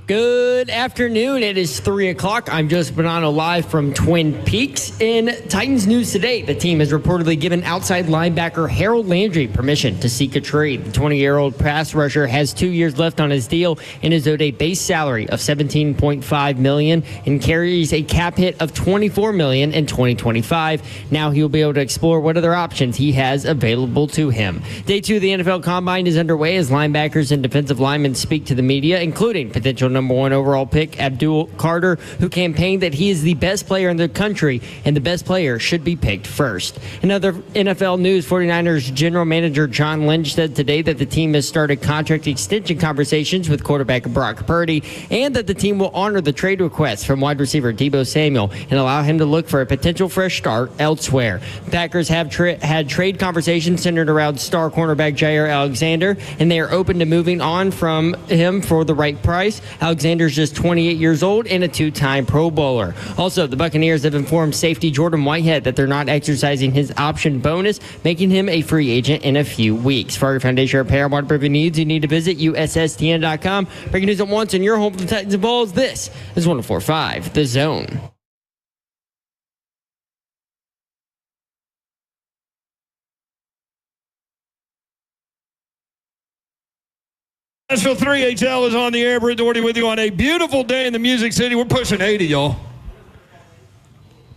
Good afternoon. It is 3 o'clock. I'm Joseph Bonanno live from Twin Peaks. In Titans news today, the team has reportedly given outside linebacker Harold Landry permission to seek a trade. The 20-year-old pass rusher has 2 years left on his deal and is owed a base salary of $17.5 million and carries a cap hit of $24 million in 2025. Now he will be able to explore what other options he has available to him. Day 2 of the NFL Combine is underway as linebackers and defensive linemen speak to the media, including potential number 1 overall pick Abdul Carter, who campaigned that he is the best player in the country and the best player should be picked first. In other NFL news, 49ers general manager John Lynch said today that the team has started contract extension conversations with quarterback Brock Purdy and that the team will honor the trade request from wide receiver Deebo Samuel and allow him to look for a potential fresh start elsewhere. Packers have had trade conversations centered around star cornerback Jair Alexander, and they are open to moving on from him for the right price. Alexander's just 28 years old and a 2-time Pro Bowler. Also, the Buccaneers have informed safety Jordan Whitehead that they're not exercising his option bonus, making him a free agent in a few weeks. For your foundation repair waterproofing needs, you need to visit USSTN.com. Breaking news at once in your home for the Titans and Balls. This is 104.5 The Zone. Nashville 3HL is on the air. Britt Doherty with you on a beautiful day in the Music City. We're pushing 80, y'all.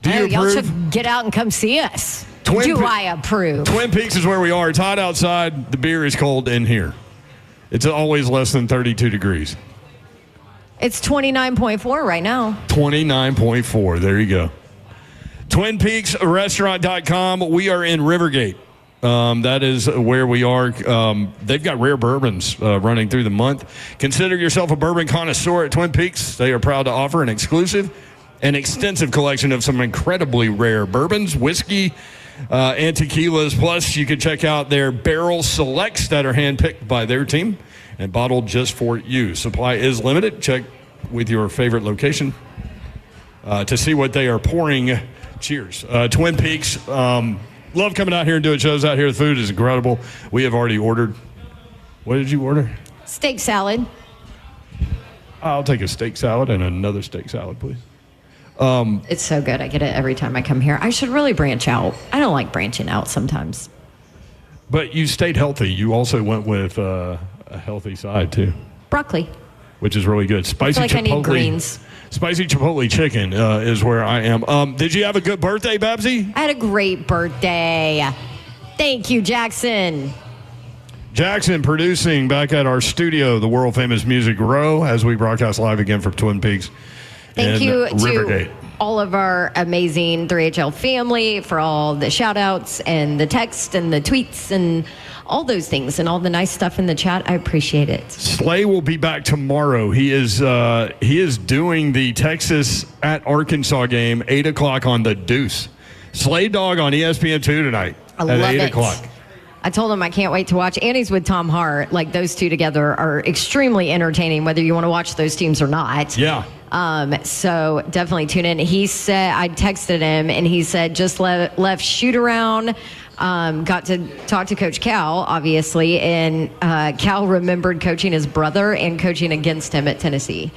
Do you approve? Y'all should get out and come see us. I approve? Twin Peaks is where we are. It's hot outside. The beer is cold in here. It's always less than 32 degrees. It's 29.4 right now. 29.4. There you go. TwinPeaksRestaurant.com. We are in Rivergate. That is where we are. They've got rare bourbons running through the month. Consider yourself a bourbon connoisseur at Twin Peaks. They are proud to offer an exclusive and extensive collection of some incredibly rare bourbons, whiskey, and tequilas. Plus, you can check out their barrel selects that are handpicked by their team and bottled just for you. Supply is limited. Check with your favorite location to see what they are pouring. Cheers. Twin Peaks. Love coming out here and doing shows out here. The food is incredible. We have already ordered. What did you order? Steak salad. I'll take a steak salad and another steak salad, please. It's so good. I get it every time I come here. I should really branch out. I don't like branching out sometimes. But you stayed healthy. You also went with a healthy side, too. Broccoli. Which is really good. Spicy I feel like I need greens. Spicy Chipotle chicken is where I am. Did you have a good birthday, Babsy? I had a great birthday. Thank you, Jackson. Jackson producing back at our studio, the world-famous Music Row, as we broadcast live again from Twin Peaks. Thank you Rivergate. To all of our amazing 3HL family for all the shout-outs and the text and the tweets and all those things and all the nice stuff in the chat. I appreciate it. Slay will be back tomorrow. He is doing the Texas at Arkansas game, 8 o'clock on the Deuce. Slay Dog on ESPN2 tonight at 8 o'clock. I told him I can't wait to watch. And he's with Tom Hart. Like, those two together are extremely entertaining, whether you want to watch those teams or not. Yeah. So definitely tune in. He said, I texted him, and he said, just left shoot around. Got to talk to Coach Cal, obviously, and Cal remembered coaching his brother and coaching against him at Tennessee.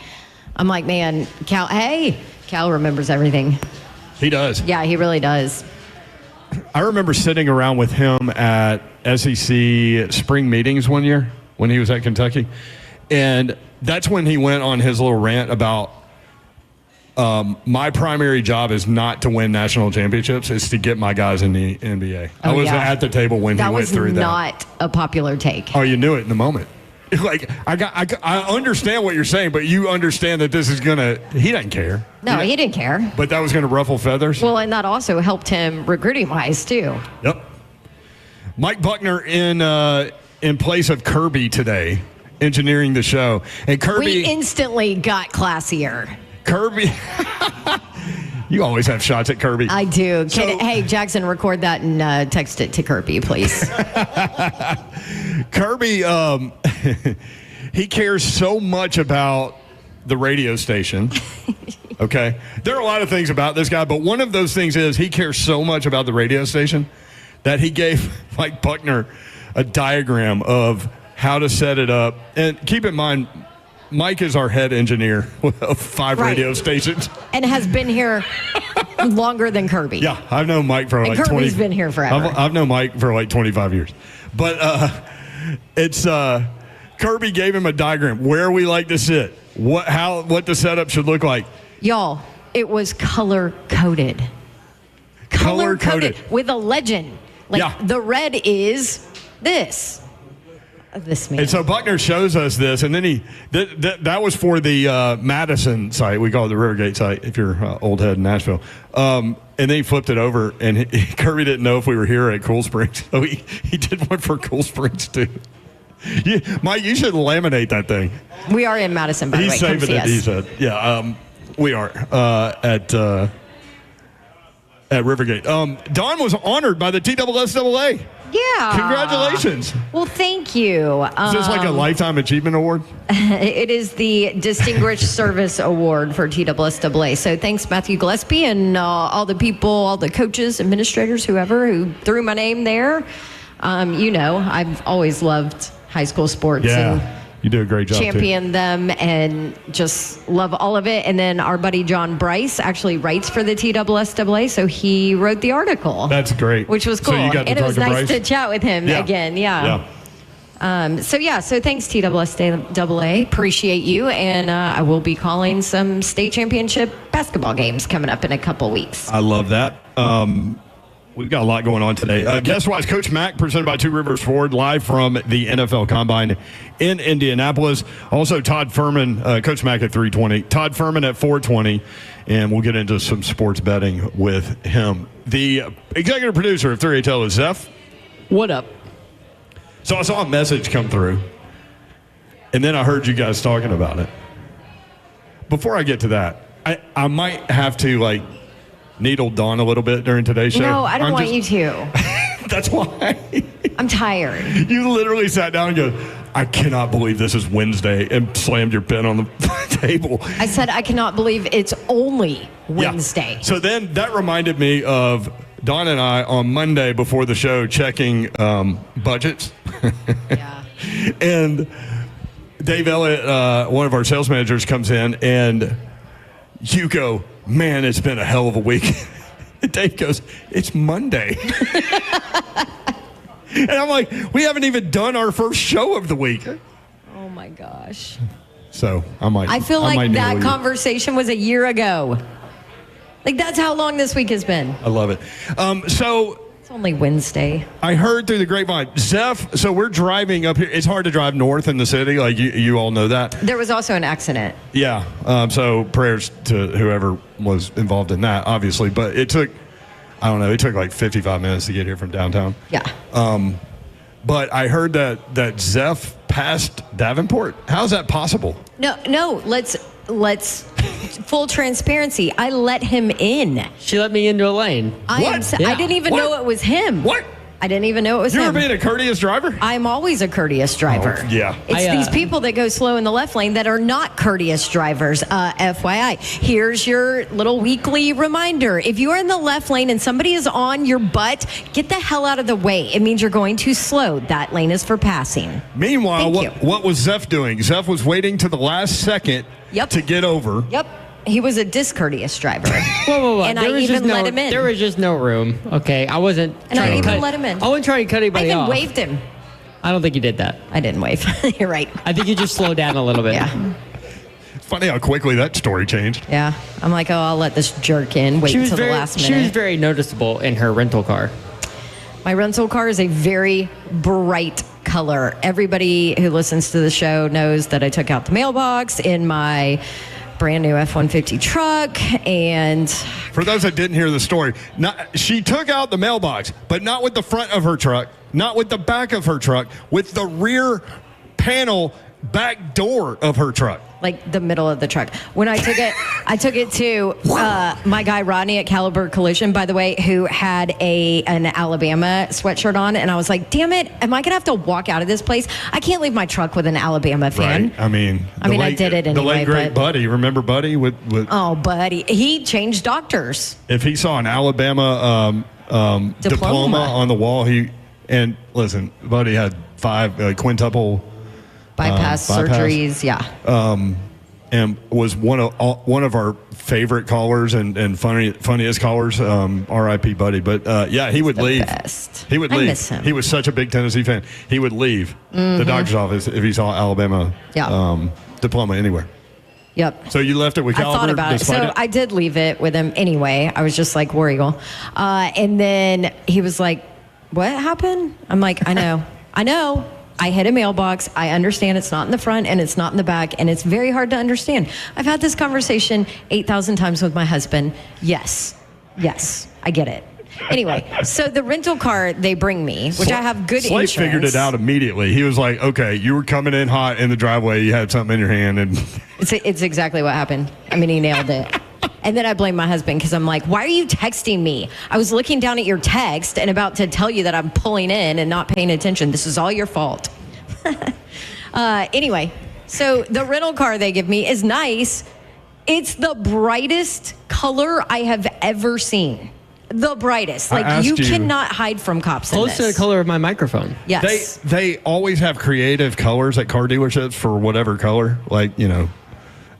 I'm like, man, Cal remembers everything. He does. Yeah, he really does. I remember sitting around with him at SEC spring meetings one year when he was at Kentucky, and that's when he went on his little rant about my primary job is not to win national championships. It's to get my guys in the NBA. I was at the table when he went through that. That was not a popular take. Oh, you knew it in the moment. Like, I understand what you're saying, but you understand that this is he doesn't care. No, he didn't care. But that was going to ruffle feathers? Well, and that also helped him recruiting-wise, too. Yep. Mike Buckner in place of Kirby today, engineering the show. And Kirby... We instantly got classier. Kirby... You always have shots at Kirby. I do. Hey, Jackson, record that and text it to Kirby, please. Kirby, he cares so much about the radio station. Okay? There are a lot of things about this guy, but one of those things is he cares so much about the radio station that he gave Mike Buckner a diagram of how to set it up. And keep in mind, Mike is our head engineer of 5 Right. radio stations. And has been here longer than Kirby. Yeah, I've known Mike for And like Kirby's 20. been here forever. I've known Mike for like 25 years. But it's Kirby gave him a diagram where we like to sit, what the setup should look like. Y'all, it was color-coded. Color-coded with a legend. Like, Yeah. the red is this. This man. And so Buckner shows us this, and then that was for the Madison site. We call it the Rivergate site if you're old head in Nashville. And then he flipped it over, and Kirby didn't know if we were here at Cool Springs, so he did one for Cool Springs too. Mike, you should laminate that thing. We are in Madison, by the way. He's Come saving see it. us. He said, "Yeah, we are at Rivergate." Don was honored by the TSSAA. Yeah. Congratulations! Well, thank you. Is this like a lifetime achievement award? It is the Distinguished Service Award for TSSAA. So thanks, Matthew Gillespie, and all the people, all the coaches, administrators, whoever who threw my name there. I've always loved high school sports. Yeah, And you do a great job. champion them and just love all of it. And then our buddy John Bryce actually writes for the TSSAA, so he wrote the article. That's great. Which was So cool. you got to And it talk was to nice Bryce? to chat with him again. Yeah. So thanks TSSAA. Appreciate you. And I will be calling some state championship basketball games coming up in a couple weeks. I love that. We've got a lot going on today. Guest-wise, Coach Mack, presented by Two Rivers Ford, live from the NFL Combine in Indianapolis. Also, Todd Furman, Coach Mack at 3:20, Todd Furman at 4:20, and we'll get into some sports betting with him. The executive producer of 3HL is Zeph. What up? So I saw a message come through, and then I heard you guys talking about it. Before I get to that, I might have to, needle Dawn a little bit during today's show. No, I don't want you to. That's why. I'm tired. You literally sat down and go, I cannot believe this is Wednesday, and slammed your pen on the table. I said I cannot believe it's only Yeah. Wednesday. So then that reminded me of Dawn and I on Monday before the show checking budgets. Yeah. And Dave Elliott, one of our sales managers, comes in, and you go, man, it's been a hell of a week. And Dave goes, it's Monday. And I'm like, we haven't even done our first show of the week. Oh my gosh. So I feel like might that nail you. conversation was a year ago. Like, that's how long this week has been. I love it. So It's only Wednesday. I heard through the grapevine, Zeph, so we're driving up here. It's hard to drive north in the city. Like you all know that. There was also an accident. Yeah. So prayers to whoever was involved in that, obviously. But it took like 55 minutes to get here from downtown. Yeah. But I heard that Zeph passed Davenport. How's that possible? No, let's full transparency. I let him in. She let me into a lane. What? I didn't even What? know it was him. What? I didn't even know it was You ever him. being a courteous driver? I'm always a courteous driver. Oh, yeah. It's these people that go slow in the left lane that are not courteous drivers, FYI. Here's your little weekly reminder. If you are in the left lane and somebody is on your butt, get the hell out of the way. It means you're going too slow. That lane is for passing. Meanwhile, Thank you. what was Zeph doing? Zeph was waiting to the last second to get over. Yep. He was a discourteous driver. Whoa. And There I was even just let him in. There was just no room. Okay, I wasn't. And I trying to even cut- let him in. I wasn't trying to cut I anybody even off. waved him. I don't think you did that. I didn't wave. You're right. I think you just slowed down a little bit. Yeah. It's funny how quickly that story changed. Yeah. I'm like, oh, I'll let this jerk in. Wait until the last minute. She was very noticeable in her rental car. My rental car is a very bright color. Everybody who listens to the show knows that I took out the mailbox in my brand new F-150 truck. And For those that didn't hear the story, she took out the mailbox, but not with the front of her truck, not with the back of her truck, with the rear panel back door of her truck. like the middle of the truck. When I took it to my guy Rodney at Caliber Collision, by the way, who had an Alabama sweatshirt on, and I was like, "Damn it! Am I gonna have to walk out of this place? I can't leave my truck with an Alabama fan." Right. I mean, I did it anyway. The late great but, Buddy, remember Buddy? With oh, buddy, he changed doctors. if he saw an Alabama diploma on the wall, and listen, Buddy had 5 quintuple bypass surgeries. Yeah. And was one of our favorite callers and funniest callers. R.I.P. Buddy, but yeah, he would leave. Best. He would I leave. miss him. He was such a big Tennessee fan. He would leave the doctor's office if he saw Alabama diploma anywhere. Yep. So you left it with Caliber? I thought about it. So I did leave it with him anyway. I was just like, War Eagle. And then he was like, what happened? I'm like, I know. I hit a mailbox. I understand it's not in the front and it's not in the back, and it's very hard to understand. I've had this conversation 8,000 times with my husband. Yes, I get it. Anyway, so the rental car they bring me, which I have good Slate insurance. figured it out immediately. He was like, okay, you were coming in hot in the driveway. You had something in your hand. And It's exactly what happened. I mean, he nailed it. And then I blame my husband because I'm like, why are you texting me? I was looking down at your text and about to tell you that I'm pulling in and not paying attention. This is all your fault. Anyway, so the rental car they give me is nice. It's the brightest color I have ever seen. The brightest. Like, you cannot hide from cops in Close to this. the color of my microphone. Yes. they always have creative colors at car dealerships for whatever color. Like, you know.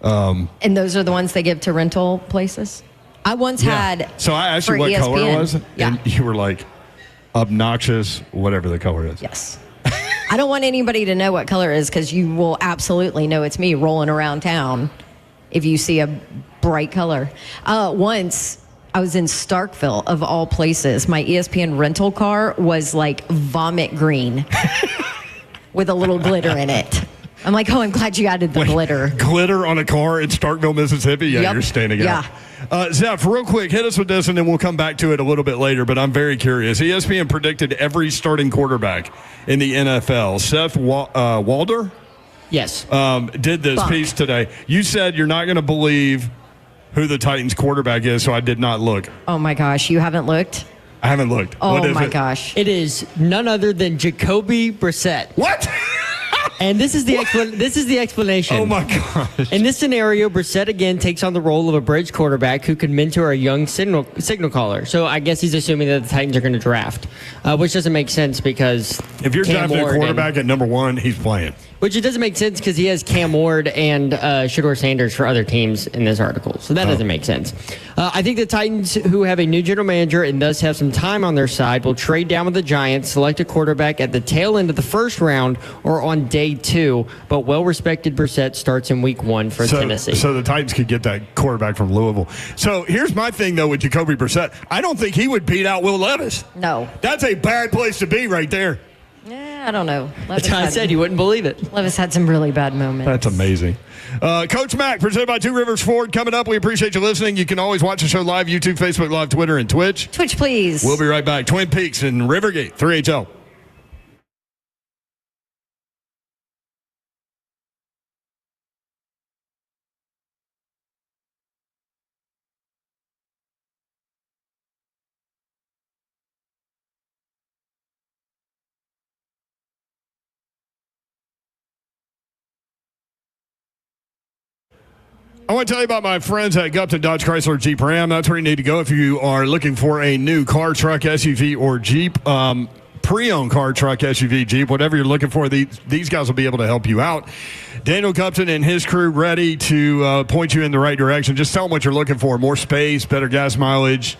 And those are the ones they give to rental places? I once had. So I asked you for what color it ESPN. was, Yeah. and you were like, obnoxious, whatever the color is. Yes. I don't want anybody to know what color it is because you will absolutely know it's me rolling around town if you see a bright color. Once I was in Starkville, of all places. My ESPN rental car was like vomit green with a little glitter in it. I'm like, oh, I'm glad you added the glitter. Glitter on a car in Starkville, Mississippi? Yeah, Yep. you're standing out. Yeah. Zeph, real quick, hit us with this, and then we'll come back to it a little bit later, but I'm very curious. ESPN predicted every starting quarterback in the NFL. Seth Walder Yes. did this piece today. You said you're not going to believe who the Titans quarterback is, so I did not look. Oh, my gosh. You haven't looked? I haven't looked. Oh, What is my it? gosh. It is none other than Jacoby Brissett. What? And this is the explanation. Oh, my gosh. In this scenario, Brissett again takes on the role of a bridge quarterback who can mentor a young signal caller. So I guess he's assuming that the Titans are going to draft, which doesn't make sense because If you're Cam drafting a Ward quarterback at number one, he's playing. which it doesn't make sense because he has Cam Ward and Shedeur Sanders for other teams in this article. So that doesn't make sense. I think the Titans, who have a new general manager and thus have some time on their side, will trade down with the Giants, select a quarterback at the tail end of the first round or on day 2. But well-respected Brissett starts in week 1 for Tennessee. So the Titans could get that quarterback from Louisville. So here's my thing, though, with Jacoby Brissett. I don't think he would beat out Will Levis. No. That's a bad place to be right there. I don't know. That's how I said you wouldn't believe it. Levis had some really bad moments. That's amazing. Coach Mac, presented by Two Rivers Ford. Coming up, we appreciate you listening. You can always watch the show live, YouTube, Facebook Live, Twitter, and Twitch. Twitch, please. We'll be right back. Twin Peaks and Rivergate, 3HL. I want to tell you about my friends at Gupton Dodge Chrysler Jeep Ram. That's where you need to go if you are looking for a new car, truck, SUV, or Jeep. Pre-owned car, truck, SUV, Jeep, whatever you're looking for, these guys will be able to help you out. Daniel Gupton and his crew ready to point you in the right direction. Just tell them what you're looking for. More space, better gas mileage,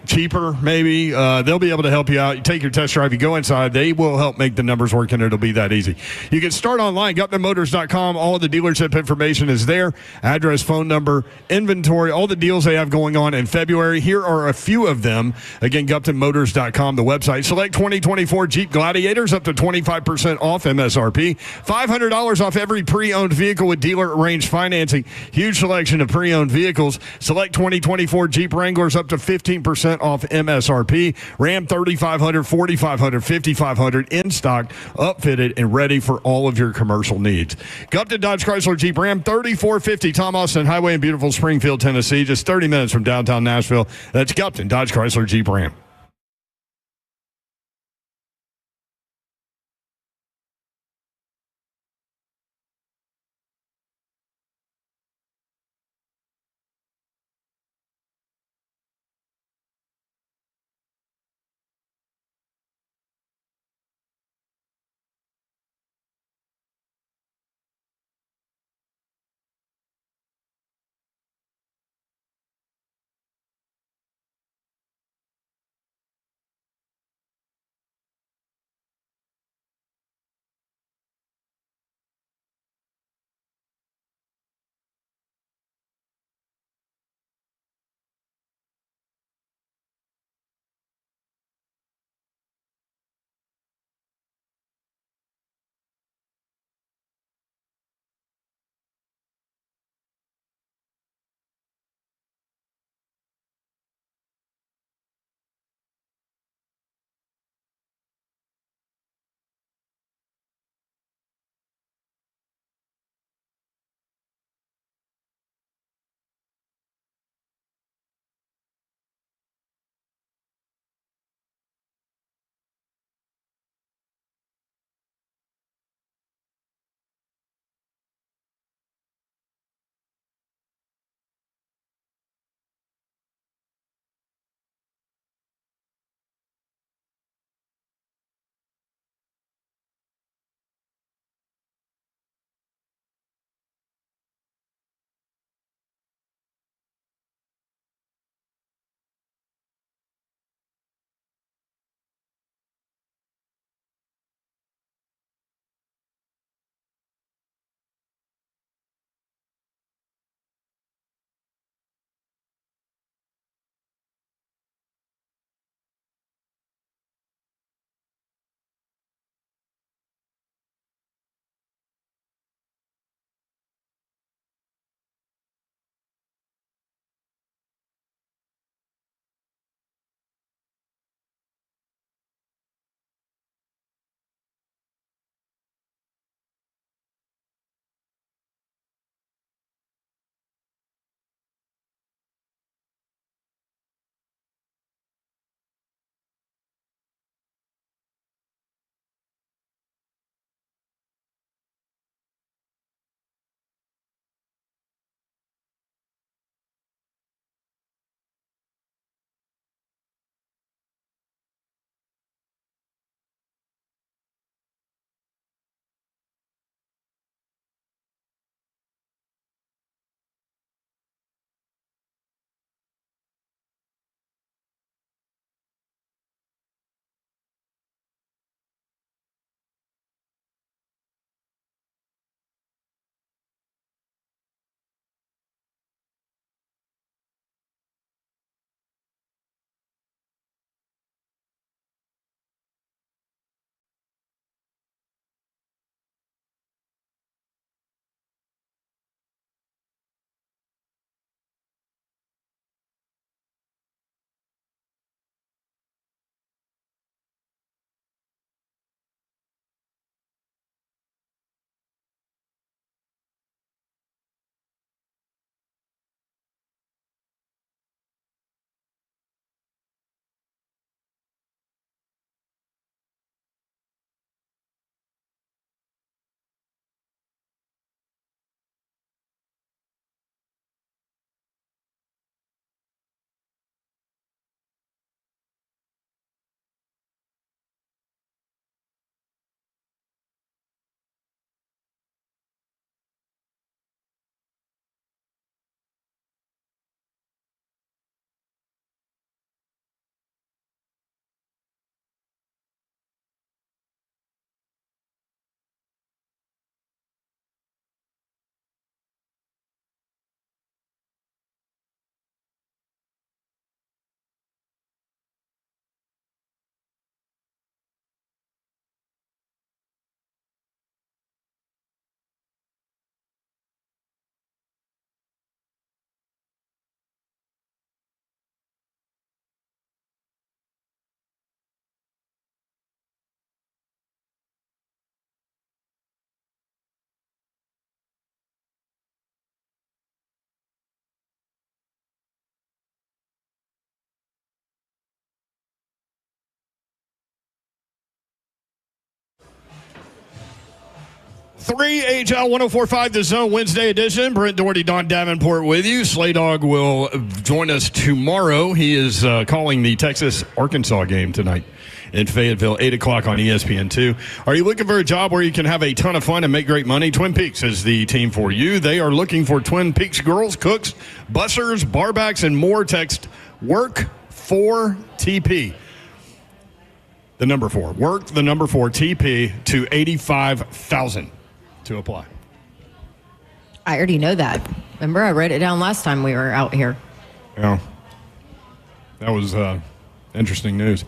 cheaper maybe. They'll be able to help you out. You take your test drive, you go inside. They will help make the numbers work, and it'll be that easy. You can start online, GuptonMotors.com. All of the dealership information is there. Address, phone number, inventory, all the deals they have going on in February. Here are a few of them. Again, GuptonMotors.com, the website. Select 2024 Jeep Gladiators up to 25% off MSRP. $500 off every pre-owned vehicle with dealer-arranged financing. Huge selection of pre-owned vehicles. Select 2024 Jeep Wranglers up to 15% off MSRP. Ram 3500, 4500, 5500 in stock, upfitted, and ready for all of your commercial needs. Gupton Dodge Chrysler Jeep Ram 3450 Tom Austin Highway in beautiful Springfield, Tennessee. Just 30 minutes from downtown Nashville. That's Gupton Dodge Chrysler Jeep Ram. 3HL 104.5 The Zone Wednesday edition. Brent Doherty, Don Davenport with you. Slay Dog will join us tomorrow. He is calling the Texas-Arkansas game tonight in Fayetteville, 8 o'clock on ESPN2. Are you looking for a job where you can have a ton of fun and make great money? Twin Peaks is the team for you. They are looking for Twin Peaks girls, cooks, bussers, barbacks, and more. Text WORK4TP. The number 4. Work the number 4 TP to 85,000 to apply. I already know that. Remember, I wrote it down last time we were out here. Yeah. That was interesting news.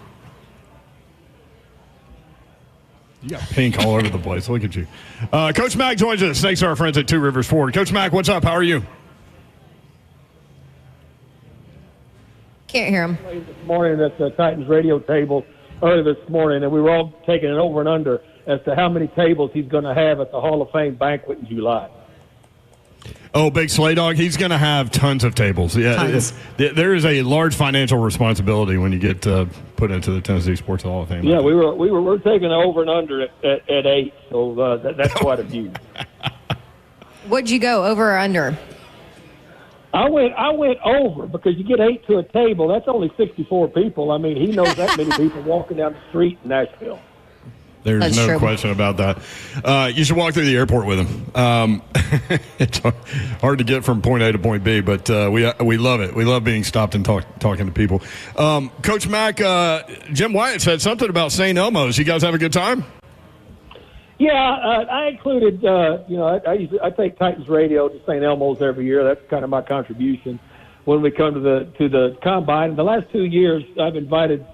You got pink all over the place. Look at you. Coach Mack joins us. Thanks to our friends at Two Rivers Ford. Coach Mack, what's up? How are you? Can't hear him. This morning at the Titans radio table early this morning, and we were all taking it over and under as to how many tables he's going to have at the Hall of Fame banquet in July. Oh, Big Slay Dog, he's going to have tons of tables. Yeah, Tons. There is a large financial responsibility when you get put into the Tennessee Sports Hall of Fame. Yeah, we're taking it over and under at 8, so that's quite a view. What'd you go, over or under? I went over because you get 8 to a table. That's only 64 people. I mean, he knows that many people walking down the street in Nashville. There's That's no true. question about that. You should walk through the airport with him. It's hard to get from point A to point B, but we love it. We love being stopped and talking to people. Coach Mack, Jim Wyatt said something about St. Elmo's. You guys have a good time? Yeah, I included. I take Titans radio to St. Elmo's every year. That's kind of my contribution when we come to the combine. In the last 2 years, I've invited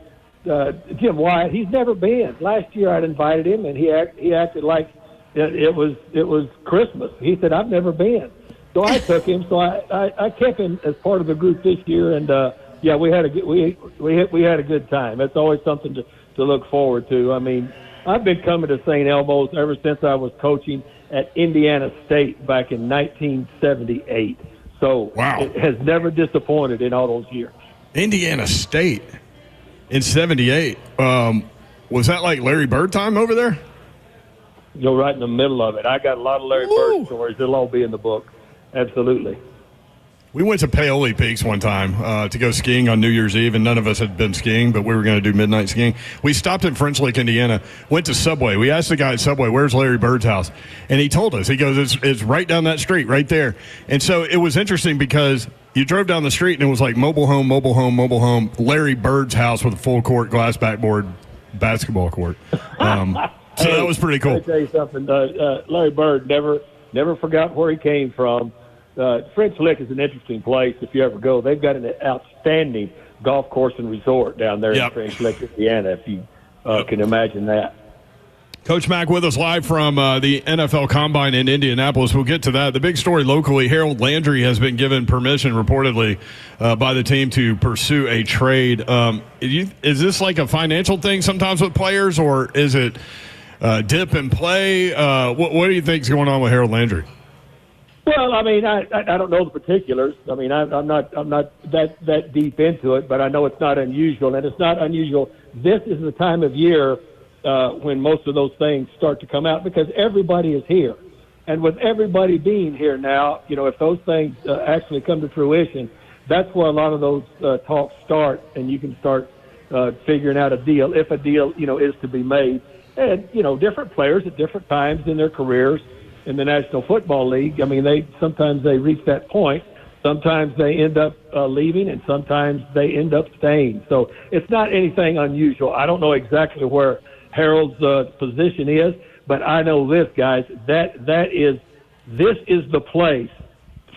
Jim Wyatt. He's never been. Last year, I'd invited him, and he acted like it was Christmas. He said, "I've never been." So I took him. So I kept him as part of the group this year, and we had a good time. It's always something to look forward to. I mean, I've been coming to St. Elmo's ever since I was coaching at Indiana State back in 1978. So Wow. It has never disappointed in all those years. Indiana State in 78. Was that like Larry Bird time over there? You're right in the middle of it. I got a lot of Larry Bird stories. They'll all be in the book. Absolutely. We went to Paoli Peaks one time to go skiing on New Year's Eve, and none of us had been skiing, but we were going to do midnight skiing. We stopped in French Lick, Indiana, went to Subway. We asked the guy at Subway, "Where's Larry Bird's house?" And he told us. He goes, it's right down that street, right there. And so it was interesting because you drove down the street, and it was like mobile home, mobile home, mobile home, Larry Bird's house with a full court, glass backboard basketball court. So that was pretty cool. Let me tell you something. Larry Bird never forgot where he came from. French Lick is an interesting place if you ever go. They've got an outstanding golf course and resort down there in French Lick, Indiana, if you can imagine that. Coach Mack with us live from the NFL Combine in Indianapolis. We'll get to that. The big story locally, Harold Landry has been given permission, reportedly, by the team to pursue a trade. Is this like a financial thing sometimes with players, or is it dip and play? What do you think is going on with Harold Landry? Well, I mean, I don't know the particulars. I mean, I'm not that deep into it, but I know it's not unusual, and it's not unusual. This is the time of year when most of those things start to come out because everybody is here, and with everybody being here now, if those things actually come to fruition, that's where a lot of those talks start, and you can start figuring out a deal if a deal is to be made, and different players at different times in their careers. In the National Football League, I mean, sometimes they reach that point. Sometimes they end up leaving, and sometimes they end up staying. So it's not anything unusual. I don't know exactly where Harold's position is, but I know this, guys. This is the place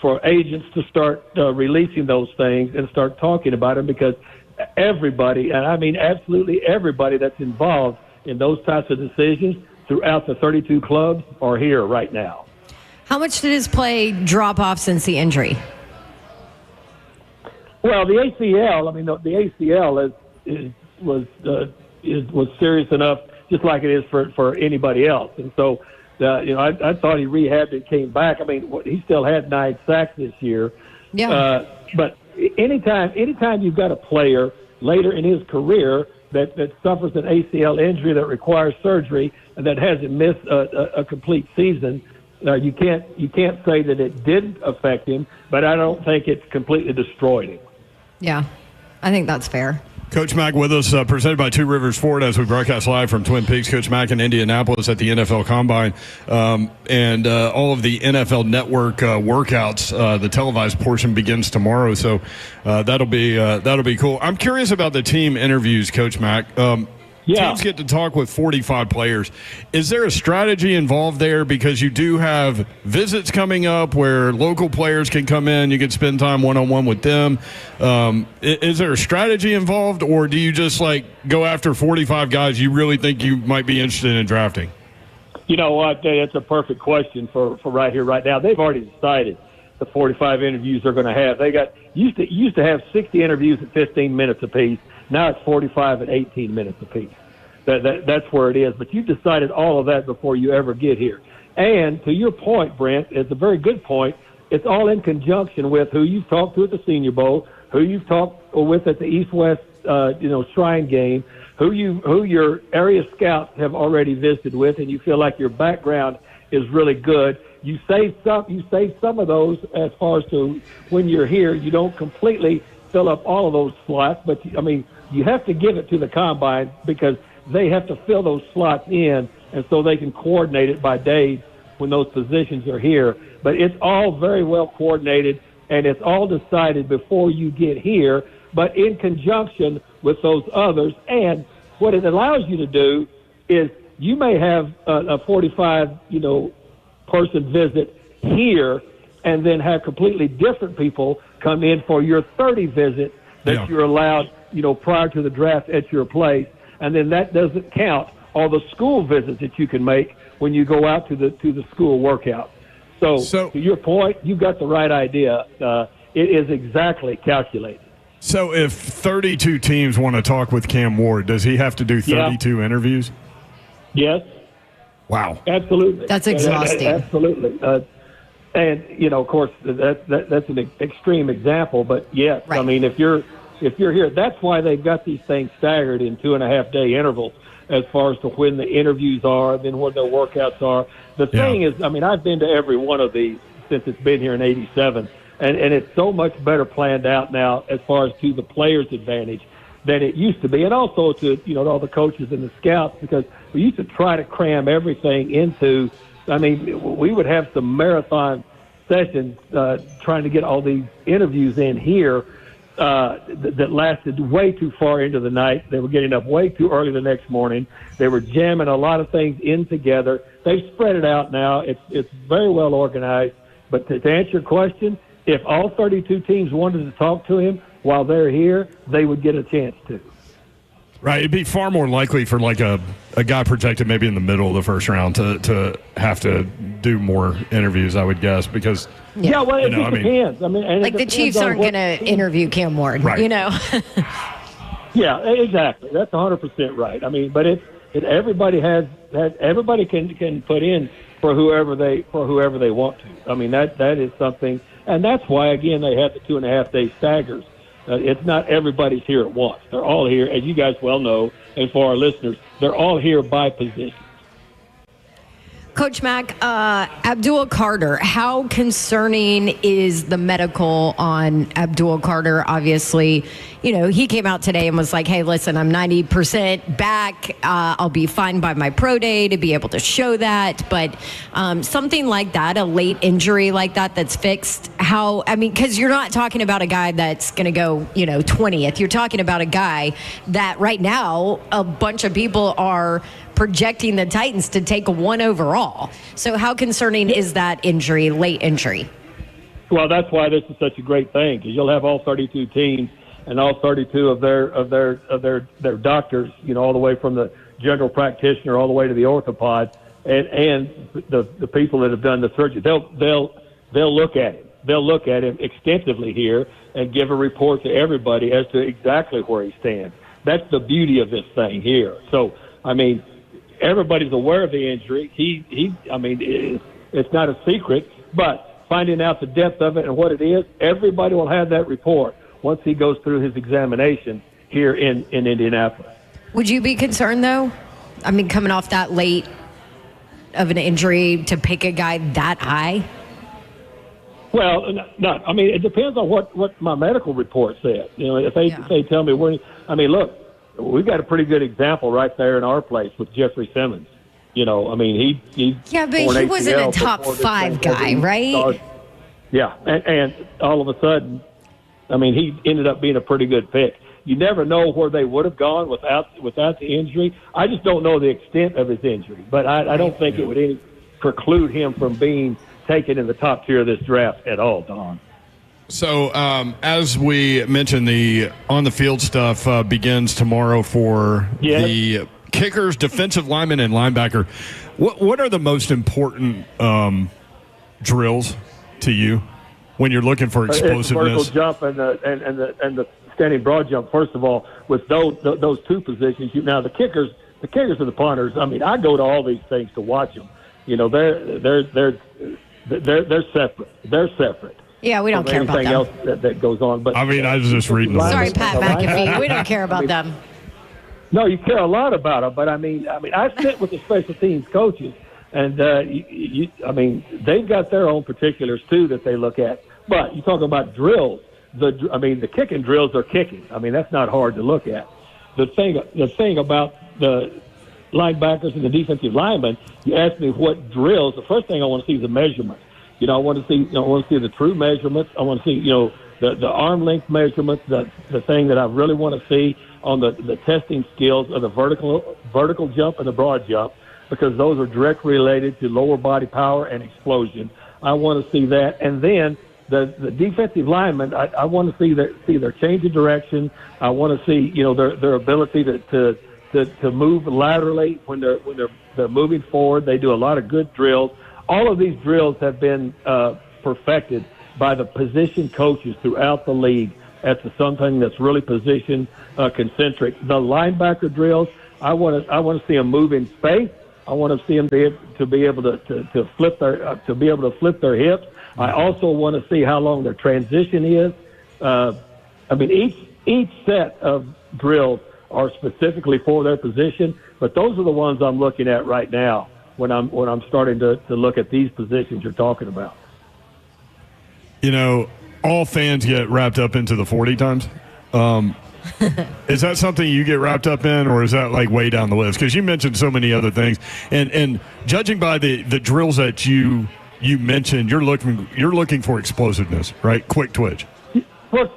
for agents to start releasing those things and start talking about them because everybody, and I mean absolutely everybody that's involved in those types of decisions throughout the 32 clubs are here right now. How much did his play drop off since the injury? Well, the ACL, I mean, the ACL was serious enough, just like it is for anybody else. And so, I thought he rehabbed and came back. I mean, he still had 9 sacks this year. Yeah. But anytime you've got a player later in his career that suffers an ACL injury that requires surgery and that hasn't missed a complete season, you can't say that it didn't affect him, but I don't think it's completely destroyed him. Yeah, I think that's fair. Coach Mack with us, presented by Two Rivers Ford as we broadcast live from Twin Peaks. Coach Mack in Indianapolis at the NFL Combine, and all of the NFL Network workouts. The televised portion begins tomorrow, so that'll be cool. I'm curious about the team interviews, Coach Mack. Teams get to talk with 45 players. Is there a strategy involved there? Because you do have visits coming up where local players can come in. You can spend time one-on-one with them. Is there a strategy involved, or do you just, go after 45 guys you really think you might be interested in drafting? You know what? It's a perfect question for right here, right now. They've already decided the 45 interviews they're going to have. They used to have 60 interviews at 15 minutes apiece. Now it's 45 at 18 minutes apiece. That's where it is. But you've decided all of that before you ever get here. And to your point, Brent, it's a very good point. It's all in conjunction with who you've talked to at the Senior Bowl, who you've talked with at the East-West, Shrine game, who your area scouts have already visited with, and you feel like your background is really good. You save some of those as far as to when you're here. You don't completely fill up all of those slots, but you have to give it to the Combine because they have to fill those slots in, and so they can coordinate it by days when those positions are here. But it's all very well coordinated, and it's all decided before you get here, but in conjunction with those others. And what it allows you to do is you may have a 45, person visit here and then have completely different people come in for your 30 visit that you're allowed, prior to the draft at your place. And then that doesn't count all the school visits that you can make when you go out to the school workout. So to your point, you've got the right idea. It is exactly calculated. So if 32 teams want to talk with Cam Ward, does he have to do 32 interviews? Yes. Wow. Absolutely. That's exhausting. Absolutely. And, of course, that's an extreme example. But, yes, right. If you're here, that's why they've got these things staggered in 2.5-day intervals as far as to when the interviews are, then when their workouts are. The thing is, I've been to every one of these since it's been here in '87, and it's so much better planned out now as far as to the players' advantage than it used to be, and also to all the coaches and the scouts, because we used to try to cram everything into. We would have some marathon sessions trying to get all these interviews in here that lasted way too far into the night. They were getting up way too early the next morning. They were jamming a lot of things in together. They've spread it out now. It's very well organized. But to answer your question, if all 32 teams wanted to talk to him while they're here, they would get a chance to. Right. It'd be far more likely for a guy projected maybe in the middle of the first round to have to do more interviews, I would guess, because it just depends. And the Chiefs aren't going to interview Cam Ward, right. Yeah, exactly. That's 100% right. But everybody everybody can put in for whoever they want to. That is something, and that's why again they have the 2.5-day staggers. It's not everybody's here at once. They're all here, as you guys well know, and for our listeners, they're all here by position. Coach Mack, Abdul Carter, how concerning is the medical on Abdul Carter? Obviously, he came out today and was like, hey, listen, I'm 90% back. I'll be fine by my pro day to be able to show that. But something like that, a late injury like that that's fixed, because you're not talking about a guy that's going to go, 20th. You're talking about a guy that right now a bunch of people are projecting the Titans to take a 1 overall. So how concerning is that injury, late injury? Well, that's why this is such a great thing, because you'll have all 32 teams and all 32 of their doctors, all the way from the general practitioner all the way to the orthopod, and the people that have done the surgery. They'll look at him. They'll look at him extensively here and give a report to everybody as to exactly where he stands. That's the beauty of this thing here. So, everybody's aware of the injury. It's not a secret, but finding out the depth of it and what it is, everybody will have that report once he goes through his examination here in Indianapolis. Would you be concerned, though? I mean, coming off that late of an injury to pick a guy that high? Well, I mean, it depends on what my medical report said. You know, if they tell me look, we've got a pretty good example right there in our place with Jeffrey Simmons. You know, I mean, he yeah, but he wasn't a top 5 guy, right? Yeah, and all of a sudden, I mean, he ended up being a pretty good pick. You never know where they would have gone without the injury. I just don't know the extent of his injury, but I don't think it would preclude him from being taken in the top tier of this draft at all, Don. So, as we mentioned, the on-the-field stuff begins tomorrow for the kickers, defensive lineman, and linebacker. What are the most important drills to you when you're looking for explosiveness? It's the vertical jump and the standing broad jump. First of all, with those two positions, now the kickers and the punters. I mean, I go to all these things to watch them. You know, they're separate. They're separate. Yeah, we don't care about them. Anything else that goes on. But I mean, I was just reading. Sorry, Pat McAfee. We don't care about them. No, you care a lot about them, but I mean, I sit with the special teams coaches, and I mean, they've got their own particulars too that they look at. But you talk about drills. The kicking drills are kicking. I mean, that's not hard to look at. The thing about the linebackers and the defensive linemen, you ask me what drills. The first thing I want to see is the measurements. You know, I want to see the true measurements. I want to see, the arm length measurements. The thing that I really want to see on the testing skills of the vertical jump and the broad jump, because those are directly related to lower body power and explosion. I want to see that, and then the defensive linemen. I want to see their change of direction. I want to see their ability to move laterally when they're moving forward. They do a lot of good drills. All of these drills have been perfected by the position coaches throughout the league. That's something that's really position concentric. The linebacker drills, I want to see them move in space. I want to see them be able to flip their hips. I also want to see how long their transition is. Each set of drills are specifically for their position, but those are the ones I'm looking at right now when I'm starting to look at these positions you're talking about. You know, all fans get wrapped up into the 40 times. Is that something you get wrapped up in, or is that like way down the list? Because you mentioned so many other things, and judging by the drills that you mentioned, you're looking for explosiveness, right? Quick twitch. Well,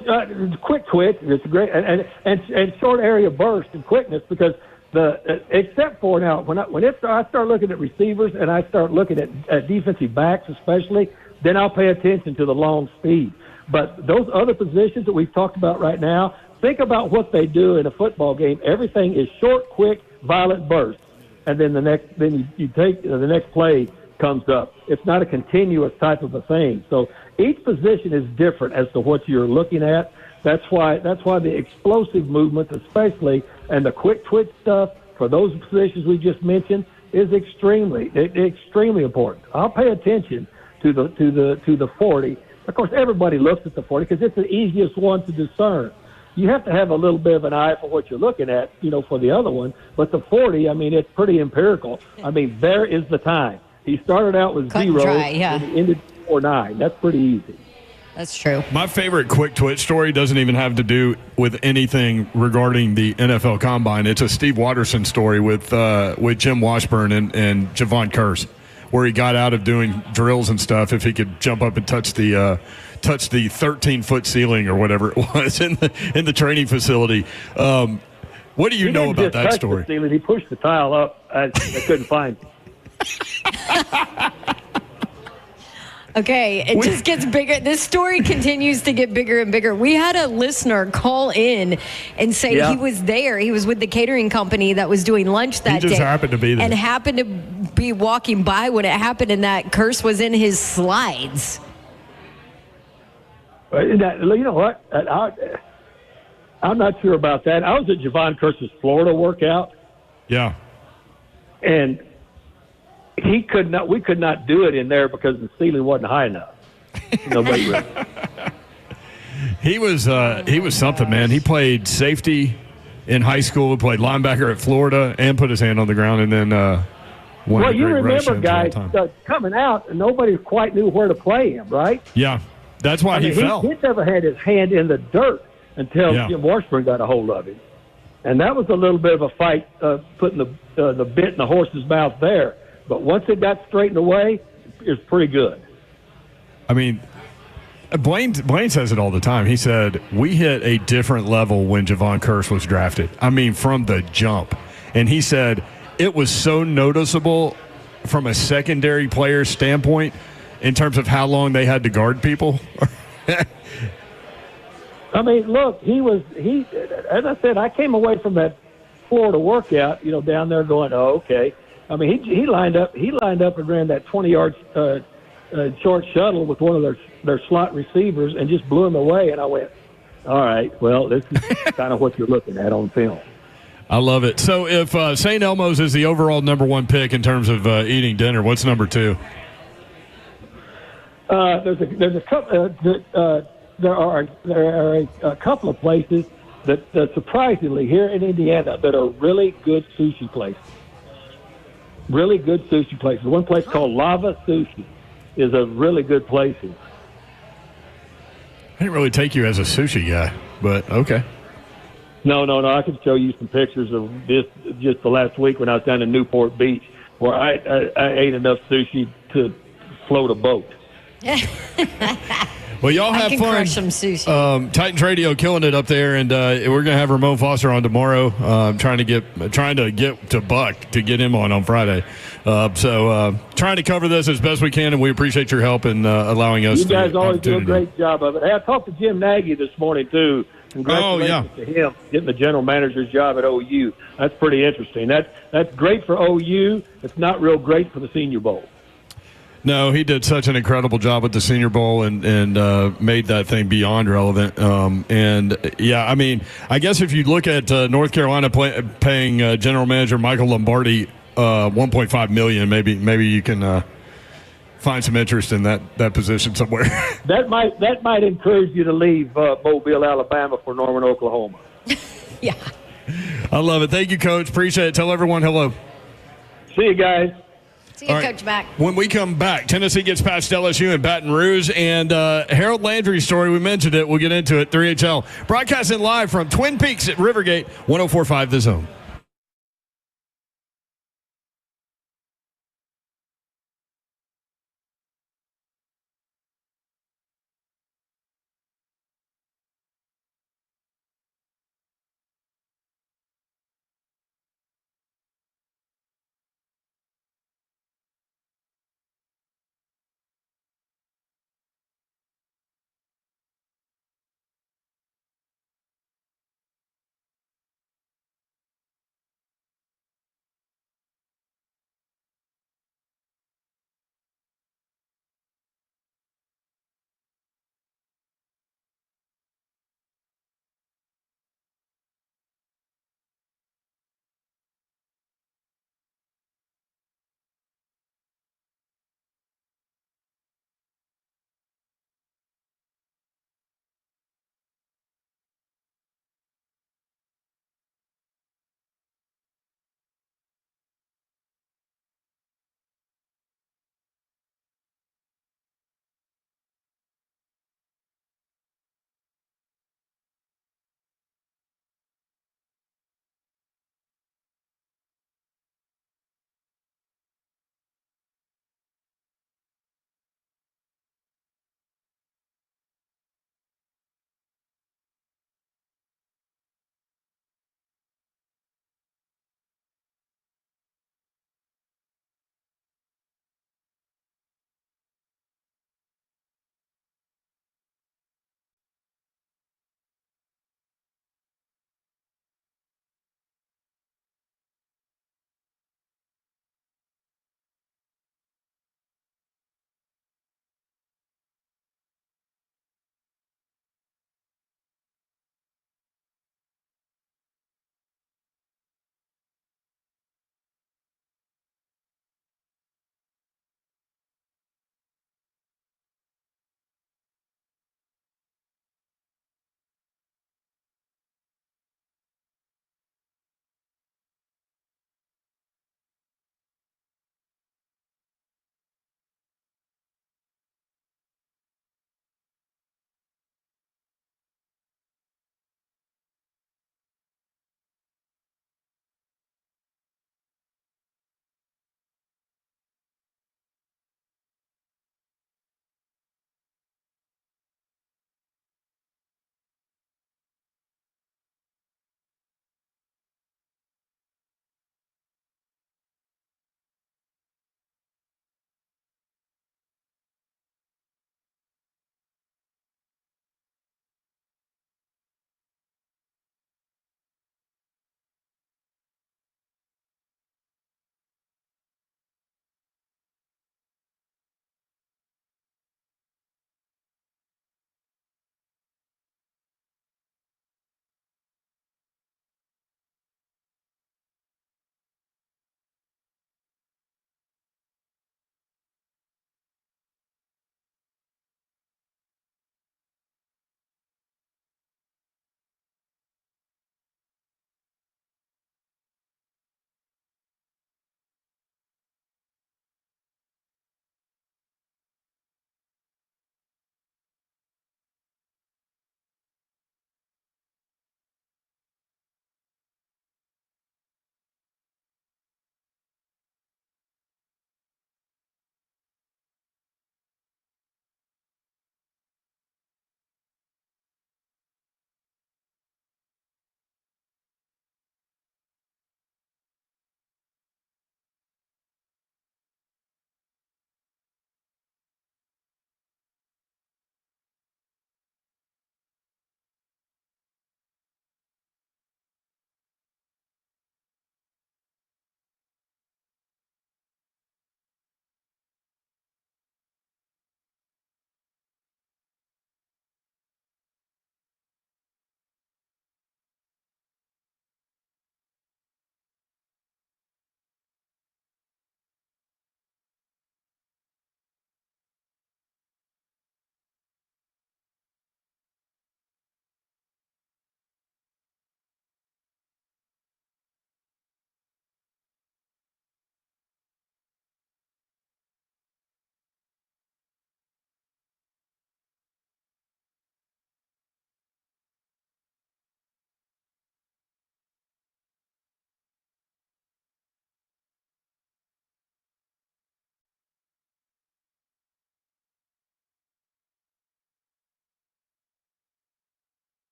quick twitch is great, and short area burst and quickness, because except for now when I start looking at receivers and I start looking at defensive backs especially, then I'll pay attention to the long speed. But those other positions that we've talked about right now, think about what they do in a football game. Everything is short, quick, violent bursts, and then the next play comes up. It's not a continuous type of a thing. So each position is different as to what you're looking at. That's why the explosive movements, especially, and the quick twitch stuff for those positions we just mentioned, is extremely important. I'll pay attention to the 40. Of course, everybody looks at the 40 because it's the easiest one to discern. You have to have a little bit of an eye for what you're looking at, for the other one. But the 40, it's pretty empirical. There is the time. He started out with 0, and he ended 4.9. That's pretty easy. That's true. My favorite quick twitch story doesn't even have to do with anything regarding the NFL Combine. It's a Steve Watterson story with Jim Washburn and Javon Curse, where he got out of doing drills and stuff if he could jump up and touch the 13-foot ceiling or whatever it was in the training facility. What do you know about that story? The ceiling. He pushed the tile up. I couldn't find it. Okay, it just gets bigger. This story continues to get bigger and bigger. We had a listener call in and say he was there. He was with the catering company that was doing lunch that day. He just happened to be there. And happened to be walking by when it happened, and that Curse was in his slides. You know what? I'm not sure about that. I was at Javon Curse's Florida workout. Yeah. And we could not do it in there because the ceiling wasn't high enough. He was something, man. He played safety in high school who played linebacker at Florida and put his hand on the ground, and then one Well, of the you great remember rush guys coming out and nobody quite knew where to play him, right? Yeah, that's why he fell. He never had his hand in the dirt until Jim Washburn got a hold of him. And that was a little bit of a fight, putting the bit in the horse's mouth there. But once it got straightened away, it was pretty good. I mean, Blaine says it all the time. He said, we hit a different level when Javon Curse was drafted. I mean, from the jump. And he said it was so noticeable from a secondary player standpoint in terms of how long they had to guard people. I mean, look, as I said, I came away from that Florida workout, down there going, oh, okay. I mean, he lined up and ran that 20-yard short shuttle with one of their slot receivers and just blew him away. And I went, all right, well, this is kind of what you're looking at on film. I love it. So if St. Elmo's is the overall number one pick in terms of eating dinner, what's number two? There's a couple. There are a couple of places that surprisingly here in Indiana that are really good sushi places. Really good sushi places. One place called Lava Sushi is a really good place. I didn't really take you as a sushi guy, but okay. No. I can show you some pictures of this just the last week when I was down in Newport Beach, where I ate enough sushi to float a boat. Well, y'all have fun. Crush some sushi. Titans Radio killing it up there, and we're gonna have Ramon Foster on tomorrow. Trying to get to Buck to get him on Friday. So trying to cover this as best we can, and we appreciate your help in allowing us. You guys always do a great job of it. Hey, I talked to Jim Nagy this morning too. Congratulations to him getting the general manager's job at OU. That's pretty interesting. That's great for OU. It's not real great for the Senior Bowl. No, he did such an incredible job at the Senior Bowl and made that thing beyond relevant. I mean, I guess if you look at North Carolina paying general manager Michael Lombardi $1.5 million, maybe you can find some interest in that position somewhere. That might encourage you to leave Mobile, Alabama for Norman, Oklahoma. Yeah. I love it. Thank you, Coach. Appreciate it. Tell everyone hello. See you guys. See you, Coach Mack. When we come back, Tennessee gets past LSU in Baton Rouge, and Harold Landry's story, we mentioned it. We'll get into it. 3HL broadcasting live from Twin Peaks at Rivergate, 104.5 The Zone.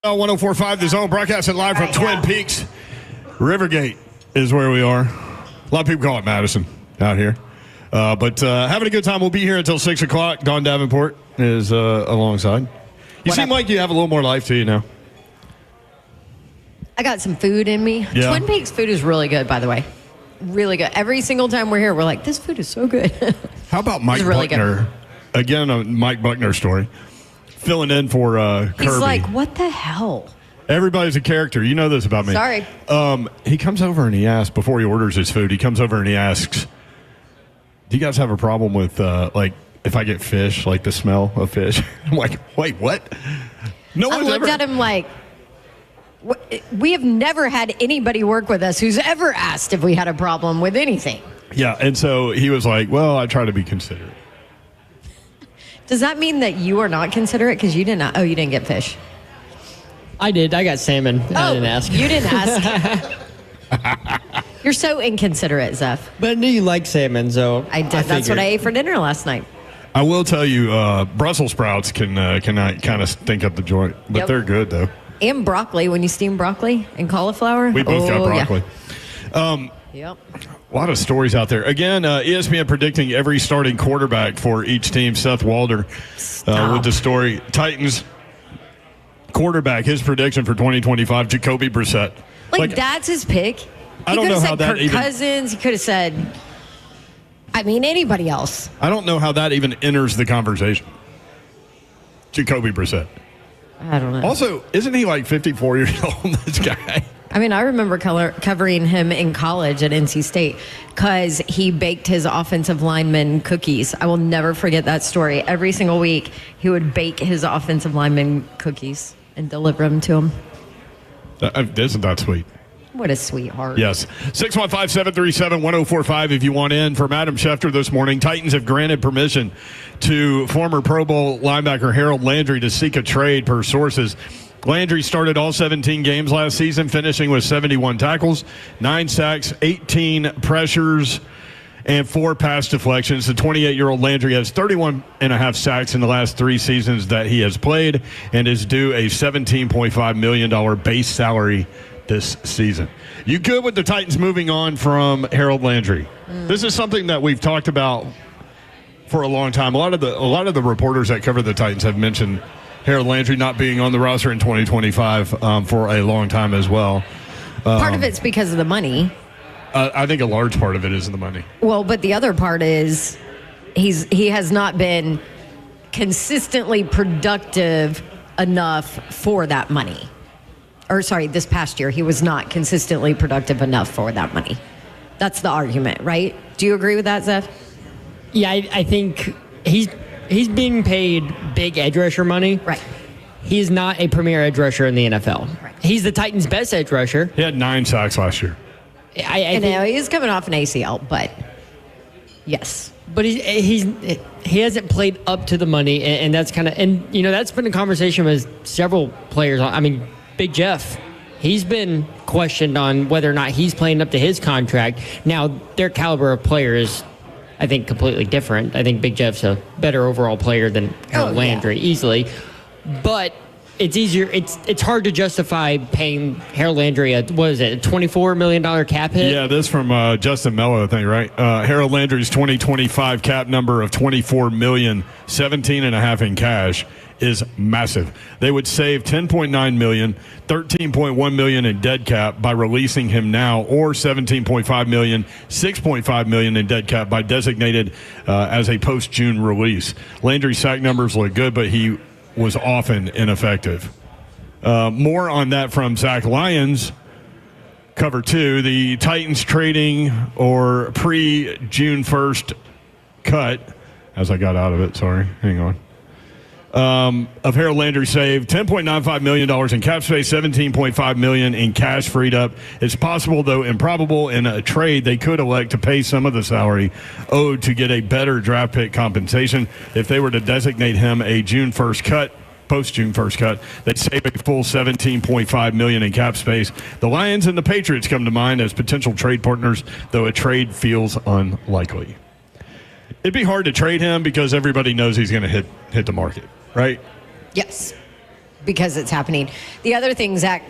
.1045 The Zone, broadcasting live from Twin Peaks. Rivergate is where we are. A lot of people call it Madison out here. But having a good time. We'll be here until 6 o'clock. Don Davenport is alongside. You seem like you have a little more life to you now. I got some food in me. Yeah. Twin Peaks food is really good, by the way. Really good. Every single time we're here, we're like, this food is so good. How about Mike really Buckner? Again, a Mike Buckner story. Filling in for Kirby. He's like, what the hell? Everybody's a character. You know this about me. Sorry. He comes over and he asks, before he orders his food, he comes over and he asks, do you guys have a problem with, like, if I get fish, like the smell of fish? I'm like, wait, what? No I one's looked ever... at him like, we have never had anybody work with us who's ever asked if we had a problem with anything. Yeah, and so he was like, well, I try to be considerate. Does that mean that you are not considerate because you did not? Oh, you didn't get fish. I did. I got salmon. I didn't ask. You didn't ask. You're so inconsiderate, Zeph. But I knew you liked salmon, so I did. That's what I ate for dinner last night. I will tell you, Brussels sprouts can kind of stink up the joint, but they're good, though. And broccoli, when you steam broccoli and cauliflower. We both got broccoli. Yeah. A lot of stories out there. Again, ESPN predicting every starting quarterback for each team. Seth Walder with the story. Titans quarterback, his prediction for 2025, Jacoby Brissett. Like that's his pick. I don't know how that Kirk Cousins. He could have said, I mean, anybody else. I don't know how that even enters the conversation. Jacoby Brissett. I don't know. Also, isn't he like 54 years old, this guy? I mean, I remember covering him in college at NC State because he baked his offensive lineman cookies. I will never forget that story. Every single week, he would bake his offensive lineman cookies and deliver them to him. Isn't that sweet? What a sweetheart. Yes. 615-737-1045 if you want in. From Adam Schefter this morning, Titans have granted permission to former Pro Bowl linebacker Harold Landry to seek a trade per sources. Landry started all 17 games last season, finishing with 71 tackles, 9 sacks, 18 pressures, and 4 pass deflections. The 28-year-old Landry has 31 and a half sacks in the last 3 seasons that he has played and is due a $17.5 million base salary this season. You good with the Titans moving on from Harold Landry? This is something that we've talked about for a long time. A lot of the reporters that cover the Titans have mentioned Harold Landry not being on the roster in 2025 for a long time as well. Part of it's because of the money. I think a large part of it is the money. Well, but the other part is he has not been consistently productive enough for that money. Or sorry, this past year, he was not consistently productive enough for that money. That's the argument, right? Do you agree with that, Zeph? Yeah, I think he's being paid big edge rusher money. Right. He's not a premier edge rusher in the NFL. Right. He's the Titans' best edge rusher. He had 9 sacks last year. I know he's coming off an ACL, but yes. But he hasn't played up to the money, and that's kind of, and you know, that's been a conversation with several players. I mean, Big Jeff, he's been questioned on whether or not he's playing up to his contract. Now, their caliber of player is, I think, completely different. I think Big Jeff's a better overall player than Harold Landry, easily. But it's easier. It's hard to justify paying Harold Landry a $24 million cap hit? Yeah, this from Justin Mello, I think, right? Harold Landry's 2025 cap number of $24 million, 17.5 in cash, is massive. They would save $10.9 million, $13.1 million in dead cap by releasing him now, or $17.5 million, $6.5 million in dead cap by designated as a post-June release. Landry's sack numbers look good, but he was often ineffective. More on that from Zach Lyons. Cover 2, the Titans trading or pre-June 1st cut, as I got out of it, sorry, hang on. Of Harold Landry saved $10.95 million in cap space, $17.5 million in cash freed up. It's possible, though improbable, in a trade they could elect to pay some of the salary owed to get a better draft pick compensation. If they were to designate him a June 1st cut, post-June 1st cut, they'd save a full $17.5 million in cap space. The Lions and the Patriots come to mind as potential trade partners, though a trade feels unlikely. it'd be hard to trade him because everybody knows he's going to hit the market, right? Yes, because it's happening. The other thing Zach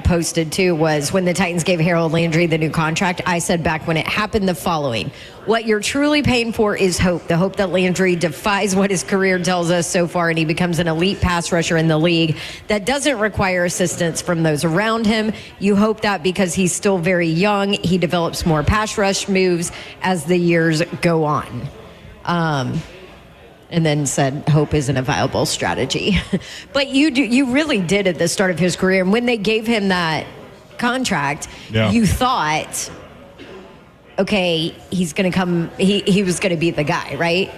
posted, too, was when the Titans gave Harold Landry the new contract, I said back when it happened the following. What you're truly paying for is hope. The hope that Landry defies what his career tells us so far, and he becomes an elite pass rusher in the league that doesn't require assistance from those around him. You hope that because he's still very young, he develops more pass rush moves as the years go on. And then said hope isn't a viable strategy. But you really did at the start of his career. And when they gave him that contract, you thought, okay, he's going to come, he was going to be the guy, right?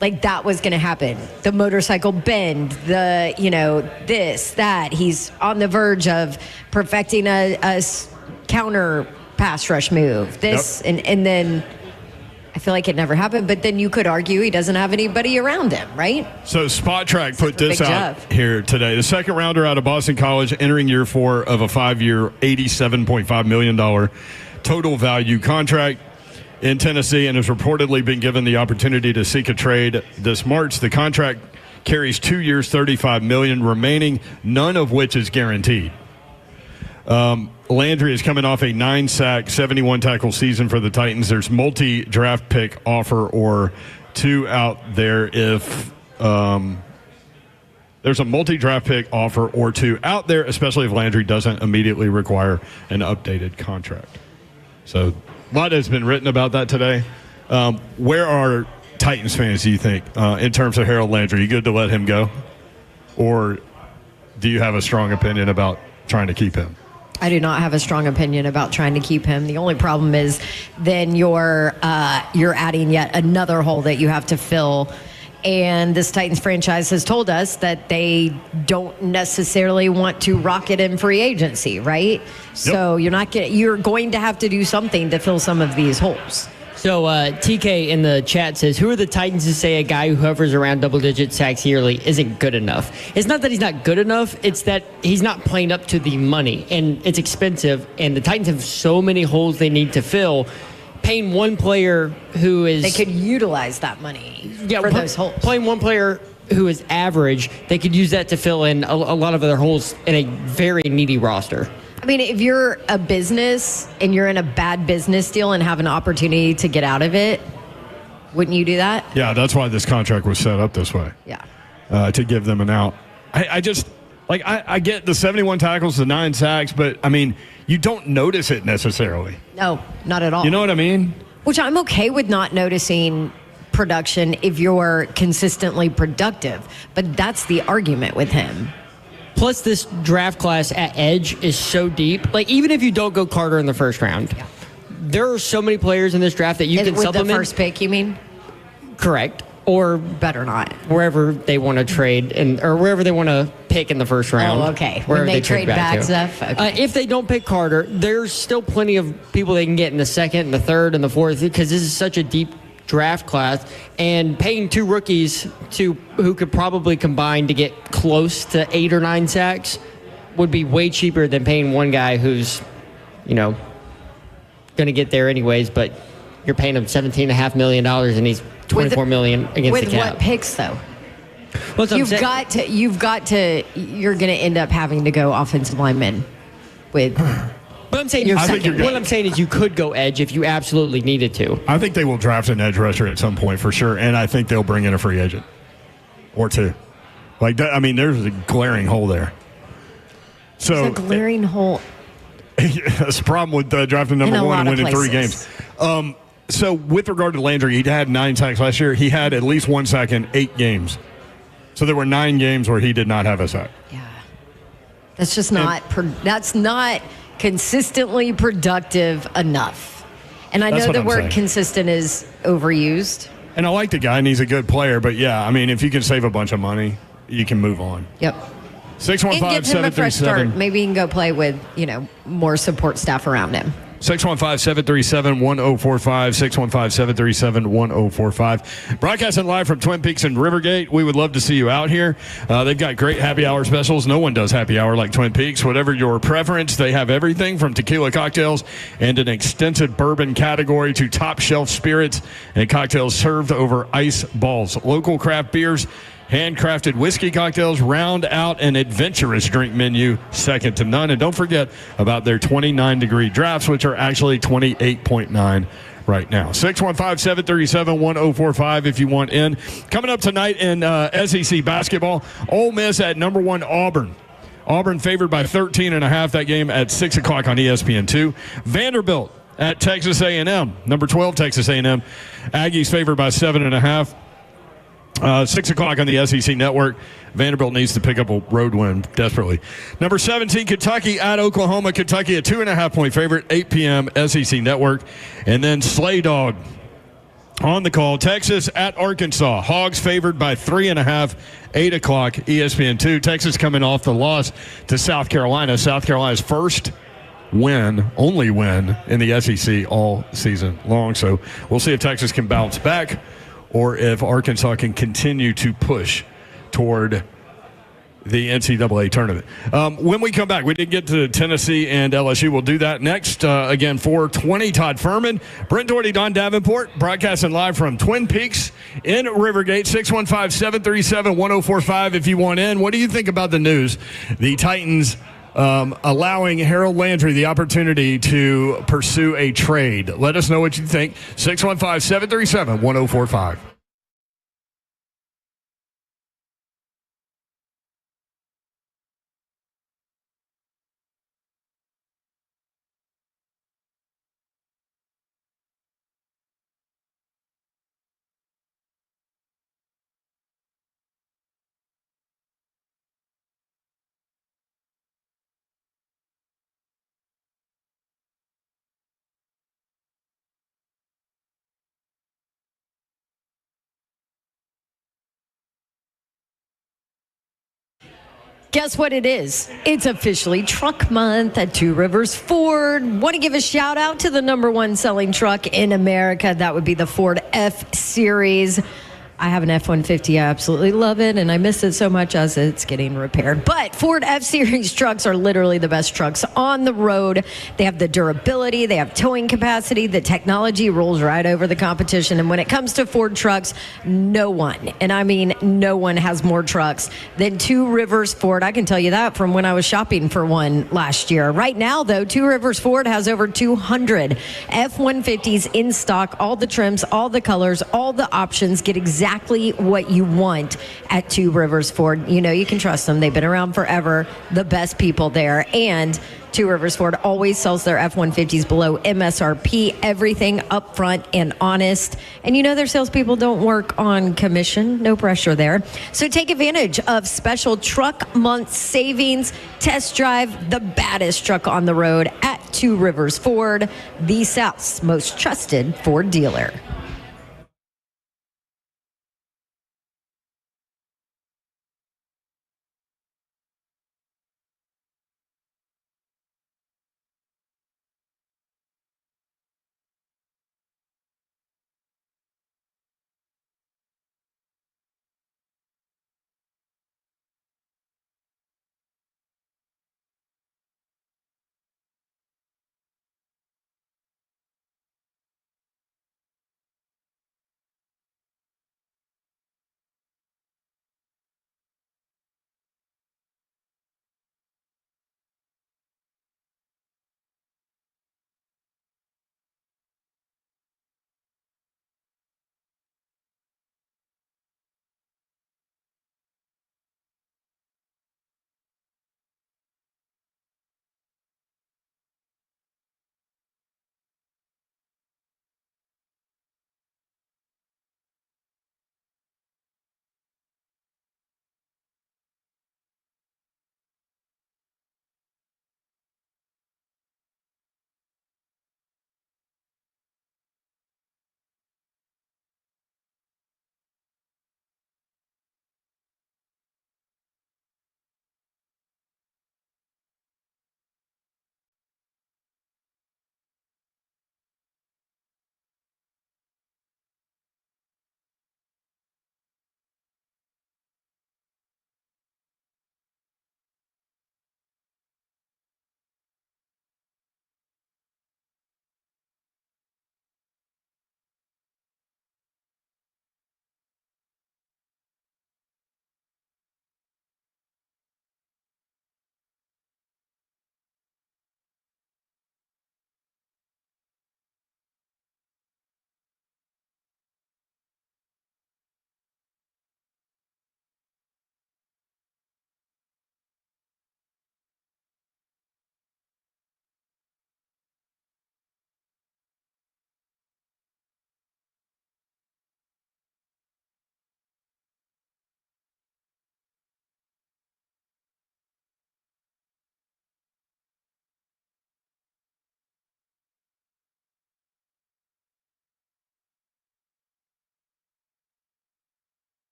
Like that was going to happen. The motorcycle bend, this, that. He's on the verge of perfecting a counter pass rush move. And then I feel like it never happened, but then you could argue he doesn't have anybody around him, right? So Spot Track put this out here today. The second rounder out of Boston College entering year 4 of a 5-year, $87.5 million total value contract in Tennessee and has reportedly been given the opportunity to seek a trade this March. The contract carries 2 years, $35 million remaining, none of which is guaranteed. Landry is coming off a 9-sack, 71-tackle season for the Titans. There's multi-draft pick offer or 2 out there if there's a multi-draft pick offer or 2 out there, especially if Landry doesn't immediately require an updated contract. So a lot has been written about that today. Where are Titans fans, do you think, in terms of Harold Landry? Are you good to let him go? Or do you have a strong opinion about trying to keep him? I do not have a strong opinion about trying to keep him. The only problem is then you're adding yet another hole that you have to fill. And this Titans franchise has told us that they don't necessarily want to rocket in free agency, right? Yep. So you're going to have to do something to fill some of these holes. So TK in the chat says, who are the Titans to say a guy who hovers around double-digit sacks yearly isn't good enough? It's not that he's not good enough. It's that he's not playing up to the money, and it's expensive, and the Titans have so many holes they need to fill. Paying one player who is... They could utilize that money for those holes. Playing one player who is average, they could use that to fill in a lot of other holes in a very needy roster. I mean, if you're a business and you're in a bad business deal and have an opportunity to get out of it, wouldn't you do that? Yeah, that's why this contract was set up this way. Yeah. To give them an out. I just, I get the 71 tackles, the 9 sacks, but, I mean, you don't notice it necessarily. No, not at all. You know what I mean? Which I'm okay with not noticing production if you're consistently productive, but that's the argument with him. Plus, this draft class at edge is so deep. Like, even if you don't go Carter in the first round, there are so many players in this draft that you can supplement. With the first pick, you mean? Correct. Or better not. Wherever they want to trade, or wherever they want to pick in the first round. Oh, okay. Wherever when they trade back stuff? Okay. If they don't pick Carter, there's still plenty of people they can get in the second, and the third, and the fourth, because this is such a deep draft class, and paying 2 rookies who could probably combine to get close to 8 or 9 sacks would be way cheaper than paying one guy who's, going to get there anyways, but you're paying him $17.5 million and he's $24 million against the cap. With what picks, though? You're going to end up having to go offensive linemen with... But I'm saying what I'm saying is you could go edge if you absolutely needed to. I think they will draft an edge rusher at some point for sure, and I think they'll bring in a free agent or 2. Like that, I mean, there's a glaring hole there. So there's a glaring hole. That's the problem with drafting number 1 and winning 3 games. So with regard to Landry, he had 9 sacks last year. He had at least 1 sack in 8 games. So there were 9 games where he did not have a sack. Yeah, that's just not. That's not consistently productive enough. And I know the word consistent is overused. And I like the guy, and he's a good player. But, yeah, I mean, if you can save a bunch of money, you can move on. Yep. 615-737. Maybe he can go play with, more support staff around him. 615-737-1045, 615-737-1045. Broadcasting live from Twin Peaks in Rivergate. We would love to see you out here. They've got great happy hour specials. No one does happy hour like Twin Peaks. Whatever your preference, they have everything from tequila cocktails and an extensive bourbon category to top shelf spirits and cocktails served over ice balls. Local craft beers, handcrafted whiskey cocktails round out an adventurous drink menu second to none. And don't forget about their 29-degree drafts, which are actually 28.9 right now. 615-737-1045 if you want in. Coming up tonight in SEC basketball, Ole Miss at number 1 Auburn. Auburn favored by 13.5. That game at 6 o'clock on ESPN2. Vanderbilt at Texas A&M. Number 12 Texas A&M. Aggies favored by 7.5. 6 o'clock on the SEC Network. Vanderbilt needs to pick up a road win desperately. Number 17, Kentucky at Oklahoma. Kentucky a 2.5-point favorite, 8 p.m. SEC Network. And then Slay Dog on the call. Texas at Arkansas. Hogs favored by 3.5, 8 o'clock ESPN2. Texas coming off the loss to South Carolina. South Carolina's first only win in the SEC all season long. So we'll see if Texas can bounce back, or if Arkansas can continue to push toward the NCAA tournament. When we come back, we did get to Tennessee and LSU. We'll do that next. Again, 420, Todd Furman, Brent Doherty, Don Davenport, broadcasting live from Twin Peaks in Rivergate. 615-737-1045 if you want in. What do you think about the news? The Titans allowing Harold Landry the opportunity to pursue a trade. Let us know what you think. 615-737-1045. Guess what it is? It's officially truck month at Two Rivers Ford. Want to give a shout out to the number 1 selling truck in America. That would be the Ford F-Series. I have an F-150. I absolutely love it, and I miss it so much as it's getting repaired. But Ford F-Series trucks are literally the best trucks on the road. They have the durability, they have towing capacity, the technology rolls right over the competition. And when it comes to Ford trucks, no one, and I mean no one, has more trucks than Two Rivers Ford. I can tell you that from when I was shopping for one last year. Right now, though, Two Rivers Ford has over 200 F-150s in stock, all the trims, all the colors, all the options. Get exactly what you want at Two Rivers Ford. You know you can trust them. They've been around forever, the best people there. And Two Rivers Ford always sells their F-150s below MSRP, everything up front and honest. And you know their salespeople don't work on commission, no pressure there. So take advantage of special truck month savings. Test drive the baddest truck on the road at Two Rivers Ford, the South's most trusted Ford dealer.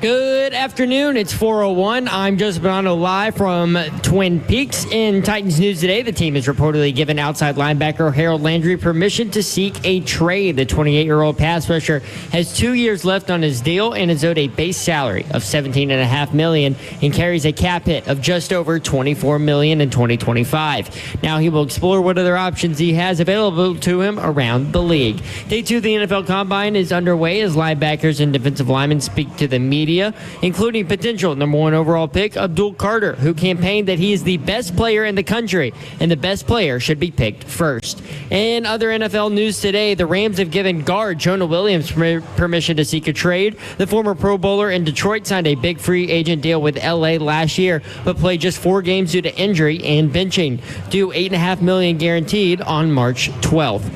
Good afternoon. It's 4:01. I'm Joseph Bonanno live from Twin Peaks. In Titans news today, the team has reportedly given outside linebacker Harold Landry permission to seek a trade. The 28-year-old pass rusher has 2 years left on his deal and is owed a base salary of $17.5 million and carries a cap hit of just over $24 million in 2025. Now he will explore what other options he has available to him around the league. Day 2 of the NFL Combine is underway as linebackers and defensive linemen speak to the media, including potential number 1 overall pick Abdul Carter, who campaigned that he is the best player in the country and the best player should be picked first. In other NFL news today, the Rams have given guard Jonah Williams permission to seek a trade. The former Pro Bowler in Detroit signed a big free agent deal with LA last year, but played just 4 games due to injury and benching, due $8.5 million guaranteed on March 12th.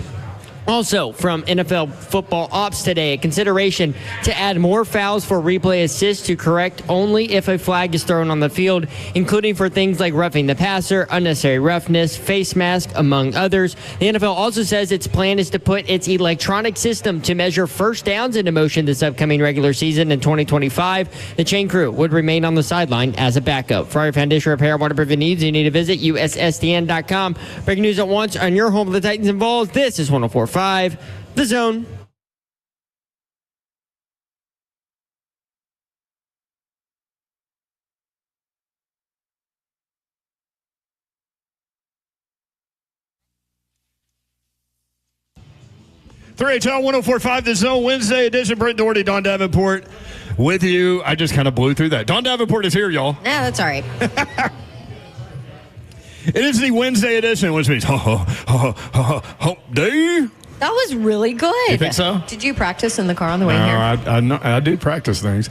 Also, from NFL football ops today, a consideration to add more fouls for replay assists to correct only if a flag is thrown on the field, including for things like roughing the passer, unnecessary roughness, face mask, among others. The NFL also says its plan is to put its electronic system to measure first downs into motion this upcoming regular season in 2025. The chain crew would remain on the sideline as a backup. For your foundation repair and waterproofing needs, you need to visit USSTN.com. Breaking news at once on your home of the Titans and Vols. This is 104.5 The Zone. HL 104.5 The Zone Wednesday edition. Brent Doherty, Don Davenport with you. I just kind of blew through that. Don Davenport is here, y'all. Yeah, that's all right. It is the Wednesday edition, which means hump day. That was really good. You think so? Did you practice in the car on the way here? I do practice things.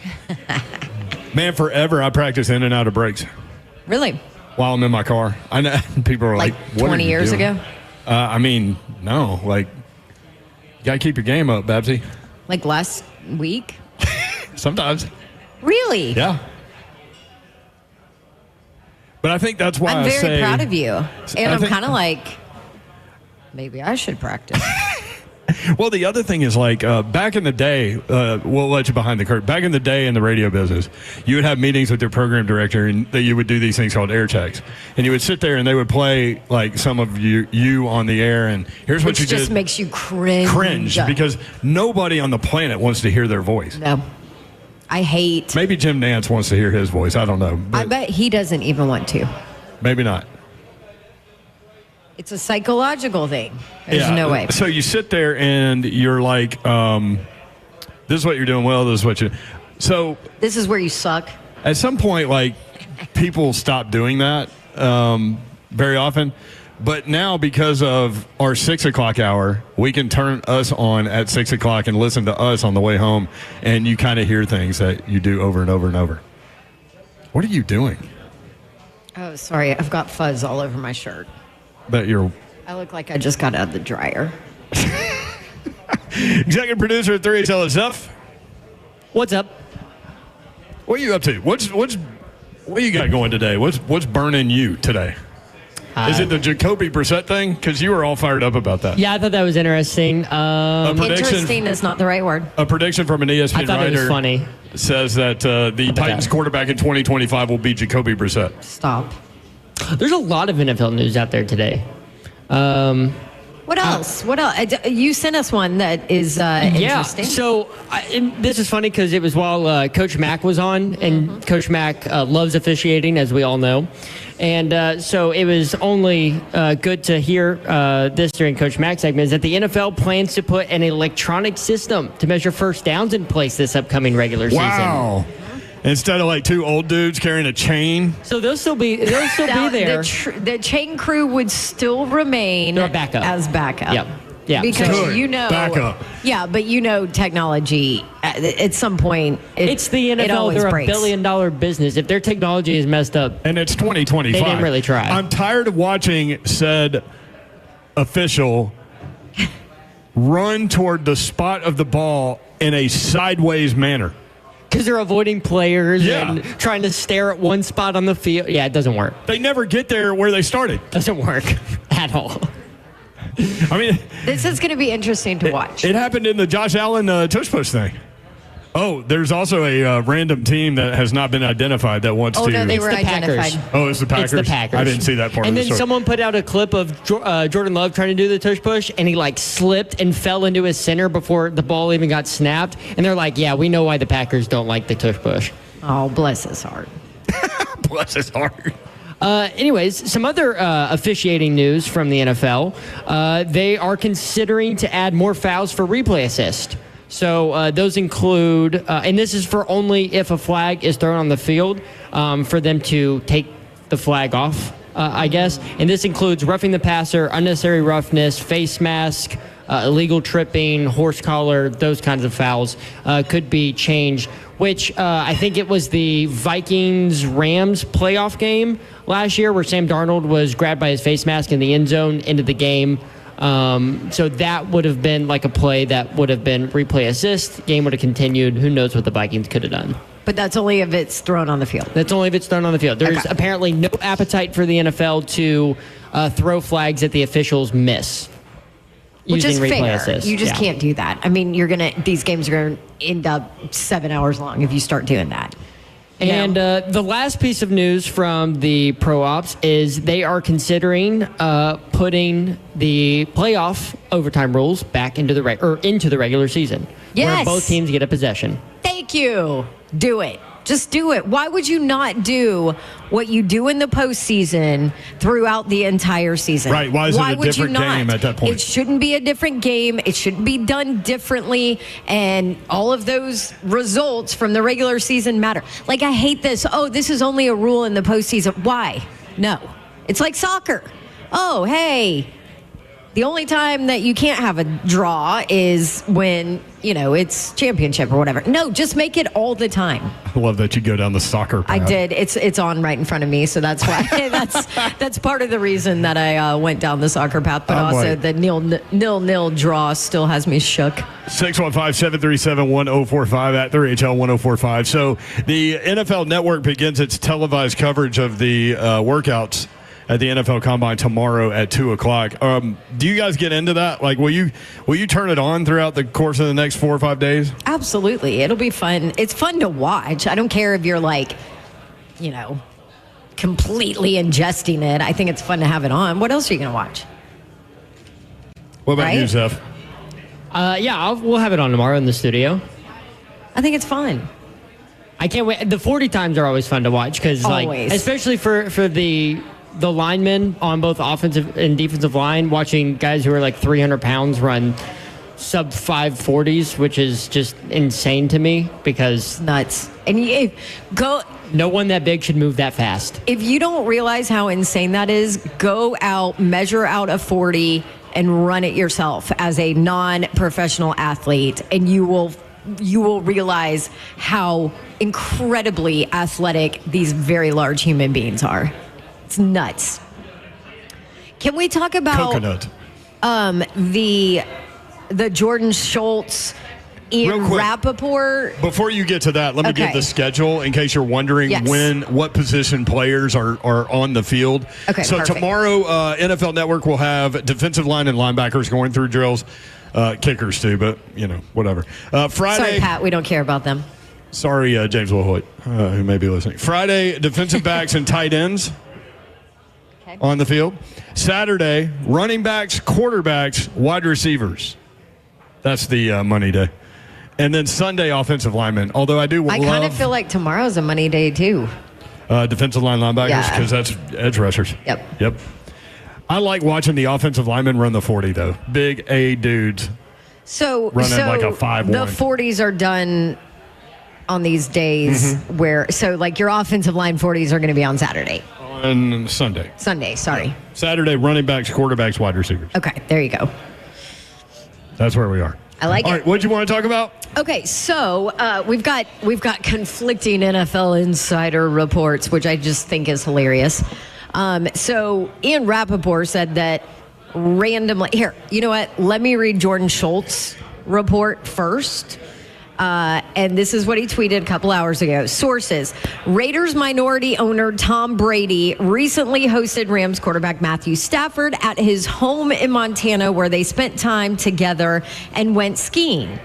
Man, forever I practice in and out of breaks Really? while I'm in my car. I know people are like, what 20 are you years doing? ago? I mean, no. Like, you got to keep your game up, Babsy. Like last week? Sometimes. Really? Yeah. But I think that's why I'm very say, proud of you. And I'm think- kind of like, maybe I should practice. Well, the other thing is, like, back in the day, we'll let you behind the curtain. Back in the day in the radio business, you would have meetings with your program director, and that you would do these things called air checks. And you would sit there, and they would play, like, some of you on the air, and here's what Which you just did. makes you cringe. Cringe, because nobody on the planet wants to hear their voice. No. I hate. Maybe Jim Nance wants to hear his voice. I don't know. I bet he doesn't even want to. Maybe not. It's a psychological thing. There's no way. So you sit there and you're like, this is what you're doing well, this is what you... So This is where you suck. at some point, like, people stop doing that very often. But now, because of our 6 o'clock hour, we can turn us on at 6 o'clock and listen to us on the way home, and you kind of hear things that you do over and over and over. What are you doing? Oh, sorry. I've got fuzz all over my shirt. That you're... I look like I just got out of the dryer. Executive producer at 3HL is Zuff. What's up? What are you up to? What you got going today? What's burning you today? Is it the Jacoby Brissett thing? Because you were all fired up about that. Yeah, I thought that was interesting. Interesting is not the right word. A prediction from an ESPN I thought writer it was funny. says that the Titans quarterback in 2025 will be Jacoby Brissett. Stop. There's a lot of NFL news out there today. What else? What else? You sent us one that is interesting. So this is funny because it was while Coach Mack was on, and Coach Mack loves officiating, as we all know. And so it was only good to hear this during Coach Mack's segment, is that the NFL plans to put an electronic system to measure first downs in place this upcoming regular season. Wow. Instead of like 2 old dudes carrying a chain. So they'll still be there. The chain crew would still remain They're a backup. as backup. Yep. Yeah. Because Good. you know, Backup. Yeah, but you know, technology at some point It's the it NFL. always They're breaks. $1 billion business. If their technology is messed up, And it's 2025. They didn't really try. I'm tired of watching said official run toward the spot of the ball in a sideways manner. because they're avoiding players Yeah. and trying to stare at one spot on the field. Yeah, it doesn't work. They never get there where they started. Doesn't work at all. I mean, This is going to be interesting to watch. it happened in the Josh Allen tush push thing. Oh, there's also a random team that has not been identified that wants to. Oh, no, they It's were the Packers. identified. Oh, it's the Packers. It's the Packers. I didn't see that part And of the then story. someone put out a clip of Jordan Love trying to do the tush push, and he like slipped and fell into his center before the ball even got snapped. And they're like, "Yeah, we know why the Packers don't like the tush push." Oh, bless his heart. Bless his heart. Anyways, some other officiating news from the NFL. They are considering to add more fouls for replay assist. So those include, and this is for only if a flag is thrown on the field, for them to take the flag off, I guess. And this includes roughing the passer, unnecessary roughness, face mask, illegal tripping, horse collar, those kinds of fouls could be changed, which I think it was the Vikings-Rams playoff game last year where Sam Darnold was grabbed by his face mask in the end zone into the game. So that would have been like a play that would have been replay assist. Game would have continued. Who knows what the Vikings could have done. But that's only if it's thrown on the field. That's only if it's thrown on the field. There's apparently no appetite for the NFL to throw flags that the officials miss. Which is using replay fair. assist. You just Yeah. can't do that. I mean, these games are going to end up 7 hours long if you start doing that. You And know? the last piece of news from the pro ops is they are considering putting the playoff overtime rules back into the regular season, where Yes. both teams get a possession. Thank you. Do it. Just do it. Why would you not do what you do in the postseason throughout the entire season? Right. Why is it a would you different not? game at that point? It shouldn't be a different game. It shouldn't be done differently. And all of those results from the regular season matter. Like, I hate this. Oh, this is only a rule in the postseason. Why? No. It's like soccer. Oh, hey. The only time that you can't have a draw is when, it's championship or whatever. No, just make it all the time. I love that you go down the soccer path. I did. It's on right in front of me, so that's why. that's part of the reason that I went down the soccer path. But I'm also like- the nil draw still has me shook. 615-737-1045 at 3HL1045. So the NFL Network begins its televised coverage of the workouts at the NFL Combine tomorrow at 2:00. Do you guys get into that? Like, will you turn it on throughout the course of the next 4 or 5 days? Absolutely, it'll be fun. It's fun to watch. I don't care if you're completely ingesting it. I think it's fun to have it on. What else are you going to watch? What about you, Right? Zeph? We'll have it on tomorrow in the studio. I think it's fun. I can't wait. The 40 times are always fun to watch because, Always. especially for the linemen on both offensive and defensive line, watching guys who are like 300 pounds run sub 540s, which is just insane to me because Nuts. And no one that big should move that fast. if you don't realize how insane that is, go out, measure out a 40 and run it yourself as a non-professional athlete, and you will realize how incredibly athletic these very large human beings are. It's nuts. Can we talk about Coconut. the Jordan Schultz, Real Ian quick. Rappaport? Before you get to that, let me give Okay. the schedule in case you're wondering Yes. what position players are on the field. Okay, so perfect. tomorrow, NFL Network will have defensive line and linebackers going through drills, kickers too, but whatever. Friday. Sorry, Pat, we don't care about them. Sorry, James Wilhoit, who may be listening. Friday, defensive backs and tight ends on the field. Saturday, running backs, quarterbacks, wide receivers. That's the money day. And then Sunday, offensive linemen. Although I do I love kind of feel like tomorrow's a money day too. defensive line linebackers Yeah. because that's edge rushers. Yep. I like watching the offensive linemen run the 40, though. Big A dudes. So Running like a 5-1. The 40s are done on these days like your offensive line 40s are going to be on Saturday. On Sunday. Sunday, sorry. Saturday, running backs, quarterbacks, wide receivers. Okay, there you go. That's where we are. I like All it. right, what do you want to talk about? Okay, so we've got conflicting NFL insider reports, which I just think is hilarious. So Ian Rappaport said that randomly here, you know what? Let me read Jordan Schultz's report first. And this is what he tweeted a couple hours ago. Sources: Raiders minority owner Tom Brady recently hosted Rams quarterback Matthew Stafford at his home in Montana, where they spent time together and went skiing.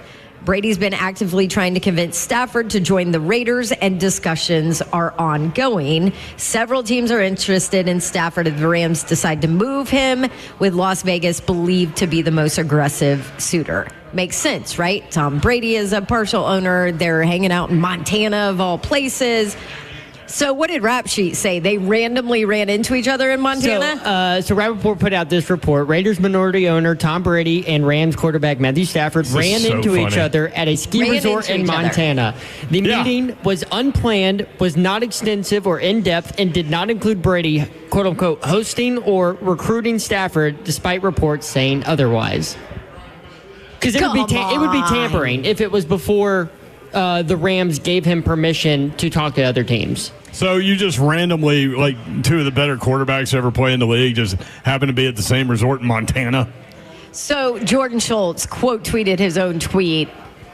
Brady's been actively trying to convince Stafford to join the Raiders, and discussions are ongoing. Several teams are interested in Stafford if the Rams decide to move him, with Las Vegas believed to be the most aggressive suitor. Makes sense, right? Tom Brady is a partial owner. They're hanging out in Montana, of all places. So what did Rap Sheet say? They randomly ran into each other in Montana? So Rappaport put out this report. Raiders minority owner Tom Brady and Rams quarterback Matthew Stafford ran into each other at a ski resort in Montana. The meeting was unplanned, was not extensive or in-depth, and did not include Brady, quote-unquote, hosting or recruiting Stafford, despite reports saying otherwise. Because it would be tampering if it was before the Rams gave him permission to talk to other teams. So you just randomly, like, two of the better quarterbacks ever play in the league just happen to be at the same resort in Montana? So Jordan Schultz quote tweeted his own tweet.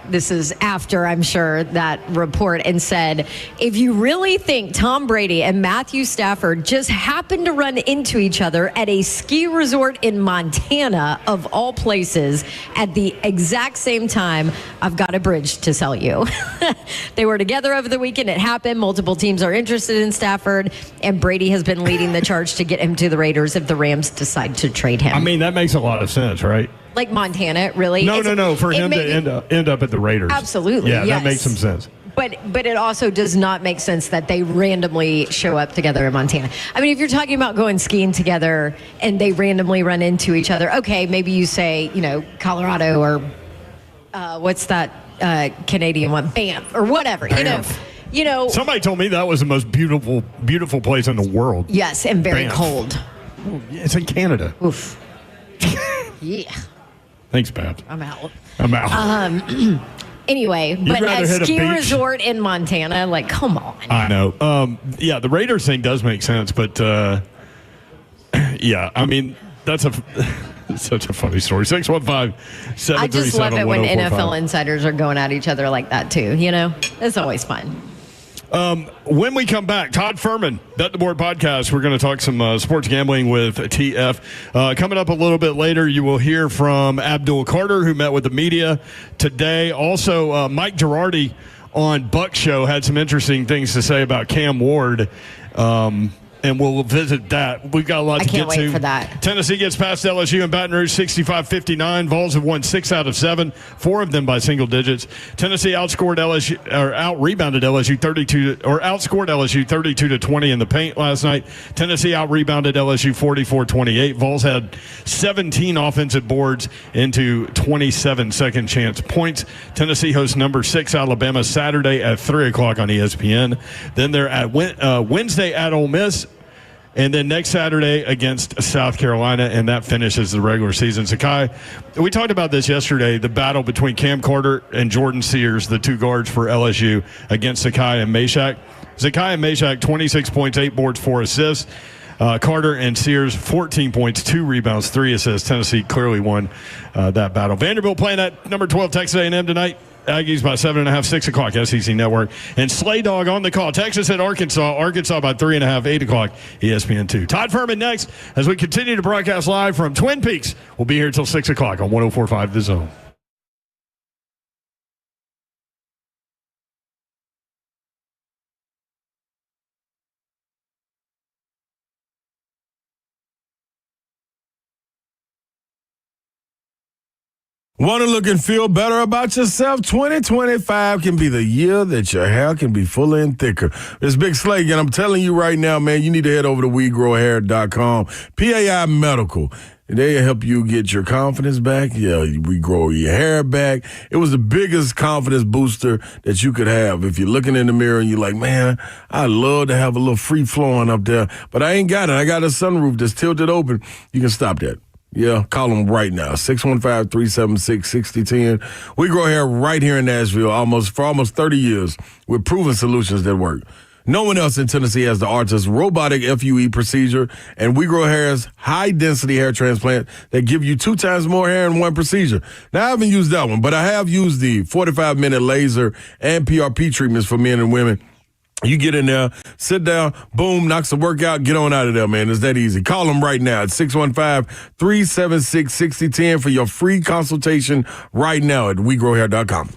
This is after, I'm sure, that report, and said, if you really think Tom Brady and Matthew Stafford just happened to run into each other at a ski resort in Montana, of all places, at the exact same time, I've got a bridge to sell you. They were together over the weekend. It happened. Multiple teams are interested in Stafford, and Brady has been leading the charge to get him to the Raiders if the Rams decide to trade him. I mean, that makes a lot of sense, right? Like Montana, really? No. For him to end up at the Raiders. Absolutely, yeah, yes. That makes some sense. But it also does not make sense that they randomly show up together in Montana. I mean, if you're talking about going skiing together and they randomly run into each other, okay, maybe you say, Colorado or what's that Canadian one, Banff or whatever, Banff. You know. Somebody told me that was the most beautiful place in the world. Yes, and very Banff. cold. Oh, it's in Canada. Oof. Yeah. Thanks, Babs. I'm out. Anyway, but a ski resort in Montana, like, come on. I know. The Raiders thing does make sense, but I mean, that's such a funny story. 615-737-1045. I just love it when NFL insiders are going at each other like that too. It's always fun. When we come back, Todd Furman, Bet the Board podcast, we're going to talk some sports gambling with TF. Coming up a little bit later, you will hear from Abdul Carter, who met with the media today. Also, Mike Girardi on Buck Show had some interesting things to say about Cam Ward. And we'll visit that. We've got a lot to get to. I can't wait for that. Tennessee gets past LSU in Baton Rouge 65-59. Vols have won 6 out of 7, 4 of them by single digits. Tennessee outscored LSU or out-rebounded LSU 32-20 in the paint last night. Tennessee out-rebounded LSU 44-28. Vols had 17 offensive boards into 27 second chance points. Tennessee hosts number 6 Alabama Saturday at 3 o'clock on ESPN. Then they're at Wednesday at Ole Miss. And then next Saturday against South Carolina, and that finishes the regular season. Zakai, we talked about this yesterday, the battle between Cam Carter and Jordan Sears, the two guards for LSU, against Zakai and Meshack. Zakai and Meshack, 26 points, 8 boards, 4 assists. Carter and Sears, 14 points, 2 rebounds, 3 assists. Tennessee clearly won that battle. Vanderbilt playing at number 12 Texas A&M tonight. Aggies by 7.5, 6 o'clock, SEC Network. And Slay Dog on the call. Texas at Arkansas. Arkansas by 3.5, 8 o'clock, ESPN2. Todd Furman next as we continue to broadcast live from Twin Peaks. We'll be here until 6 o'clock on 104.5 The Zone. Want to look and feel better about yourself? 2025 can be the year that your hair can be fuller and thicker. It's Big Slay, and I'm telling you right now, man, you need to head over to WeGrowHair.com. PAI Medical. They help you get your confidence back. Yeah, we grow your hair back. It was the biggest confidence booster that you could have. If you're looking in the mirror and you're like, man, I'd love to have a little free flowing up there, but I ain't got it. I got a sunroof that's tilted open. You can stop that. Yeah, call them right now, 615-376-6010. We grow hair right here in Nashville for almost 30 years with proven solutions that work. No one else in Tennessee has the ARTAS robotic FUE procedure, and We Grow Hair's high-density hair transplant that give you 2 times more hair in one procedure. Now, I haven't used that one, but I have used the 45-minute laser and PRP treatments for men and women. You get in there, sit down, boom, knocks the workout, get on out of there, man. It's that easy. Call them right now at 615-376-6010 for your free consultation right now at WeGrowHair.com.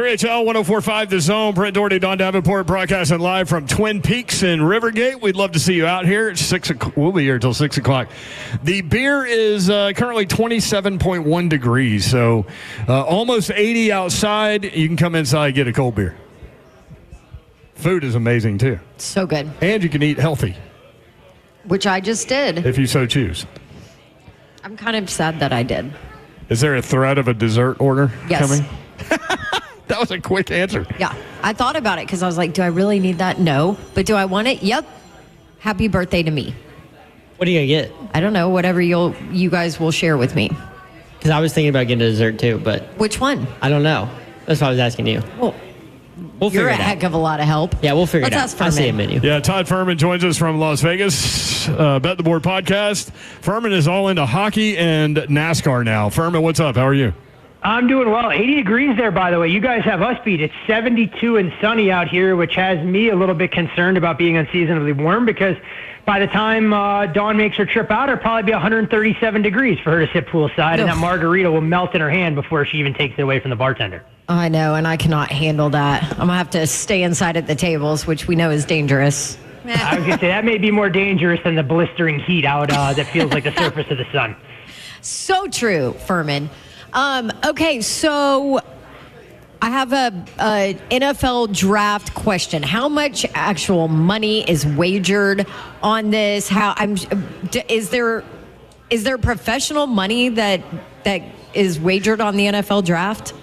3HL 104.5 The Zone. Brent Doherty, Don Davenport broadcasting live from Twin Peaks in Rivergate. We'd love to see you out here. It's 6 o'clock. We'll be here until 6 o'clock. The beer is currently 27.1 degrees, so almost 80 outside. You can come inside and get a cold beer. Food is amazing, too. So good. And you can eat healthy. Which I just did. If you so choose. I'm kind of sad that I did. Is there a threat of a dessert order coming? That was a quick answer. Yeah. I thought about it because I was like, do I really need that? No. But do I want it? Yep. Happy birthday to me. What are you going to get? I don't know. Whatever you guys will share with me. Because I was thinking about getting a dessert too, but Which one? I don't know. That's why I was asking you. Well, We'll you're figure a it out. heck of a lot of help. Yeah, we'll figure Let's it out. ask I see a Furman. menu. Yeah, Todd Furman joins us from Las Vegas. Bet the Board podcast. Furman is all into hockey and NASCAR now. Furman, what's up? How are you? I'm doing well. 80 degrees there, by the way. You guys have us beat. It's 72 and sunny out here, which has me a little bit concerned about being unseasonably warm because by the time Dawn makes her trip out, it'll probably be 137 degrees for her to sit poolside, and that margarita will melt in her hand before she even takes it away from the bartender. I know, and I cannot handle that. I'm going to have to stay inside at the tables, which we know is dangerous. I was going to say, that may be more dangerous than the blistering heat out that feels like the surface of the sun. So true, Furman. Okay, so I have a NFL draft question. How much actual money is wagered on this? Is there professional money that is wagered on the NFL draft?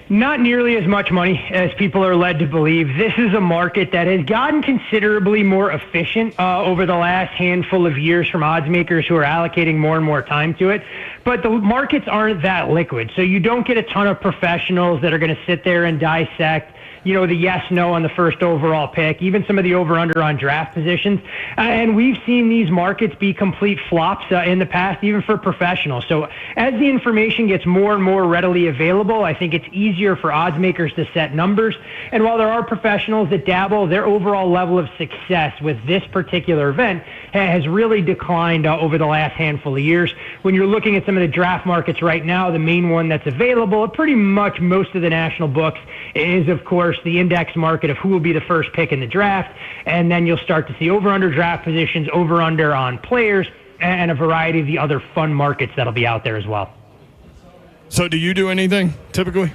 Not nearly as much money as people are led to believe. This is a market that has gotten considerably more efficient over the last handful of years from odds makers who are allocating more and more time to it. But the markets aren't that liquid. So you don't get a ton of professionals that are going to sit there and dissect, the yes, no on the first overall pick, even some of the over-under on draft positions. And we've seen these markets be complete flops in the past, even for professionals. So as the information gets more and more readily available, I think it's easier for odds makers to set numbers. And while there are professionals that dabble, their overall level of success with this particular event has really declined over the last handful of years. When you're looking at some of the draft markets right now, the main one that's available, pretty much most of the national books, is, of course, the index market of who will be the first pick in the draft, and then you'll start to see over-under draft positions, over-under on players, and a variety of the other fun markets that'll be out there as well. So do you do anything typically?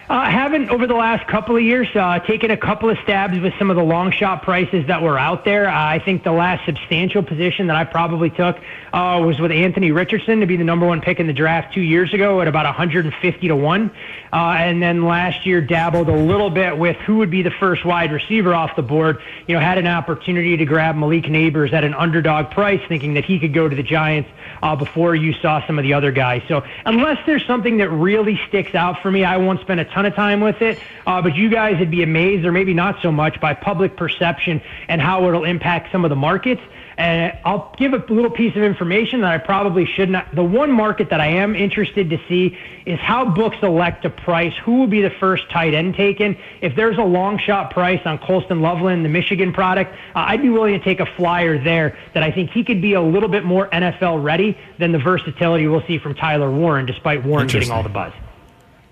I haven't over the last couple of years taken a couple of stabs with some of the long shot prices that were out there. I think the last substantial position that I probably took was with Anthony Richardson to be the number one pick in the draft 2 years ago at about 150 to 1. And then last year dabbled a little bit with who would be the first wide receiver off the board. Had an opportunity to grab Malik Neighbors at an underdog price, thinking that he could go to the Giants before you saw some of the other guys. So unless there's something that really sticks out for me, I won't spend a ton of time with it. But you guys would be amazed, or maybe not so much, by public perception and how it'll impact some of the markets. And I'll give a little piece of information that I probably should not. The one market that I am interested to see is how books elect to price who will be the first tight end taken. If there's a long shot price on Colston Loveland, the Michigan product, I'd be willing to take a flyer there that I think he could be a little bit more NFL ready than the versatility we'll see from Tyler Warren, despite Warren getting all the buzz.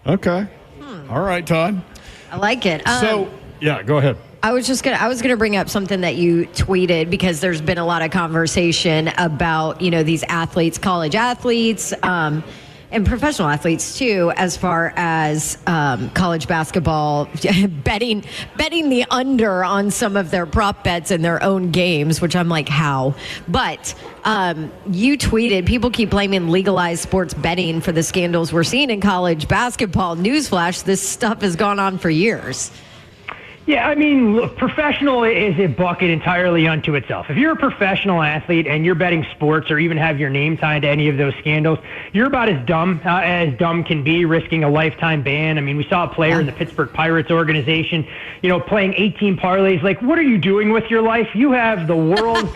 Okay. All right, Todd. I like it. Yeah, go ahead. I was gonna bring up something that you tweeted, because there's been a lot of conversation about these athletes, college athletes, and professional athletes too, as far as college basketball betting the under on some of their prop bets in their own games, which I'm like, how? But you tweeted, people keep blaming legalized sports betting for the scandals we're seeing in college basketball. Newsflash, this stuff has gone on for years. Yeah, I mean, look, professional is a bucket entirely unto itself. If you're a professional athlete and you're betting sports or even have your name tied to any of those scandals, you're about as dumb can be, risking a lifetime ban. I mean, we saw a player in the Pittsburgh Pirates organization, playing 18 parlays. Like, what are you doing with your life? You have the world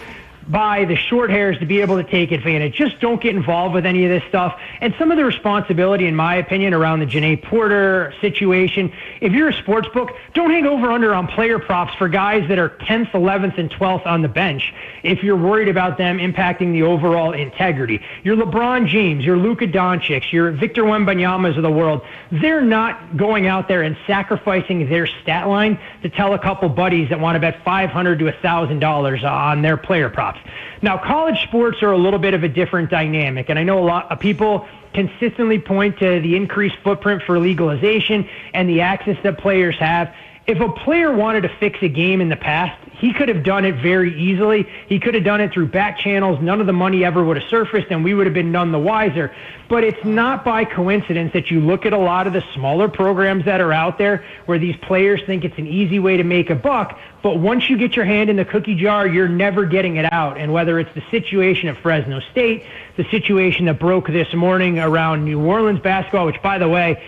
by the short hairs to be able to take advantage. Just don't get involved with any of this stuff. And some of the responsibility, in my opinion, around the Janae Porter situation, if you're a sports book, don't hang over-under on player props for guys that are 10th, 11th, and 12th on the bench if you're worried about them impacting the overall integrity. Your LeBron James, your Luka Doncic, your Victor Wembanyama's of the world, they're not going out there and sacrificing their stat line to tell a couple buddies that want to bet $500 to $1,000 on their player props. Now, college sports are a little bit of a different dynamic, and I know a lot of people consistently point to the increased footprint for legalization and the access that players have. If a player wanted to fix a game in the past, he could have done it very easily. He could have done it through back channels. None of the money ever would have surfaced, and we would have been none the wiser. But it's not by coincidence that you look at a lot of the smaller programs that are out there where these players think it's an easy way to make a buck. But once you get your hand in the cookie jar, you're never getting it out. And whether it's the situation at Fresno State, the situation that broke this morning around New Orleans basketball, which, by the way,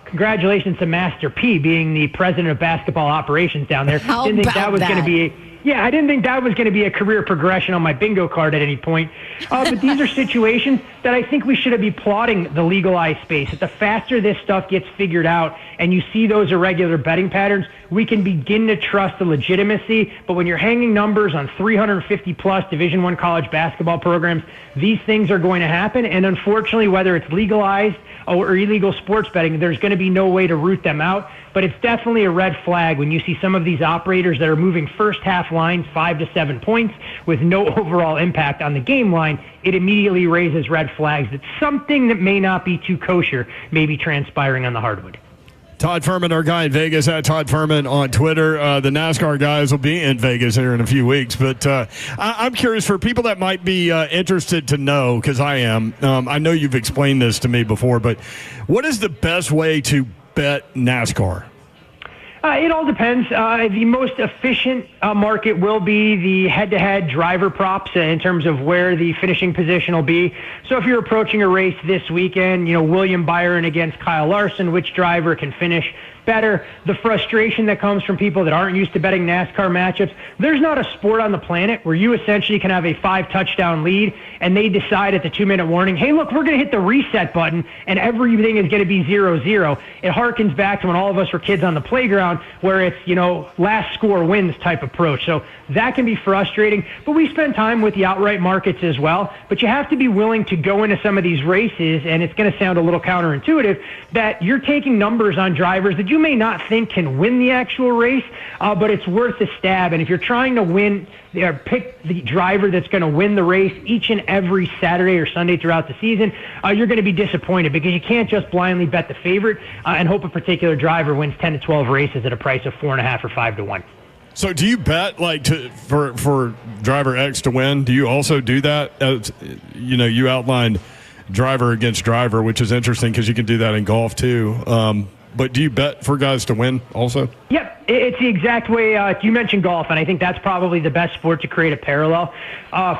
congratulations to Master P being the president of basketball operations down there. How Didn't think about that was going to be I didn't think that was going to be a career progression on my bingo card at any point. But these are situations that I think we should be applauding the legalized space. That the faster this stuff gets figured out and you see those irregular betting patterns, we can begin to trust the legitimacy. But when you're hanging numbers on 350-plus Division I college basketball programs, these things are going to happen. And unfortunately, whether it's legalized or illegal sports betting, there's going to be no way to root them out. But it's definitely a red flag when you see some of these operators that are moving first half lines 5 to 7 points with no overall impact on the game line. It immediately raises red flags that something that may not be too kosher may be transpiring on the hardwood. Todd Furman, our guy in Vegas, at Todd Furman on Twitter. The NASCAR guys will be in Vegas here in a few weeks. But I'm curious, for people that might be interested to know, because I am, I know you've explained this to me before, but what is the best way to bet NASCAR? It all depends. The most efficient market will be the head-to-head driver props in terms of where the finishing position will be. So if you're approaching a race this weekend, William Byron against Kyle Larson, which driver can finish better? The frustration that comes from people that aren't used to betting NASCAR matchups, there's not a sport on the planet where you essentially can have a 5-touchdown lead and they decide at the 2-minute warning, hey, look, we're going to hit the reset button and everything is going to be 0-0. It harkens back to when all of us were kids on the playground where it's, last score wins type approach. So that can be frustrating, but we spend time with the outright markets as well. But you have to be willing to go into some of these races, and it's going to sound a little counterintuitive, that you're taking numbers on drivers that you may not think can win the actual race, but it's worth a stab. And if you're trying to win or pick the driver that's going to win the race each and every Saturday or Sunday throughout the season, you're going to be disappointed because you can't just blindly bet the favorite and hope a particular driver wins 10 to 12 races at a price of 4.5 or 5 to 1. So do you bet for driver X to win? Do you also do that? You outlined driver against driver, which is interesting because you can do that in golf too. But do you bet for guys to win also? Yep. It's the exact way you mentioned golf, and I think that's probably the best sport to create a parallel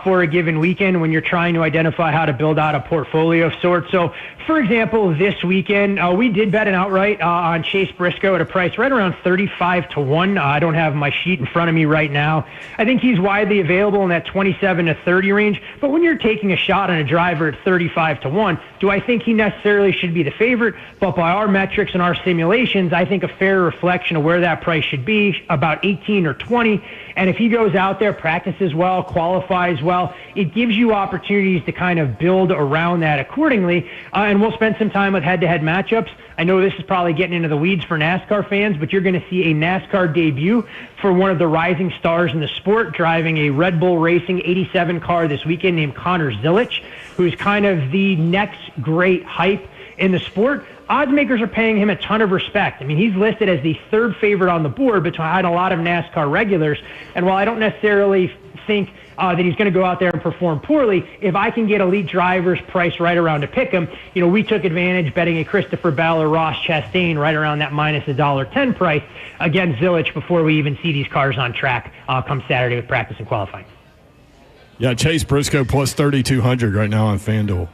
for a given weekend when you're trying to identify how to build out a portfolio of sorts. So, for example, this weekend, we did bet an outright on Chase Briscoe at a price right around 35 to 1. I don't have my sheet in front of me right now. I think he's widely available in that 27 to 30 range. But when you're taking a shot on a driver at 35 to 1, do I think he necessarily should be the favorite? But by our metrics and our simulations, I think a fair reflection of where that price should be, about 18 or 20. And if he goes out there, practices well, qualifies well, it gives you opportunities to kind of build around that accordingly. And we'll spend some time with head-to-head matchups. I know this is probably getting into the weeds for NASCAR fans, but you're going to see a NASCAR debut for one of the rising stars in the sport, driving a Red Bull Racing 87 car this weekend named Connor Zilic, who's kind of the next great hype in the sport. Odds makers are paying him a ton of respect. I mean, he's listed as the third favorite on the board behind a lot of NASCAR regulars. And while I don't necessarily think that he's going to go out there and perform poorly, if I can get elite drivers priced right around to pick him, we took advantage betting a Christopher Bell or Ross Chastain right around that minus $1.10 price against Zilic before we even see these cars on track come Saturday with practice and qualifying. Yeah, Chase Briscoe plus 3,200 right now on FanDuel.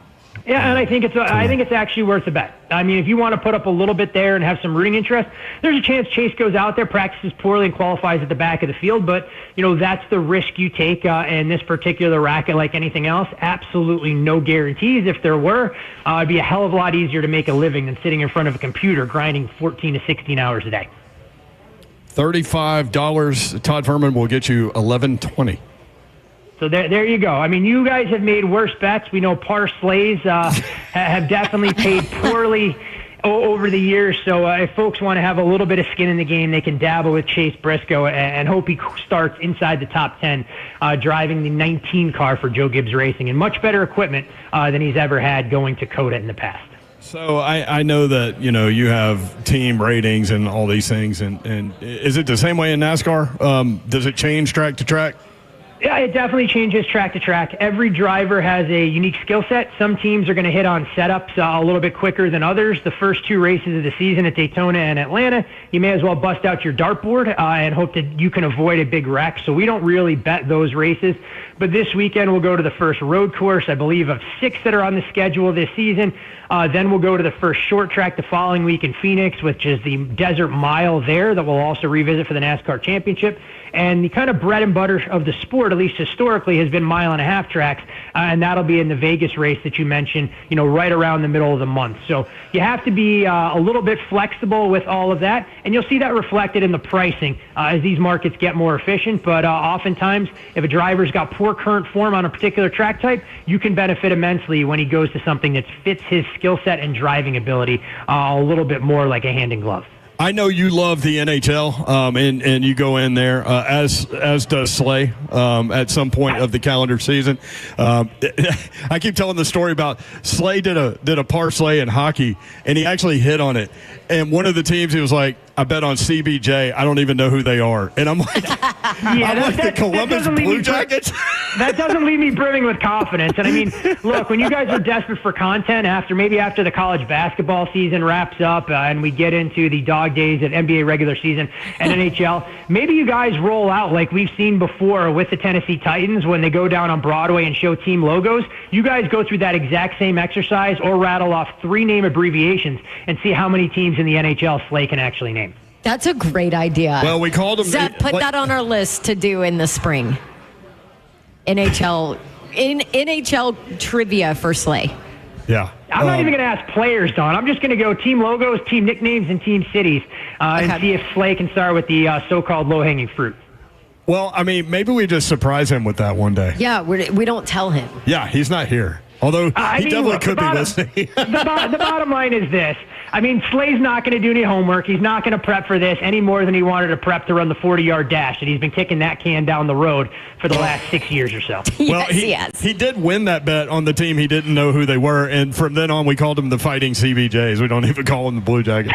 Yeah, and I think it's actually worth a bet. I mean, if you want to put up a little bit there and have some rooting interest, there's a chance Chase goes out there, practices poorly, and qualifies at the back of the field. But that's the risk you take in this particular racket, like anything else. Absolutely no guarantees. If there were, it'd be a hell of a lot easier to make a living than sitting in front of a computer grinding 14 to 16 hours a day. $35. Todd Furman will get you $11.20. So there you go. I mean, you guys have made worse bets. We know parlays have definitely paid poorly over the years. So if folks want to have a little bit of skin in the game, they can dabble with Chase Briscoe and hope he starts inside the top 10, driving the 19 car for Joe Gibbs Racing, and much better equipment than he's ever had going to COTA in the past. So I know that you have team ratings and all these things, and is it the same way in NASCAR? Does it change track to track? Yeah, it definitely changes track to track. Every driver has a unique skill set. Some teams are going to hit on setups a little bit quicker than others. The first two races of the season at Daytona and Atlanta, you may as well bust out your dartboard and hope that you can avoid a big wreck. So we don't really bet those races. But this weekend we'll go to the first road course, I believe, of 6 that are on the schedule this season. Then we'll go to the first short track the following week in Phoenix, which is the Desert Mile there that we'll also revisit for the NASCAR Championship. And the kind of bread and butter of the sport, at least historically, has been mile-and-a-half tracks, and that'll be in the Vegas race that you mentioned, right around the middle of the month. So you have to be a little bit flexible with all of that, and you'll see that reflected in the pricing as these markets get more efficient. But oftentimes, if a driver's got poor current form on a particular track type, you can benefit immensely when he goes to something that fits his skill set and driving ability a little bit more like a hand in glove. I know you love the NHL, and you go in there, as does Slay, at some point of the calendar season. I keep telling the story about Slay did a parlay in hockey, and he actually hit on it. And one of the teams, he was like, I bet on CBJ. I don't even know who they are. And I'm like, the Columbus Blue Jackets? That doesn't leave me brimming with confidence. And I mean, look, when you guys are desperate for content after the college basketball season wraps up and we get into the dog days of NBA regular season and NHL, maybe you guys roll out like we've seen before with the Tennessee Titans when they go down on Broadway and show team logos. You guys go through that exact same exercise or rattle off 3 name abbreviations and see how many teams in the NHL Slay can actually name. That's a great idea. Well, we called them. Zeb, put that on our list to do in the spring. NHL trivia for Slay. Yeah. I'm not even going to ask players, Don. I'm just going to go team logos, team nicknames, and team cities and see if Slay can start with the so-called low-hanging fruit. Well, I mean, maybe we just surprise him with that one day. Yeah, we don't tell him. Yeah, he's not here. Although he definitely could be listening. The bottom line is this. I mean, Slay's not going to do any homework. He's not going to prep for this any more than he wanted to prep to run the 40-yard dash, and he's been kicking that can down the road for the last 6 years or so. Well, he did win that bet on the team he didn't know who they were, and from then on we called them the Fighting CBJs. We don't even call them the Blue Jackets.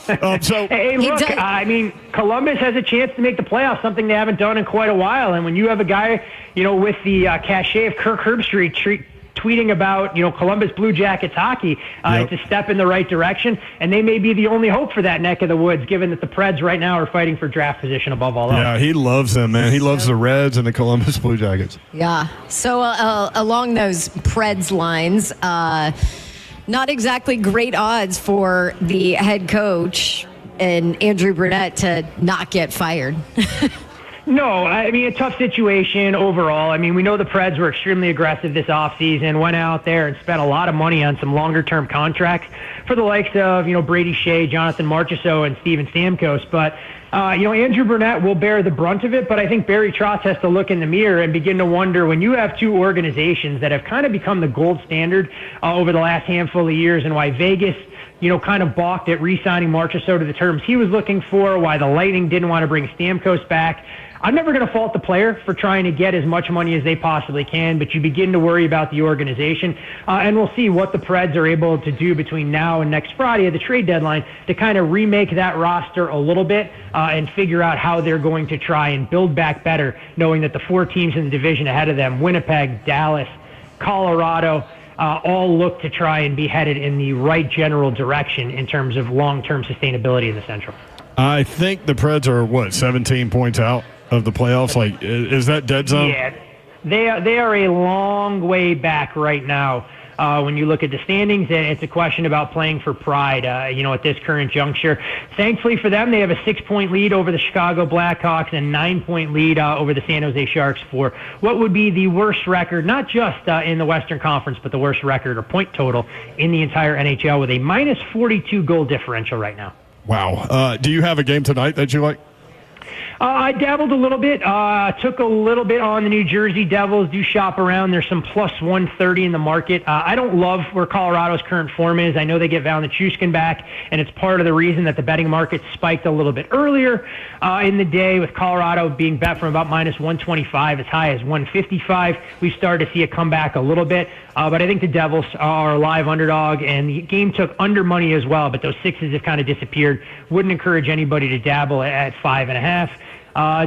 Hey, look, I mean, Columbus has a chance to make the playoffs, something they haven't done in quite a while, and when you have a guy, with the cachet of Kirk Herbstreit tweeting about, Columbus Blue Jackets hockey, it's a step in the right direction, and they may be the only hope for that neck of the woods, given that the Preds right now are fighting for draft position above all else. Yeah, he loves them, man. He loves the Reds and the Columbus Blue Jackets. Yeah. So along those Preds lines, not exactly great odds for the head coach and Andrew Brunette to not get fired. No, I mean, a tough situation overall. I mean, we know the Preds were extremely aggressive this offseason, went out there and spent a lot of money on some longer-term contracts for the likes of, Brady Shea, Jonathan Marchessault, and Steven Stamkos. But, Andrew Brunette will bear the brunt of it, but I think Barry Trotz has to look in the mirror and begin to wonder, when you have two organizations that have kind of become the gold standard over the last handful of years, and why Vegas kind of balked at re-signing Marchessault to the terms he was looking for, why the Lightning didn't want to bring Stamkos back. I'm never going to fault the player for trying to get as much money as they possibly can, but you begin to worry about the organization, and we'll see what the Preds are able to do between now and next Friday at the trade deadline to kind of remake that roster a little bit and figure out how they're going to try and build back better, knowing that the 4 teams in the division ahead of them, Winnipeg, Dallas, Colorado, all look to try and be headed in the right general direction in terms of long-term sustainability in the Central. I think the Preds are, 17 points out of the playoffs? Is that dead zone? Yeah, they are a long way back right now when you look at the standings, and it's a question about playing for pride, at this current juncture. Thankfully for them, they have a 6-point lead over the Chicago Blackhawks and 9-point lead over the San Jose Sharks for what would be the worst record, not just in the Western Conference, but the worst record or point total in the entire NHL with a minus 42 goal differential right now. Wow. Do you have a game tonight that you like? I dabbled a little bit. Took a little bit on the New Jersey Devils. Do shop around. There's some plus 130 in the market. I don't love where Colorado's current form is. I know they get Val Nichushkin back, and it's part of the reason that the betting market spiked a little bit earlier in the day with Colorado being bet from about minus 125 as high as 155. We started to see it come back a little bit, but I think the Devils are a live underdog, and the game took under money as well, but those sixes have kind of disappeared. Wouldn't encourage anybody to dabble at 5.5.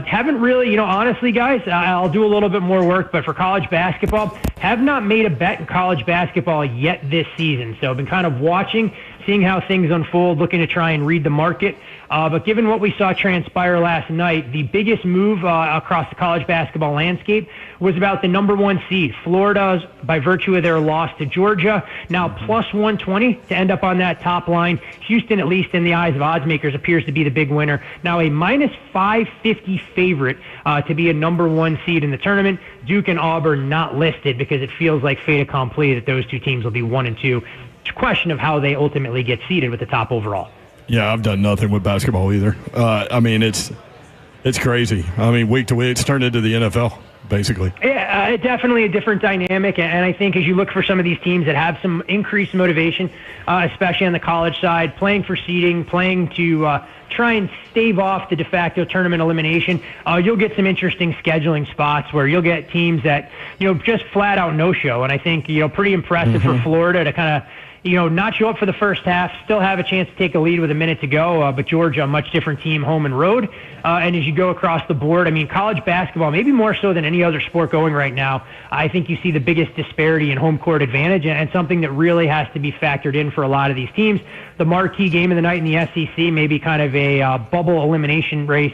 Haven't really, honestly, guys, I'll do a little bit more work, but for college basketball, have not made a bet in college basketball yet this season. So I've been kind of watching, seeing how things unfold, looking to try and read the market. But given what we saw transpire last night, the biggest move across the college basketball landscape was about the number 1 seed. Florida's, by virtue of their loss to Georgia, now plus 120 to end up on that top line. Houston, at least in the eyes of odds makers, appears to be the big winner. Now a minus 550 favorite to be a number 1 seed in the tournament. Duke and Auburn not listed because it feels like fait accompli that those two teams will be 1 and 2. It's a question of how they ultimately get seeded with the top overall. Yeah, I've done nothing with basketball either. It's crazy. Week to week, it's turned into the NFL, basically. Yeah, definitely a different dynamic, and I think as you look for some of these teams that have some increased motivation, especially on the college side, playing for seeding, playing to try and stave off the de facto tournament elimination, you'll get some interesting scheduling spots where you'll get teams that, just flat out no-show, and I think, pretty impressive for Florida to kind of, not show up for the first half, still have a chance to take a lead with a minute to go, but Georgia, a much different team, home and road. And as you go across the board, college basketball, maybe more so than any other sport going right now, I think you see the biggest disparity in home court advantage, and something that really has to be factored in for a lot of these teams. The marquee game of the night in the SEC, maybe kind of a bubble elimination race.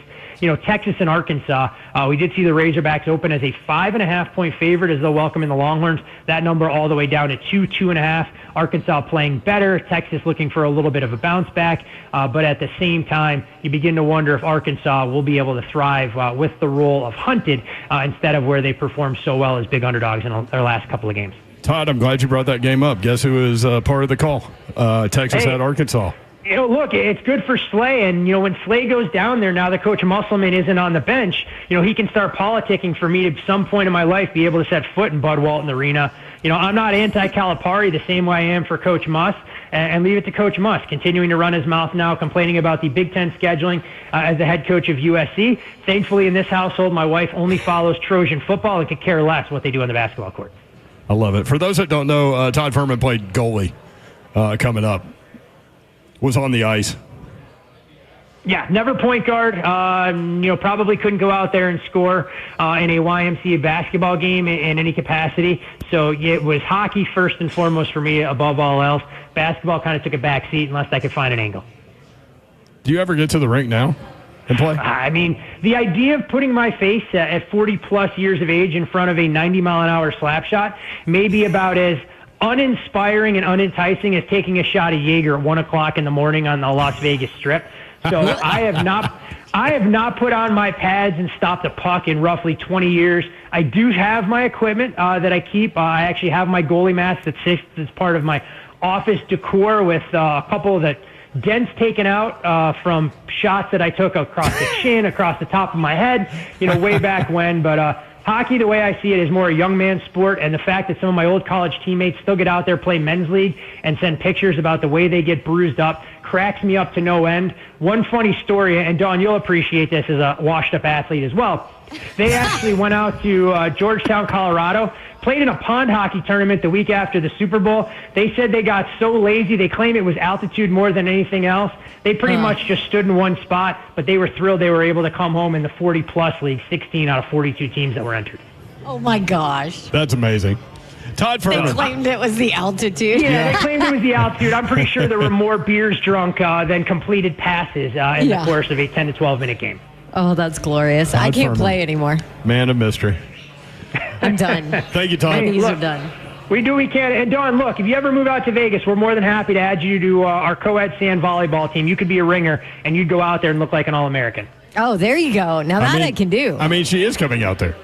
Texas and Arkansas, we did see the Razorbacks open as a 5.5-point favorite as they'll welcome in the Longhorns. That number all the way down to 2.5. Arkansas playing better. Texas looking for a little bit of a bounce back. But at the same time, you begin to wonder if Arkansas will be able to thrive with the role of hunted instead of where they performed so well as big underdogs in their last couple of games. Todd, I'm glad you brought that game up. Guess who was part of the call? Texas at Arkansas. Look, it's good for Slay, and, when Slay goes down there, now that Coach Musselman isn't on the bench, he can start politicking for me to, at some point in my life, be able to set foot in Bud Walton Arena. I'm not anti-Calipari the same way I am for Coach Muss, and leave it to Coach Muss, continuing to run his mouth now, complaining about the Big Ten scheduling as the head coach of USC. Thankfully, in this household, my wife only follows Trojan football and could care less what they do on the basketball court. I love it. For those that don't know, Todd Furman played goalie coming up. Was on the ice. Yeah, never point guard. Probably couldn't go out there and score in a YMCA basketball game in any capacity. So it was hockey first and foremost for me above all else. Basketball kind of took a back seat unless I could find an angle. Do you ever get to the rink now and play? The idea of putting my face at 40-plus years of age in front of a 90-mile-an-hour slap shot may be about as uninspiring and unenticing as taking a shot of Jaeger at 1 o'clock in the morning on the Las Vegas Strip. So I have not put on my pads and stopped a puck in roughly 20 years. I do have my equipment that I keep. I actually have my goalie mask that sits as part of my office decor with a couple of the dents taken out from shots that I took across the chin, across the top of my head, way back when. But hockey, the way I see it, is more a young man's sport, and the fact that some of my old college teammates still get out there, play men's league, and send pictures about the way they get bruised up cracks me up to no end. One funny story, and Dawn, you'll appreciate this as a washed-up athlete as well. They actually went out to Georgetown, Colorado, played in a pond hockey tournament the week after the Super Bowl. They said they got so lazy, they claim it was altitude more than anything else. They pretty much just stood in one spot, but they were thrilled they were able to come home in the 40-plus league, 16 out of 42 teams that were entered. Oh, my gosh. That's amazing. Todd Furman. They claimed it was the altitude. Yeah, they claimed it was the altitude. I'm pretty sure there were more beers drunk than completed passes in the course of a 10 to 12-minute game. Oh, that's glorious. I can't play anymore. Man of mystery. I'm done. Thank you, Todd. My knees are done. We do what we can. And, Dawn, look, if you ever move out to Vegas, we're more than happy to add you to our co-ed sand volleyball team. You could be a ringer, and you'd go out there and look like an All-American. Oh, there you go. Now that I can do. I mean, she is coming out there.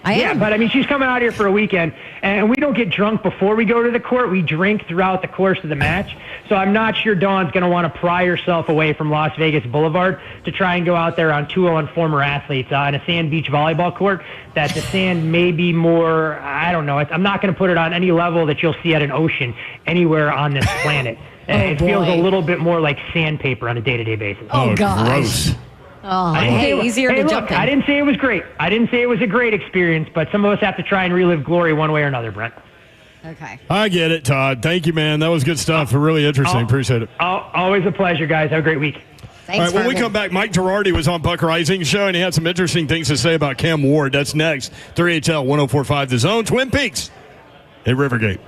Yeah, but I mean, she's coming out here for a weekend, and we don't get drunk before we go to the court. We drink throughout the course of the match. So I'm not sure Dawn's going to want to pry herself away from Las Vegas Boulevard to try and go out there on 201 former athletes on a sand beach volleyball court. That the sand may be more, I don't know. I'm not going to put it on any level that you'll see at an ocean anywhere on this planet. It feels a little bit more like sandpaper on a day-to-day basis. Oh, gosh. Gross. Oh, easier to jump in. I didn't say it was great. I didn't say it was a great experience, but some of us have to try and relive glory one way or another, Brent. Okay. I get it, Todd. Thank you, man. That was good stuff. Really interesting. Appreciate it. Always a pleasure, guys. Have a great week. Thanks, all right, when we come back, Mike Girardi was on Buck Rising's show, and he had some interesting things to say about Cam Ward. That's next. 3HL 104.5 The Zone, Twin Peaks at Rivergate.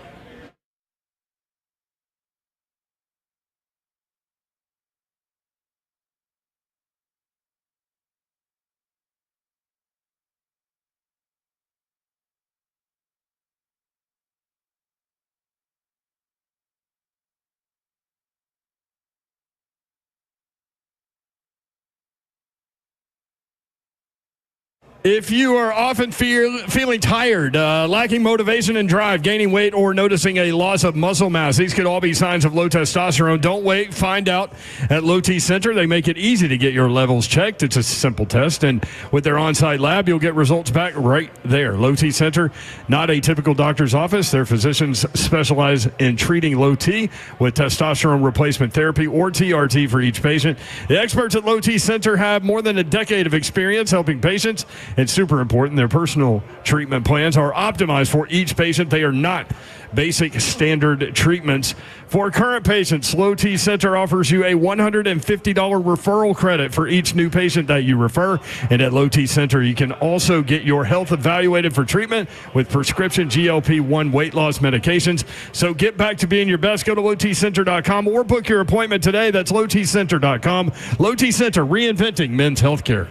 If you are often feeling tired, lacking motivation and drive, gaining weight, or noticing a loss of muscle mass, these could all be signs of low testosterone. Don't wait. Find out at Low T Center. They make it easy to get your levels checked. It's a simple test, and with their on-site lab, you'll get results back right there. Low T Center, not a typical doctor's office. Their physicians specialize in treating low T with testosterone replacement therapy or TRT for each patient. The experts at Low T Center have more than a decade of experience helping patients. It's super important. Their personal treatment plans are optimized for each patient. They are not basic standard treatments. For current patients, Low T Center offers you a $150 referral credit for each new patient that you refer. And at Low T Center, you can also get your health evaluated for treatment with prescription GLP-1 weight loss medications. So get back to being your best. Go to lowtcenter.com or book your appointment today. That's lowtcenter.com. Low T Center, reinventing men's healthcare.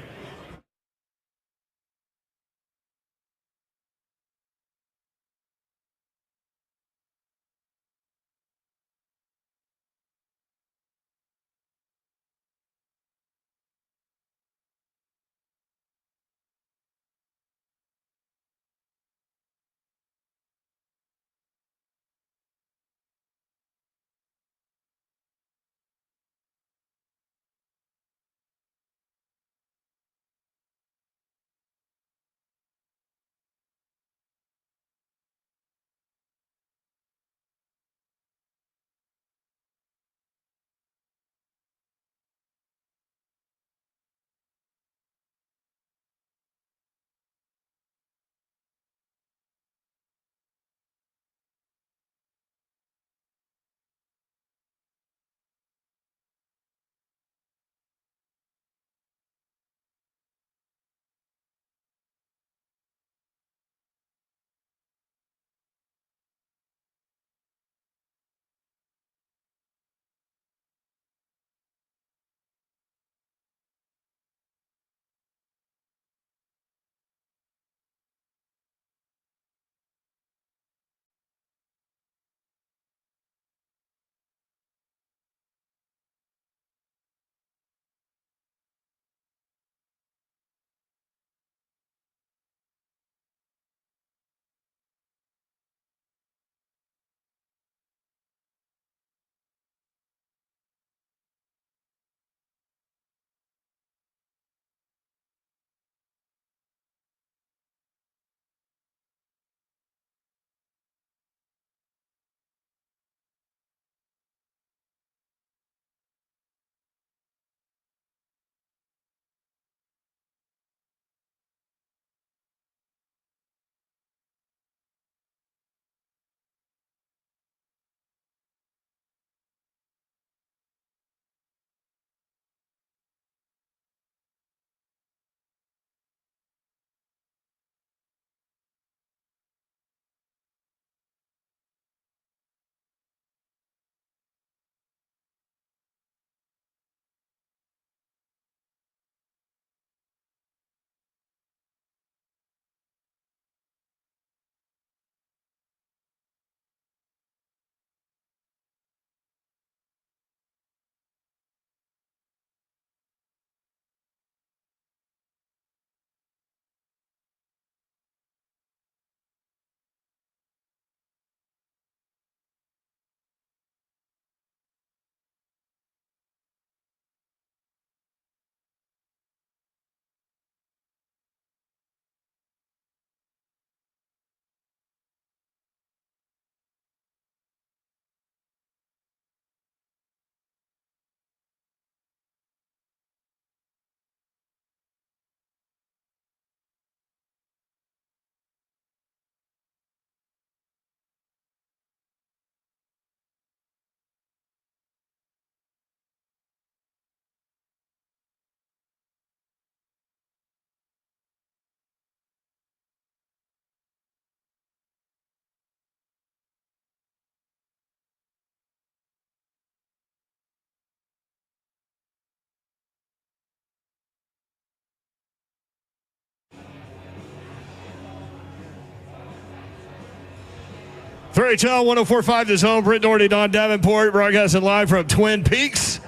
3HL 104.5 The Zone. Britt Doherty, Don Davenport, broadcasting live from Twin Peaks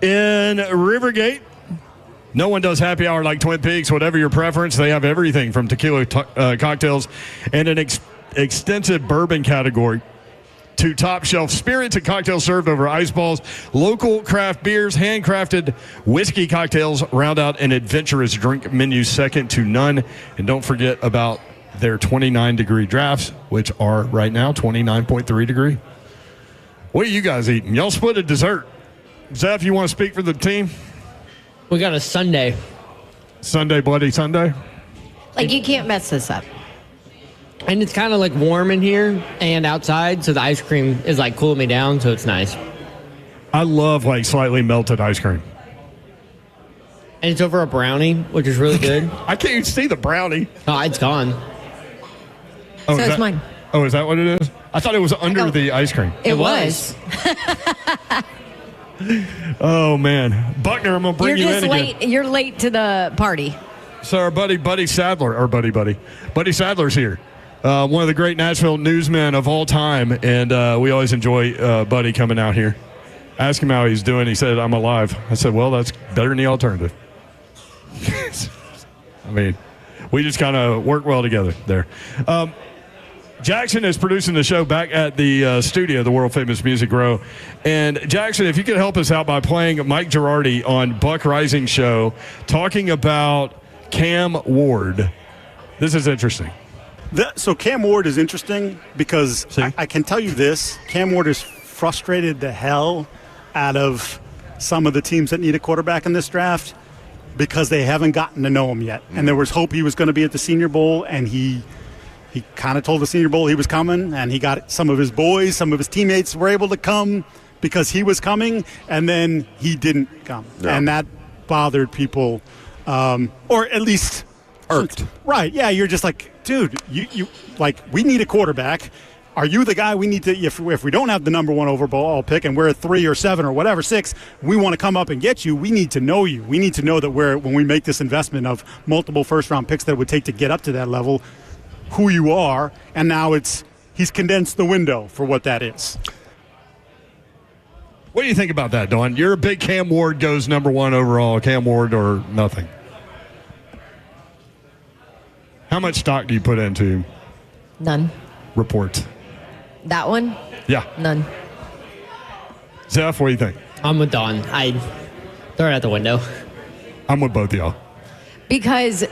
in Rivergate. No one does happy hour like Twin Peaks. Whatever your preference, they have everything from tequila cocktails and an extensive bourbon category to top shelf spirits and cocktails served over ice balls. Local craft beers, handcrafted whiskey cocktails round out an adventurous drink menu second to none. And don't forget about their 29-degree drafts, which are right now 29.3 degree. What are you guys eating? Y'all split a dessert. Zeph, you want to speak for the team? We got a sundae. Sunday, Bloody Sunday? Like, you can't mess this up. And it's kind of like warm in here and outside, so the ice cream is like cooling me down, so it's nice. I love like slightly melted ice cream. And it's over a brownie, which is really good. I can't even see the brownie. Oh, it's gone. Oh, So is it's that- mine. Oh, is that what it is? I thought it was under the ice cream. It was. Oh, man. Buckner, I'm going to bring You're you just in late. again. You're late to the party. So our Buddy Sadler, or Buddy Sadler's here. One of the great Nashville newsmen of all time, and we always enjoy Buddy coming out here. Ask him how he's doing. He said, I'm alive. I said, well, that's better than the alternative. I mean, we just kind of work well together there. Jackson is producing the show back at the studio, the world-famous Music Row. And, Jackson, if you could help us out by playing Mike Girardi on Buck Rising Show, talking about Cam Ward. This is interesting. So Cam Ward is interesting because I can tell you this. Cam Ward is frustrated the hell out of some of the teams that need a quarterback in this draft because they haven't gotten to know him yet. And there was hope he was going to be at the Senior Bowl, and he kind of told the Senior Bowl he was coming, and he got some of his boys, some of his teammates were able to come because he was coming, and then he didn't come. Yeah. And that bothered people, or at least irked. Right, yeah, you're just like, dude, you like, we need a quarterback. Are you the guy we need to, if we don't have the number one overall pick and we're at 3 or 7 or whatever, 6, we want to come up and get you, we need to know you. We need to know that when we make this investment of multiple first-round picks that it would take to get up to that level, who you are, and now he's condensed the window for what that is. What do you think about that, Dawn? You're a big Cam Ward goes number 1 overall, Cam Ward or nothing. How much stock do you put into None. reports? That one? Yeah. None. Zeph, what do you think? I'm with Don. I throw it out the window. I'm with both of y'all. Because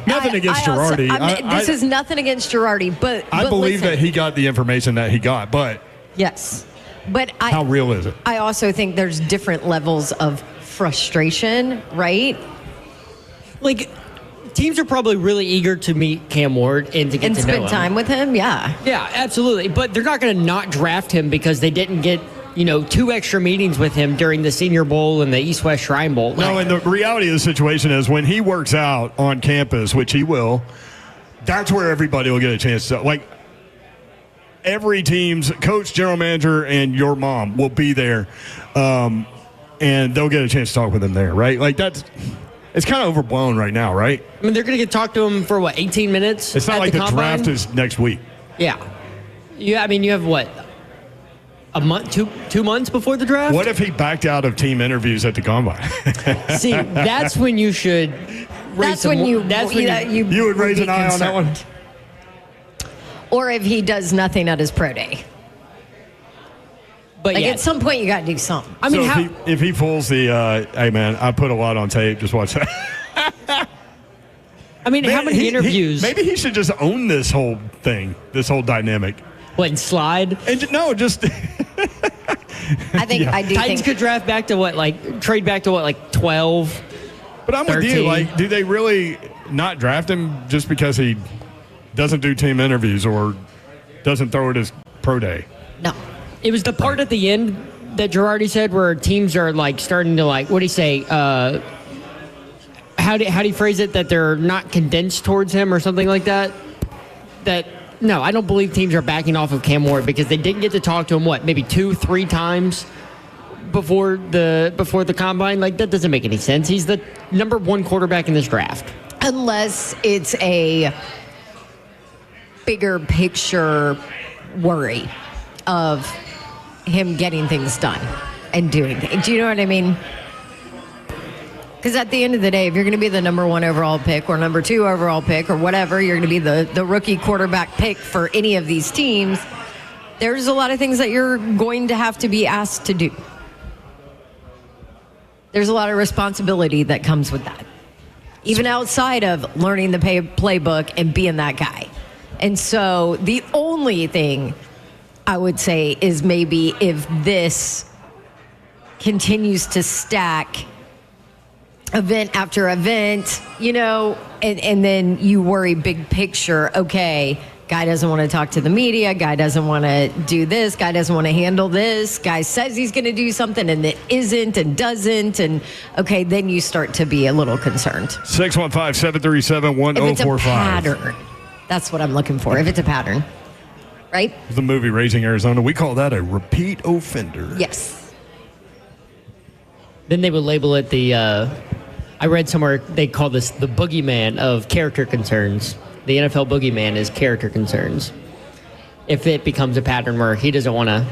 Nothing against Girardi. This is nothing against Girardi, but I believe listen, that he got the information that he got, but yes, but how real is it? I also think there's different levels of frustration, right? Like, teams are probably really eager to meet Cam Ward and to get And to know spend him. time with him, yeah. Yeah, absolutely. But they're not going to not draft him because they didn't get 2 extra meetings with him during the Senior Bowl and the East-West Shrine Bowl. No, and the reality of the situation is when he works out on campus, which he will, that's where everybody will get a chance to. Like, every team's coach, general manager, and your mom will be there, and they'll get a chance to talk with him there, right? Like, it's kind of overblown right now, right? I mean, they're going to get talk to him for, 18 minutes? It's not like the combine? draft is next week. Yeah. You have what? A month, 2 months before the draft? What if he backed out of team interviews at the combine? See, that's when you should raise That's when you would raise an eye on that one? Or if he does nothing at his pro day. But Like, yeah, at some point, you got to do something. I mean, so if he pulls the, hey, man, I put a lot on tape, just watch that. how many interviews? Maybe he should just own this whole thing, this whole dynamic. What, and slide? And no, just I think I do Titans think could draft back to trade back to 12? But I'm 13. with you. Like, do they really not draft him just because he doesn't do team interviews or doesn't throw it his pro day? no. It was the part at the end that Girardi said where teams are starting to what do you say? How do you phrase it? That they're not condensed towards him or something like that? No, I don't believe teams are backing off of Cam Ward because they didn't get to talk to him, maybe 2-3 times before the combine? That doesn't make any sense. He's the number 1 quarterback in this draft. Unless it's a bigger picture worry of him getting things done and doing things. Do you know what I mean? Because at the end of the day, if you're going to be the number 1 overall pick or number 2 overall pick or whatever, you're going to be the rookie quarterback pick for any of these teams, there's a lot of things that you're going to have to be asked to do. There's a lot of responsibility that comes with that, even outside of learning the playbook and being that guy. And so the only thing I would say is maybe if this continues to stack event after event, and then you worry big picture, okay, guy doesn't want to talk to the media, guy doesn't want to do this, guy doesn't want to handle this, guy says he's going to do something and it isn't and doesn't, and okay, then you start to be a little concerned. 615-737-1045. If it's a pattern, that's what I'm looking for, if it's a pattern, right? The movie Raising Arizona, we call that a repeat offender. Yes. Then they would label it I read somewhere they call this the boogeyman of character concerns. The NFL boogeyman is character concerns. If it becomes a pattern where he doesn't want to.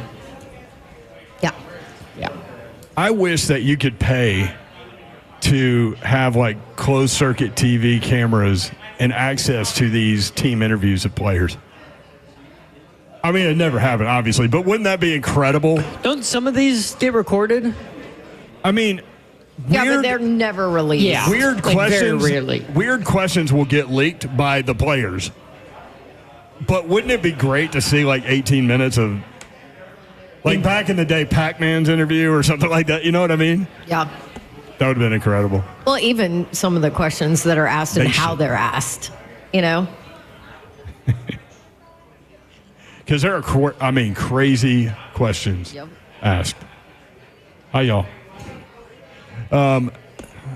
Yeah. I wish that you could pay to have like closed circuit TV cameras and access to these team interviews of players. I mean, it never happened, obviously, but wouldn't that be incredible? Don't some of these get recorded? I mean, but they're never released. Yeah. Weird questions. Very rarely. Weird questions will get leaked by the players. But wouldn't it be great to see like 18 minutes of, like back in the day, Pac-Man's interview or something like that? You know what I mean? Yeah. That would have been incredible. Well, even some of the questions that are asked and how they're asked, Because there are, crazy questions asked. Hi, y'all.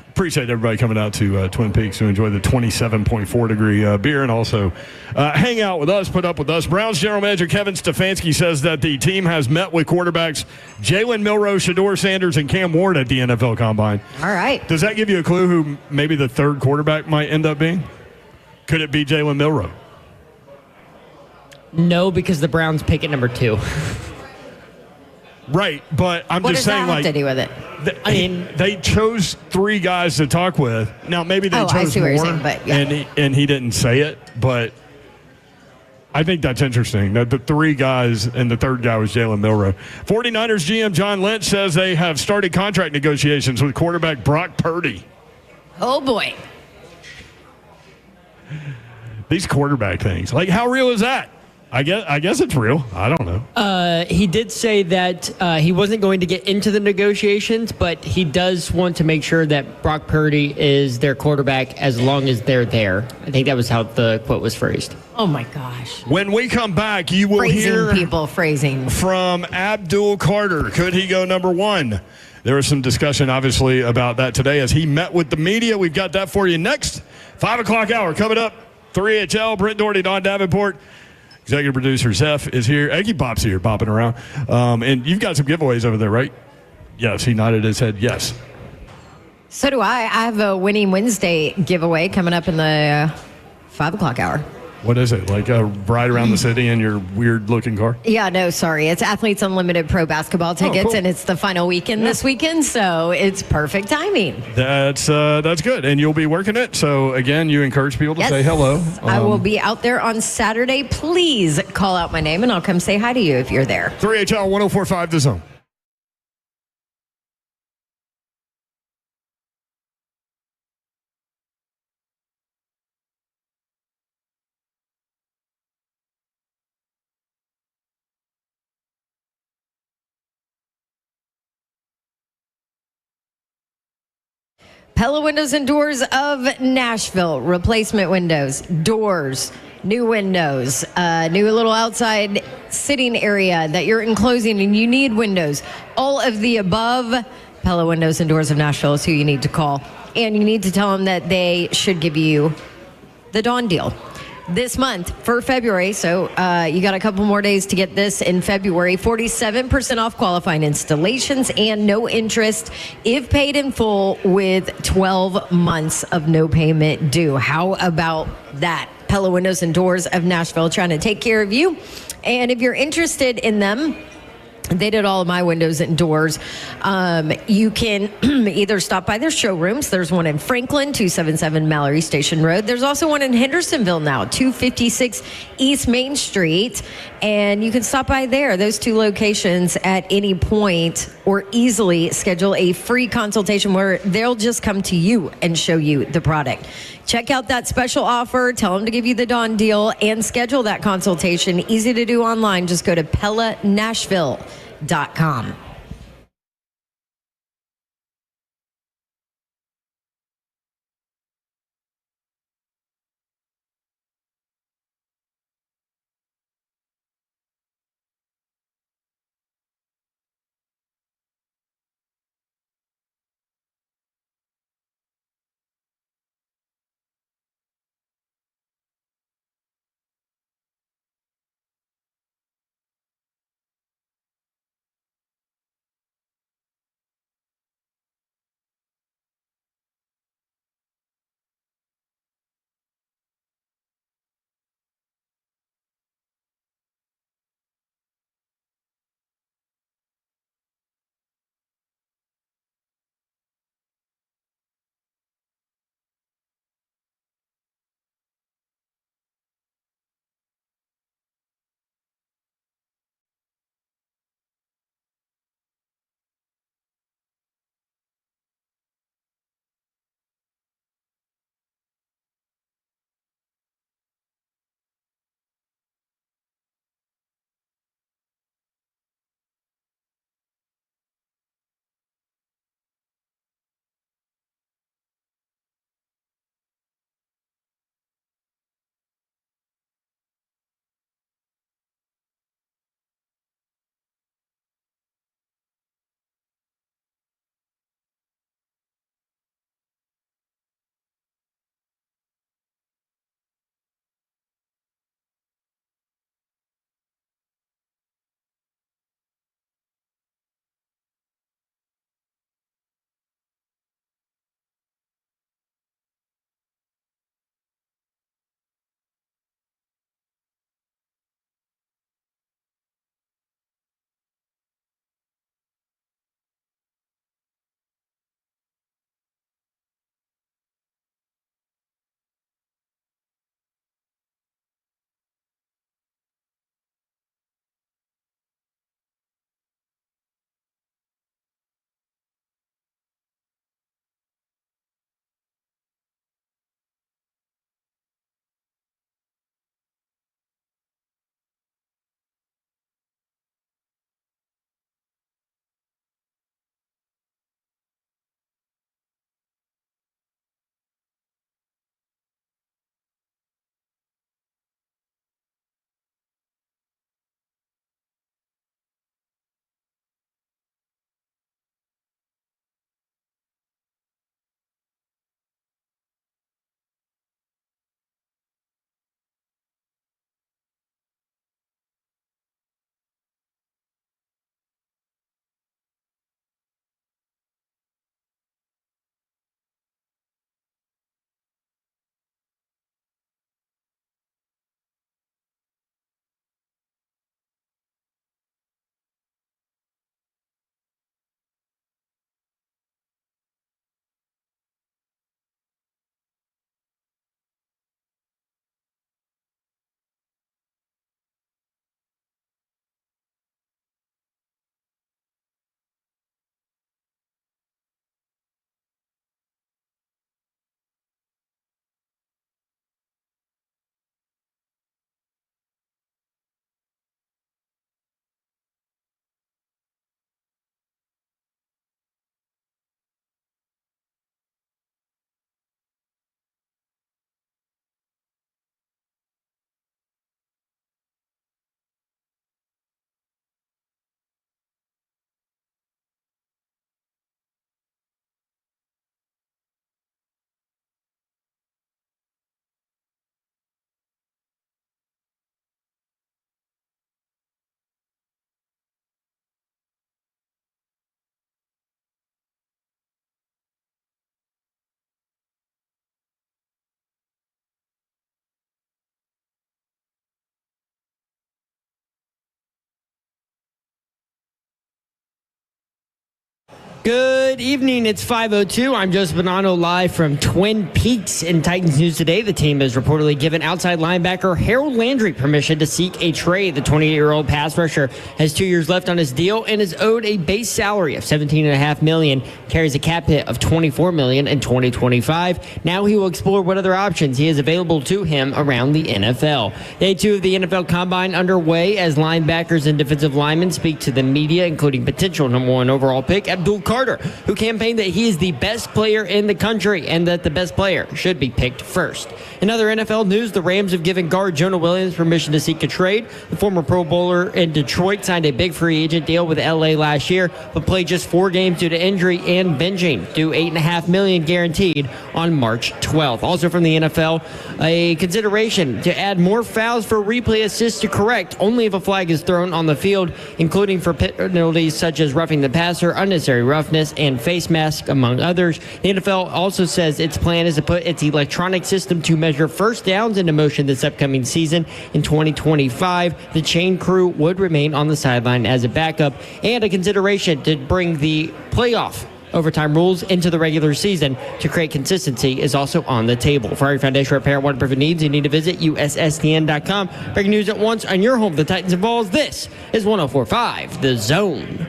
Appreciate everybody coming out to Twin Peaks to enjoy the 27.4 degree beer and also hang out with us, put up with us. Browns general manager Kevin Stefanski says that the team has met with quarterbacks Jalen Milroe, Shedeur Sanders, and Cam Ward at the NFL Combine. All right. Does that give you a clue who maybe the third quarterback might end up being? Could it be Jalen Milroe? No, because the Browns pick at number 2. Right, but I'm what just saying, does that have to do with it? They chose 3 guys to talk with. Now, maybe they chose I see more, what you're saying, but yeah. and he didn't say it, but I think that's interesting, that the 3 guys and the third guy was Jalen Milroe. 49ers GM John Lynch says they have started contract negotiations with quarterback Brock Purdy. Oh, boy. These quarterback things. Like, how real is that? I guess it's real. I don't know. He did say that he wasn't going to get into the negotiations, but he does want to make sure that Brock Purdy is their quarterback as long as they're there. I think that was how the quote was phrased. Oh, my gosh. When we come back, you will hear phrasing from Abdul Carter. Could he go number 1? There was some discussion, obviously, about that today as he met with the media. We've got that for you next. 5 o'clock hour coming up. 3HL, Brent Doherty, Don Davenport. Executive producer Zeph is here. Eggy Bop's here, bopping around. And you've got some giveaways over there, right? Yes, he nodded his head yes. So do I. I have a Winning Wednesday giveaway coming up in the 5 o'clock hour. What is it? Like a ride around the city in your weird-looking car? Yeah, no, sorry. It's Athletes Unlimited Pro Basketball tickets, cool. And it's the final weekend this weekend, so it's perfect timing. That's good. And you'll be working it. So, again, you encourage people to say hello. I will be out there on Saturday. Please call out my name, and I'll come say hi to you if you're there. 3HL 104.5 The Zone. Pella Windows and Doors of Nashville. Replacement windows, doors, new windows, new little outside sitting area that you're enclosing and you need windows. All of the above. Pella Windows and Doors of Nashville is who you need to call. And you need to tell them that they should give you the Dawn deal. This month for February, so you got a couple more days to get this in February. 47% off qualifying installations and no interest if paid in full with 12 months of no payment due. How about that? Pella Windows and Doors of Nashville trying to take care of you And if you're interested in them, they did all of my windows and doors. You can either stop by their showrooms. There's one in Franklin, 277 Mallory Station Road. There's also one in Hendersonville now, 256 East Main Street. And you can stop by there, those two locations at any point, or easily schedule a free consultation where they'll just come to you and show you the product. Check out that special offer. Tell them to give you the Dawn deal and schedule that consultation. Easy to do online. Just go to PellaNashville.com. Good evening. It's 5:02. I'm Joseph Bonanno live from Twin Peaks. In Titans news today, the team has reportedly given outside linebacker Harold Landry permission to seek a trade. The 28-year-old pass rusher has 2 years left on his deal and is owed a base salary of $17.5 million, carries a cap hit of $24 million in 2025. Now he will explore what other options he has available to him around the NFL. Day 2 of the NFL Combine underway as linebackers and defensive linemen speak to the media, including potential number 1 overall pick Abdul Carter, who campaigned that he is the best player in the country and that the best player should be picked first. In other NFL news, the Rams have given guard Jonah Williams permission to seek a trade. The former Pro Bowler in Detroit signed a big free agent deal with LA last year, but played just 4 games due to injury and binging, due $8.5 million guaranteed on March 12th. Also from the NFL, a consideration to add more fouls for replay assists to correct only if a flag is thrown on the field, including for penalties such as roughing the passer, unnecessary roughness, and face mask, among others. The NFL also says its plan is to put its electronic system to measure first downs into motion this upcoming season. In 2025, the chain crew would remain on the sideline as a backup, and a consideration to bring the playoff overtime rules into the regular season to create consistency is also on the table. For your foundation repair waterproof needs, you need to visit USSTN.com. Breaking news at once on your home, the Titans and Vols. This is 104.5 The Zone.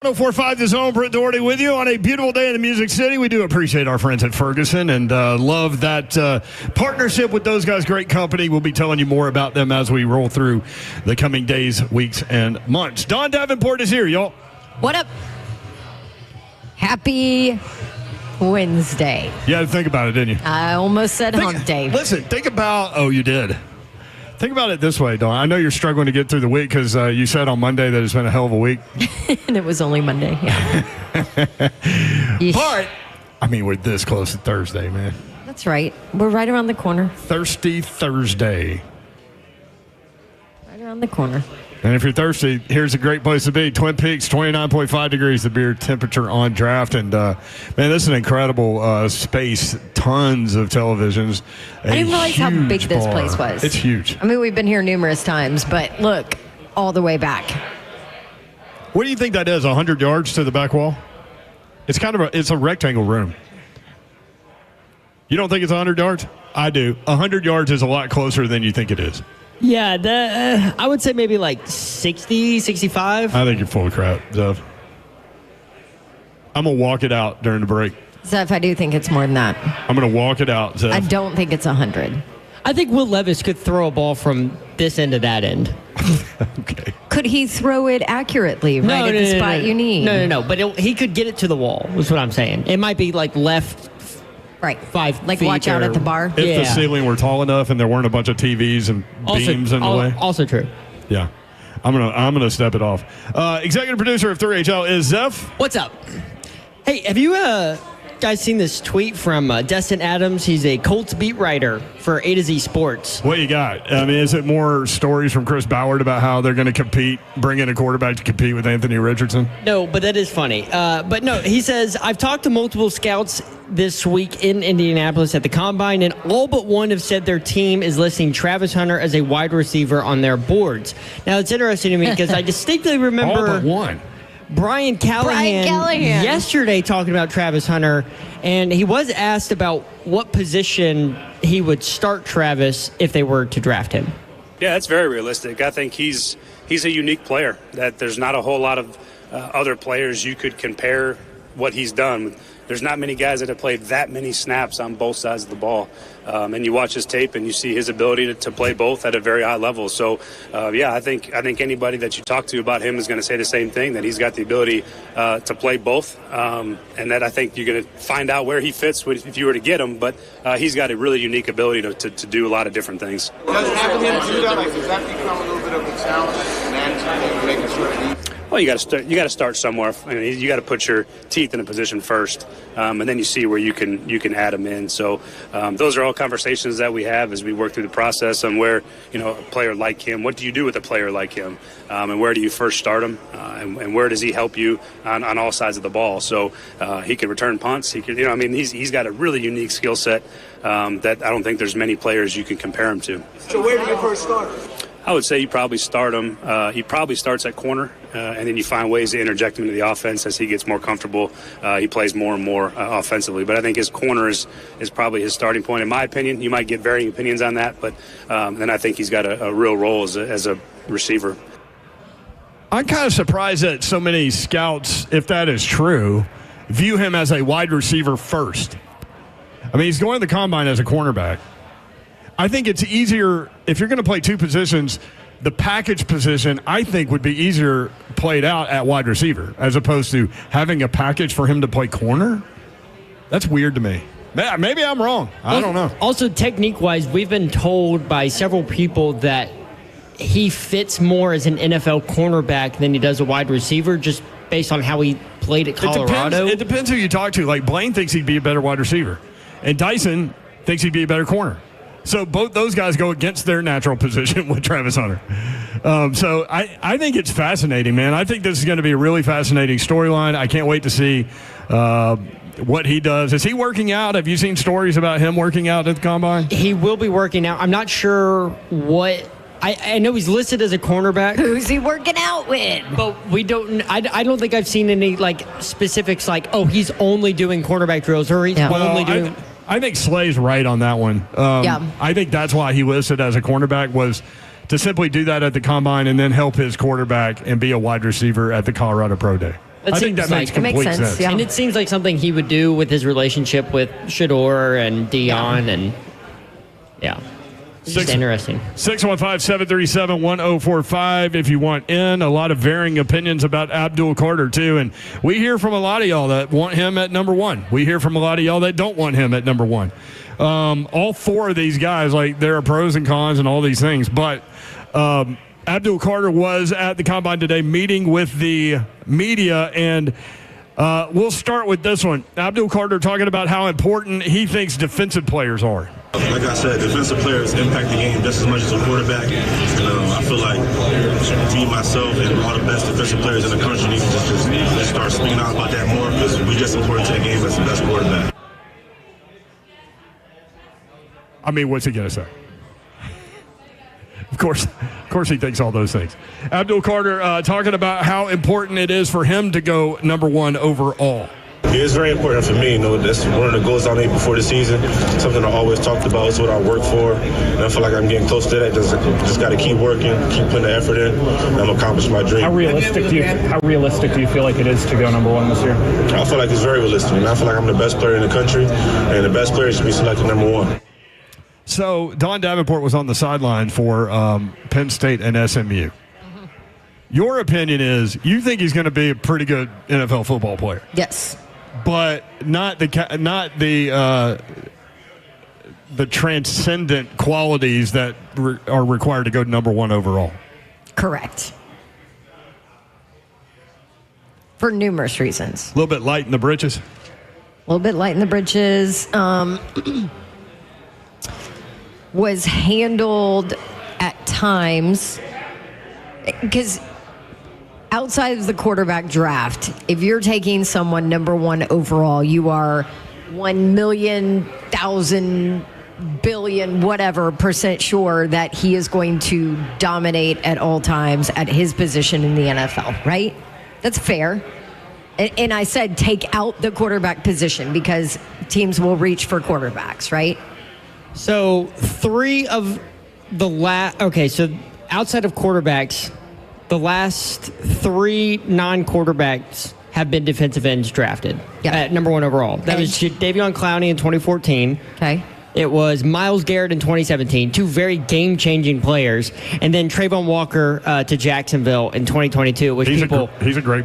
104.5 The Zone. Britt Doherty with you on a beautiful day in the Music City. We do appreciate our friends at Ferguson and love that partnership with those guys. Great company. We'll be telling you more about them as we roll through the coming days, weeks, and months. Don Davenport is here, y'all. What up? Happy Wednesday. You had to think about it, didn't you? I almost said hump day. Listen, think about – oh, you did. Think about it this way, Dawn. I know you're struggling to get through the week because you said on Monday that it's been a hell of a week. And it was only Monday, yeah. But, I mean, we're this close to Thursday, man. That's right. We're right around the corner. Thirsty Thursday. Right around the corner. And if you're thirsty, here's a great place to be. Twin Peaks, 29.5 degrees, the beer temperature on draft. And, man, this is an incredible space. Tons of televisions. I didn't realize how big this place was. It's huge. I mean, we've been here numerous times, but look, all the way back. What do you think that is, 100 yards to the back wall? It's kind of it's a rectangle room. You don't think it's 100 yards? I do. 100 yards is a lot closer than you think it is. Yeah, I would say maybe like 60, 65. I think you're full of crap, Zev. I'm going to walk it out during the break. Zeph, I do think it's more than that. I'm going to walk it out, Zeph. I don't think it's 100. I think Will Levis could throw a ball from this end to that end. Okay. Could he throw it accurately at the spot you need? No. But he could get it to the wall, is what I'm saying. It might be like left. Right. 5 like feet. Watch out at the bar. If the ceiling were tall enough and there weren't a bunch of TVs and beams in the way. Also true. Yeah. I'm gonna step it off. Executive producer of 3HL is Zeph. What's up? Hey, have you guys seen this tweet from Destin Adams? He's a Colts beat writer for A to Z Sports. What you got? I mean, is it more stories from Chris Ballard about how they're going to compete, bring in a quarterback to compete with Anthony Richardson? No, but that is funny. But no, he says, I've talked to multiple scouts this week in Indianapolis at the Combine, and all but one have said their team is listing Travis Hunter as a wide receiver on their boards. Now, it's interesting to me because I distinctly remember all but one. Brian Callahan yesterday talking about Travis Hunter, and he was asked about what position he would start Travis if they were to draft him. Yeah, that's very realistic. I think he's a unique player, that there's not a whole lot of other players you could compare what he's done. There's not many guys that have played that many snaps on both sides of the ball. And you watch his tape and you see his ability to play both at a very high level. So, I think anybody that you talk to about him is going to say the same thing, that he's got the ability to play both. And that I think you're going to find out where he fits if you were to get him. But he's got a really unique ability to do a lot of different things. Does having him do that, does that become a little bit of a challenge, making sure that Well, you got to start somewhere. I mean, you got to put your teeth in a position first, and then you see where you can add them in. So those are all conversations that we have as we work through the process on where, a player like him, what do you do with a player like him, and where do you first start him, and where does he help you on all sides of the ball? So he can return punts. He can, he's got a really unique skill set that I don't think there's many players you can compare him to. So where do you first start? I would say you probably start him. He probably starts at corner, and then you find ways to interject him into the offense as he gets more comfortable. He plays more and more offensively. But I think his corner is probably his starting point, in my opinion. You might get varying opinions on that, but then I think he's got a real role as a receiver. I'm kind of surprised that so many scouts, if that is true, view him as a wide receiver first. I mean, he's going to the combine as a cornerback. I think it's easier, if you're going to play two positions, the package position, I think, would be easier played out at wide receiver as opposed to having a package for him to play corner. That's weird to me. Maybe I'm wrong. I don't know. Also, technique-wise, we've been told by several people that he fits more as an NFL cornerback than he does a wide receiver, just based on how he played at Colorado. It depends who you talk to. Like, Blaine thinks he'd be a better wide receiver, and Dyson thinks he'd be a better corner. So both those guys go against their natural position with Travis Hunter. So I think it's fascinating, man. I think this is going to be a really fascinating storyline. I can't wait to see what he does. Is he working out? Have you seen stories about him working out at the combine? He will be working out. I'm not sure what. I know he's listed as a cornerback. Who's he working out with? But we don't. I don't think I've seen any specifics he's only doing cornerback drills or he's only doing. I think Slay's right on that one. I think that's why he listed as a cornerback was to simply do that at the combine and then help his quarterback and be a wide receiver at the Colorado Pro Day. I think that makes complete sense. Yeah. And it seems like something he would do with his relationship with Shador and Dion and It's interesting. 615-737-1045 if you want in. A lot of varying opinions about Abdul Carter, too. And we hear from a lot of y'all that want him at number one. We hear from a lot of y'all that don't want him at number one. All four of these guys, there are pros and cons and all these things. But Abdul Carter was at the Combine today meeting with the media, and we'll start with this one. Abdul Carter talking about how important he thinks defensive players are. Like I said, defensive players impact the game just as much as a quarterback. I feel like me, myself, and all the best defensive players in the country need to just start speaking out about that more because we just important to the game as the best quarterback. I mean, what's he going to say? Of course he thinks all those things. Abdul Carter talking about how important it is for him to go number one overall. It's very important for me. That's one of the goals I made before the season. Something I always talked about. It's what I work for. And I feel like I'm getting close to that. Just got to keep working, keep putting the effort in, and I'm accomplish my dream. How realistic do you feel like it is to go number one this year? I feel like it's very realistic. I feel like I'm the best player in the country, and the best player should be selected number one. So Don Davenport was on the sideline for Penn State and SMU. Mm-hmm. Your opinion is you think he's going to be a pretty good NFL football player. Yes. But not the transcendent qualities that are required to go number one overall. Correct. For numerous reasons. A little bit light in the britches. Was handled at times because outside of the quarterback draft, if you're taking someone number one overall, you are 1,000,000,000,000,000 whatever % sure that he is going to dominate at all times at his position in the NFL, right? That's fair. And I said take out the quarterback position because teams will reach for quarterbacks, right? So so outside of quarterbacks, the last three non-quarterbacks have been defensive ends drafted at number one overall. That was Davion Clowney in 2014. Okay. It was Myles Garrett in 2017, two very game-changing players, and then Trayvon Walker to Jacksonville in 2022. Which he's a great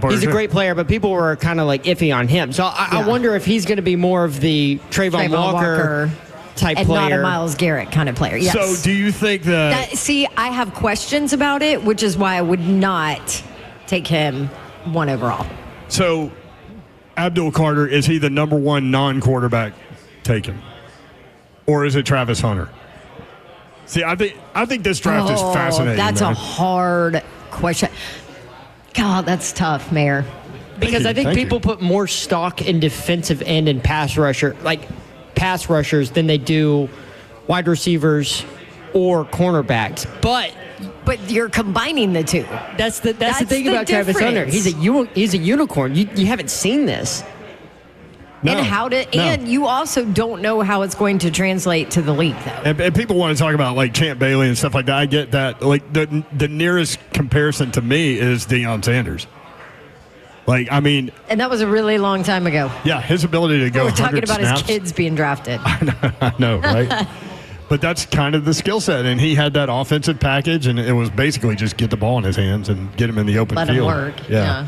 player. He's a great player, but people were kind of iffy on him. So I wonder if he's going to be more of the Trayvon Walker type and player. Not a Myles Garrett kind of player. Yes. So do you think that... See, I have questions about it, which is why I would not take him 1 overall. So, Abdul Carter, is he the number 1 non-quarterback taken? Or is it Travis Hunter? See, I think this draft is fascinating. That's man. a hard question. God, that's tough, Mayor. Because I think people put more stock in defensive end and pass rushers than they do wide receivers or cornerbacks. But you're combining the two. That's the thing about Travis Hunter. He's a unicorn. You haven't seen this. No, and you also don't know how it's going to translate to the league, though. And people want to talk about like Champ Bailey and stuff like that. I get that. Like the nearest comparison to me is Deion Sanders. Like, I mean, and that was a really long time ago. Yeah, his ability to go. We're talking about snaps. his kids being drafted. I know, right? But that's kind of the skill set, and he had that offensive package, and it was basically just get the ball in his hands and get him in the open Let field. him work. Yeah.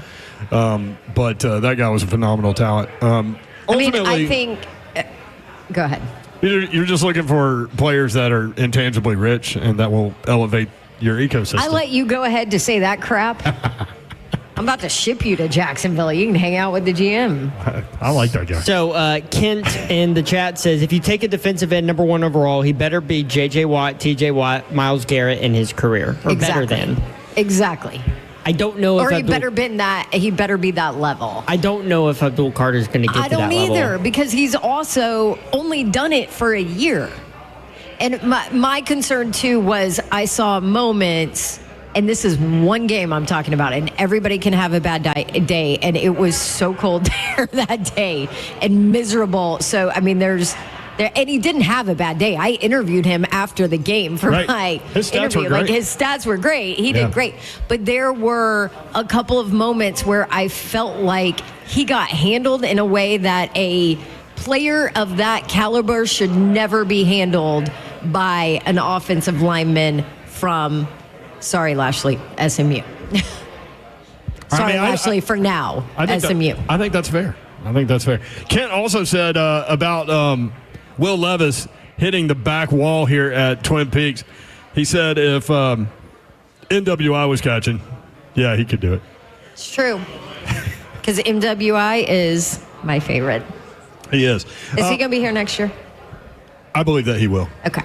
But that guy was a phenomenal talent. I think. Go ahead. You're just looking for players that are intangibly rich and that will elevate your ecosystem. I let you go ahead to say that crap. I'm about to ship you to Jacksonville. You can hang out with the GM. I like that guy. So Kent in the chat says, if you take a defensive end number 1 overall, he better be J.J. Watt, T.J. Watt, Myles Garrett in his career. Or better than. Exactly. I don't know if he better be that level. I don't know if Abdul Carter is going to get to that level. I don't either, because he's also only done it for a year. And my concern, too, was I saw moments, and this is one game I'm talking about, and everybody can have a bad day, and it was so cold there that day and miserable. So, I mean, and he didn't have a bad day. I interviewed him after the game for my his stats interview. were great. Like, his stats were great. He did great. But there were a couple of moments where I felt like he got handled in a way that a player of that caliber should never be handled by an offensive lineman from, sorry, Lashley, SMU. Lashley, for now, SMU. I think that's fair. Kent also said about Will Levis hitting the back wall here at Twin Peaks. He said if NWI was catching, yeah, he could do it. It's true. Because MWI is my favorite. He is. Is he going to be here next year? I believe that he will. Okay.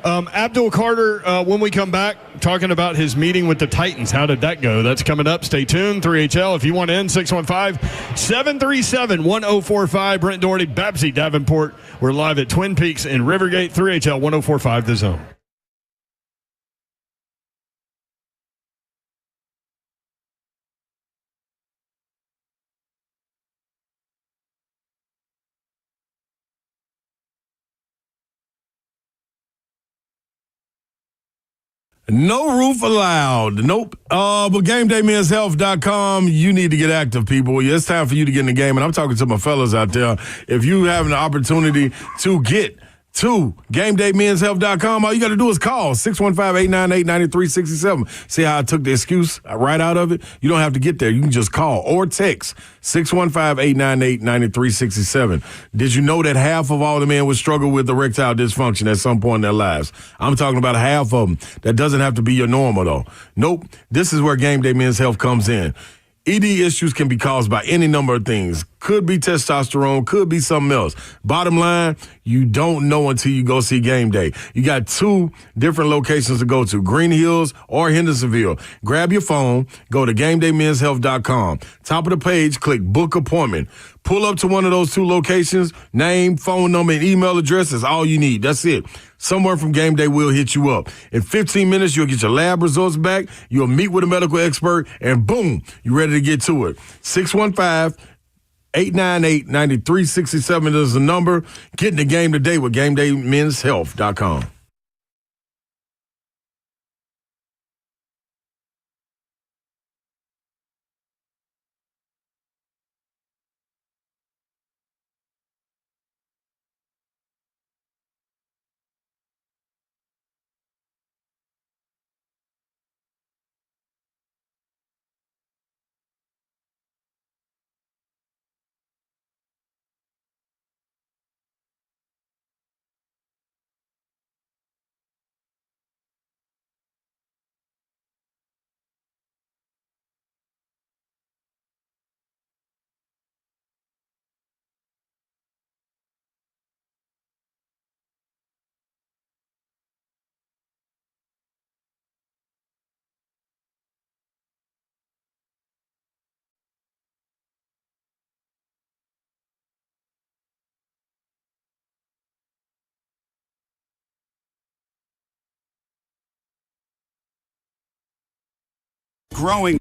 Abdul Carter, when we come back, talking about his meeting with the Titans. How did that go? That's coming up. Stay tuned. 3HL. If you want in, 615-737-1045. Brent Doherty, Babsy Davenport. We're live at Twin Peaks in Rivergate. 3HL 1045 The Zone. No roof allowed. Nope. But GameDayMen'sHealth.com, you need to get active, people. It's time for you to get in the game. And I'm talking to my fellas out there. If you have an opportunity to get to GameDayMen'sHealth.com, all you got to do is call 615-898-9367. See how I took the excuse right out of it? You don't have to get there. You can just call or text 615-898-9367. Did you know that half of all the men would struggle with erectile dysfunction at some point in their lives? I'm talking about half of them. That doesn't have to be your normal, though. Nope. This is where Game Day Men's Health comes in. ED issues can be caused by any number of things. Could be testosterone, could be something else. Bottom line, you don't know until you go see Game Day. You got 2 different locations to go to, Green Hills or Hendersonville. Grab your phone, go to GameDayMen'sHealth.com. Top of the page, click Book Appointment. Pull up to one of those 2 locations, name, phone number, and email address is all you need. That's it. Someone from Game Day will hit you up. In 15 minutes, you'll get your lab results back, you'll meet with a medical expert, and boom, you're ready to get to it. 615-898-9367 is the number. Get in the game today with GameDayMen'sHealth.com. growing.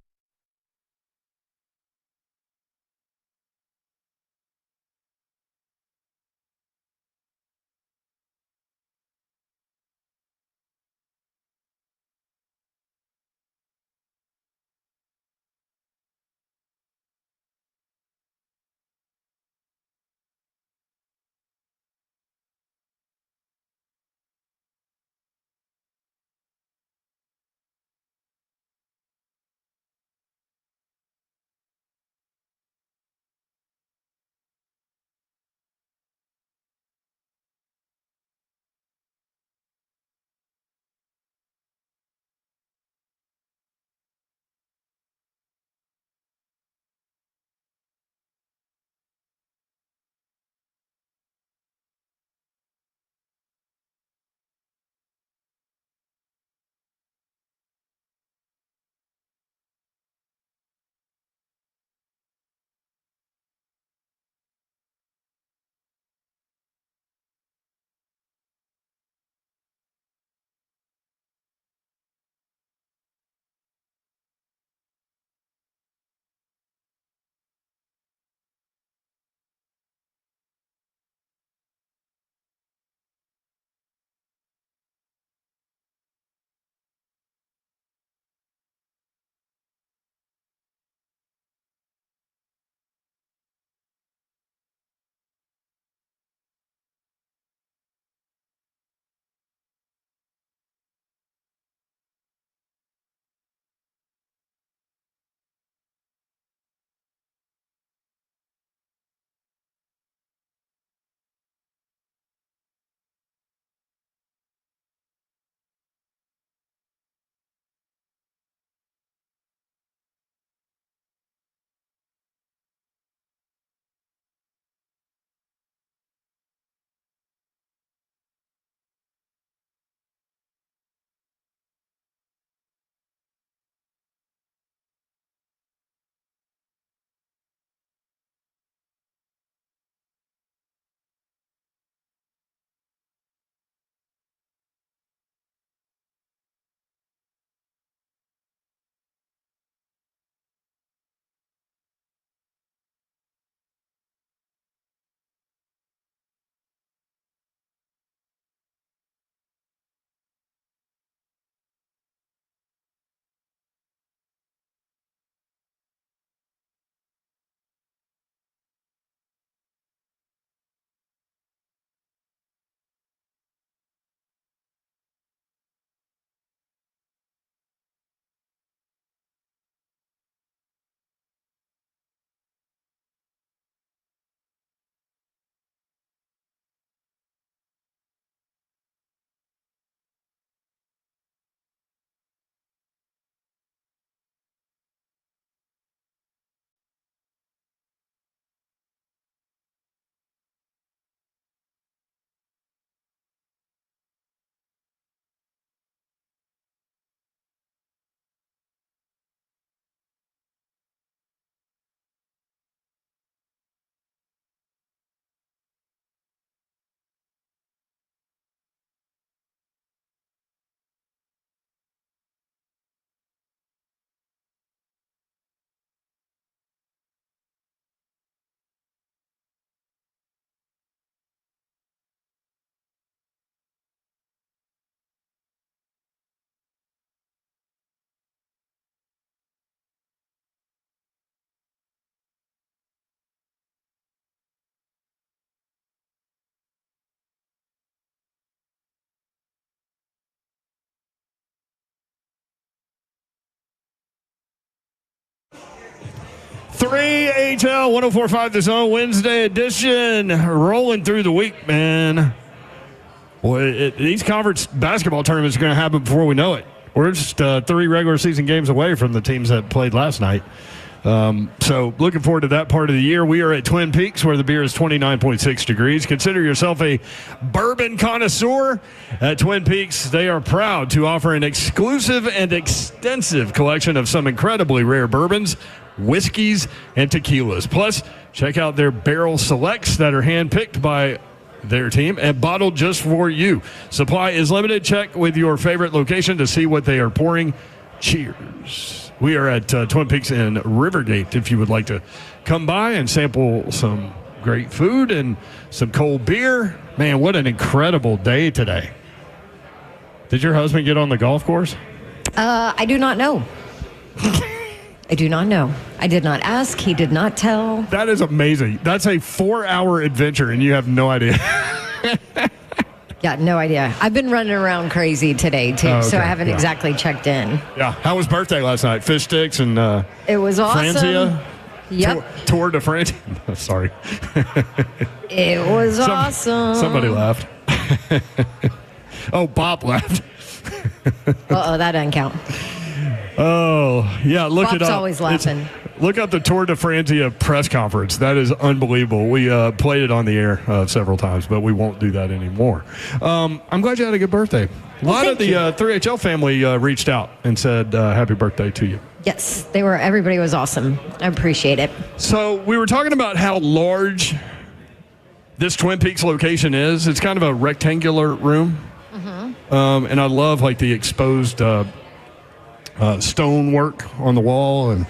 Three HL 104.5 The Zone Wednesday edition, rolling through the week, man. Well, these conference basketball tournaments are going to happen before we know it. We're just 3 regular season games away from the teams that played last night. So looking forward to that part of the year. We are at Twin Peaks where the beer is 29.6 degrees. Consider yourself a bourbon connoisseur at Twin Peaks. They are proud to offer an exclusive and extensive collection of some incredibly rare bourbons, whiskeys, and tequilas. Plus, check out their barrel selects that are handpicked by their team and bottled just for you. Supply is limited. Check with your favorite location to see what they are pouring Cheers. We are at Twin Peaks in Rivergate. If you would like to come by and sample some great food and some cold beer. Man, what an incredible day today. Did your husband get on the golf course? I do not know. I do not know. I did not ask. He did not tell. That is amazing. That's a 4-hour adventure, and you have no idea. Yeah, no idea. I've been running around crazy today, too, so I haven't exactly checked in. Yeah. How was birthday last night? Fish sticks and it was awesome. Francia? Yep. Tour de France? Sorry. It was awesome. Somebody laughed. Oh, Bob laughed. Uh-oh, that doesn't count. Oh, yeah, look Bob's it up. Always laughing. Look up the Tour de Francia press conference. That is unbelievable. We played it on the air several times, but we won't do that anymore. I'm glad you had a good birthday. A lot of the 3HL family reached out and said happy birthday to you. Yes, everybody was awesome. I appreciate it. So we were talking about how large this Twin Peaks location is. It's kind of a rectangular room. And I love like the exposed stonework on the wall, and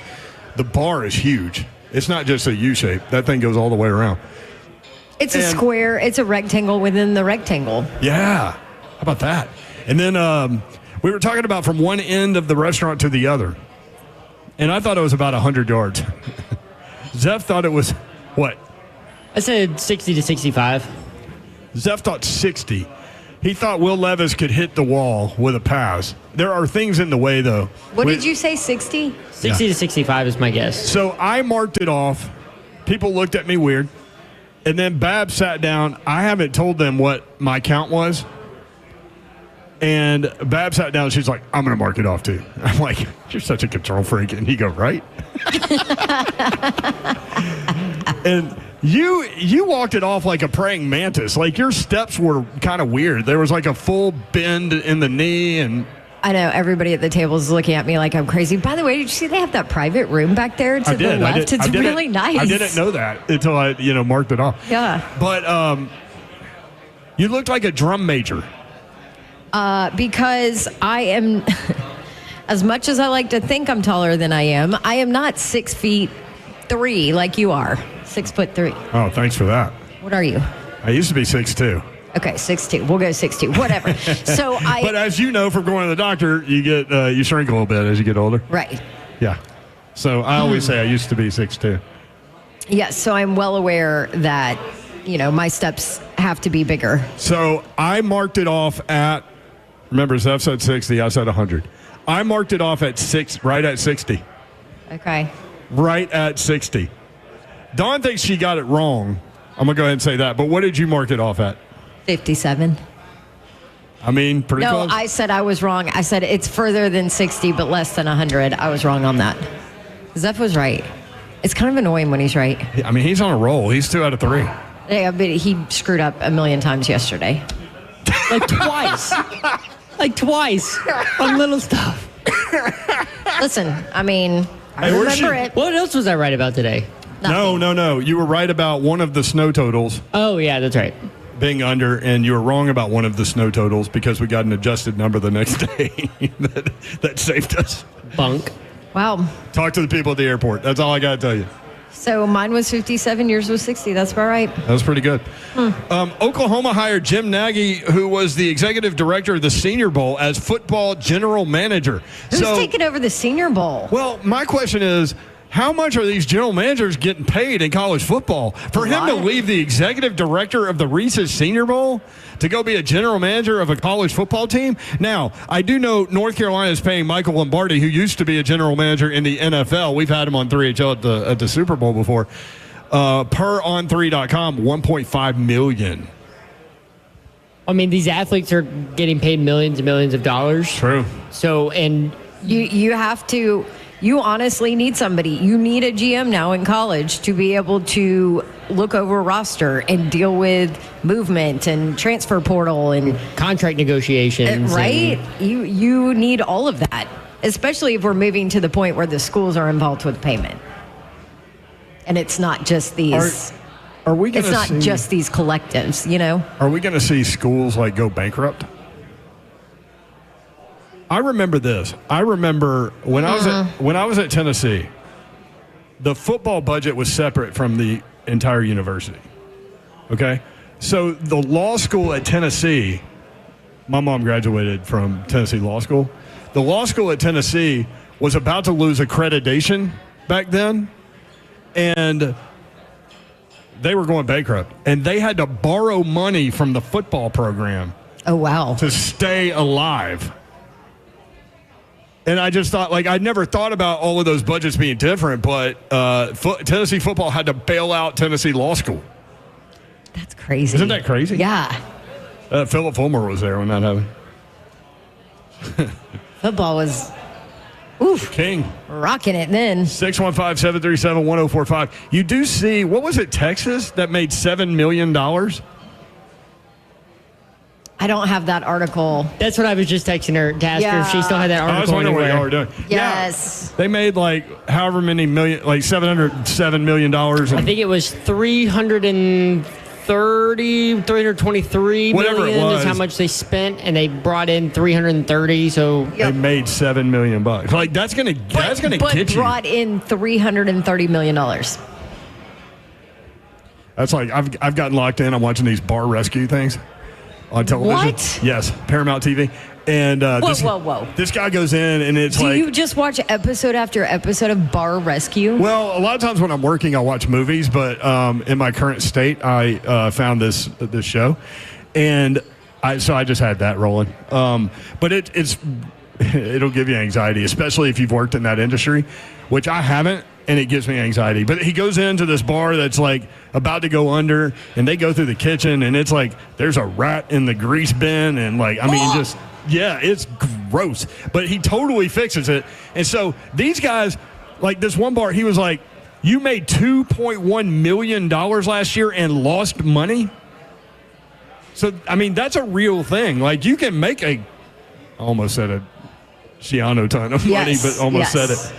the bar is huge. It's not just a U shape. That thing goes all the way around. It's a square. It's a rectangle within the rectangle. Yeah. How about that? And then we were talking about from one end of the restaurant to the other. And I thought it was about 100 yards. Zeph thought it was what? I said 60 to 65. Zeph thought 60. He thought Will Levis could hit the wall with a pass. There are things in the way, though. What did you say, 60? 60 to 65 is my guess. So I marked it off. People looked at me weird. And then Bab sat down. I haven't told them what my count was. And Bab sat down. She's like, I'm going to mark it off, too. I'm like, you're such a control freak. And he go, right? And you walked it off like a praying mantis. Like your steps were kind of weird. There was like a full bend in the knee, and I know everybody at the table is looking at me like I'm crazy. By the way, did you see they have that private room back there to the left? It's really nice. I didn't know that until I marked it off. Yeah. But you looked like a drum major. Because I am, as much as I like to think I'm taller than I am not 6'3" like you are. 6'3". Oh, thanks for that. What are you? I used to be 6'2". Okay, 6'2". We'll go 6'2". Whatever. So But as you know from going to the doctor, you get you shrink a little bit as you get older. Right. Yeah. So I always say I used to be 6'2". Yes. So I'm well aware that my steps have to be bigger. So I marked it off at. Remember, Zeph said 60. I said 100. I marked it off at right at 60. Okay. Right at 60. Dawn thinks she got it wrong. I'm going to go ahead and say that. But what did you mark it off at? 57. I mean, pretty close. No, I said I was wrong. I said it's further than 60, but less than 100. I was wrong on that. Zeph was right. It's kind of annoying when he's right. I mean, he's on a roll. He's 2 out of 3. Yeah, but he screwed up a million times yesterday. Like twice. Like twice on little stuff. Listen, I mean, I remember it. What else was I right about today? Nothing. No. You were right about one of the snow totals. Oh, yeah, that's right. Being under, and you were wrong about one of the snow totals because we got an adjusted number the next day that saved us. Bunk. Wow. Talk to the people at the airport. That's all I got to tell you. So mine was 57, yours was 60. That's about right. That was pretty good. Oklahoma hired Jim Nagy, who was the executive director of the Senior Bowl, as football general manager. Who's taking over the Senior Bowl? Well, my question is, how much are these general managers getting paid in college football? For him to leave the executive director of the Reese's Senior Bowl to go be a general manager of a college football team? Now, I do know North Carolina is paying Michael Lombardi, who used to be a general manager in the NFL. We've had him on 3HL at the Super Bowl before. Per on3.com, $1.5 million. I mean, these athletes are getting paid millions and millions of dollars. True. So, and you have to... You honestly need somebody. You need a GM now in college to be able to look over a roster and deal with movement and transfer portal and contract negotiations. Right? You need all of that, especially if we're moving to the point where the schools are involved with payment. And it's not just these. Are we it's not just these collectives, Are we going to see schools like go bankrupt? I remember this. I remember when I was at Tennessee, the football budget was separate from the entire university. Okay? So the law school at Tennessee, my mom graduated from Tennessee Law School. The law school at Tennessee was about to lose accreditation back then, and they were going bankrupt. And they had to borrow money from the football program. Oh, wow. To stay alive. And I just thought, like, I never thought about all of those budgets being different, but Tennessee football had to bail out Tennessee Law School. That's crazy. Isn't that crazy? Yeah. Philip Fulmer was there when that happened. Football was king. Rocking it then. 615-737-1045. You do see, what was it, Texas, that made $7 million? I don't have that article. That's what I was just texting her to ask her if she still had that article. I was wondering what y'all were doing. Yes. Yeah, they made like however many million, like $707 million. I think it was 323 whatever million it was. Is how much they spent, and they brought in 330. So they made $7 million. Like that's gonna get you. But brought in $330 million. That's like I've gotten locked in. I'm watching these bar rescue things on television. What? Yes, Paramount TV. And whoa. This guy goes in, and it's Do like... Do you just watch episode after episode of Bar Rescue? Well, a lot of times when I'm working, I'll watch movies, but in my current state, I found this show, and I just had that rolling. But it'll give you anxiety, especially if you've worked in that industry, which I haven't, and it gives me anxiety. But he goes into this bar that's like about to go under, and they go through the kitchen, and it's like there's a rat in the grease bin, and like, I mean, it's gross. But he totally fixes it. And so these guys, like this one bar, he was like, you made $2.1 million last year and lost money? So, I mean, that's a real thing. Like, you can make I almost said a Shiano ton of money, but almost said it.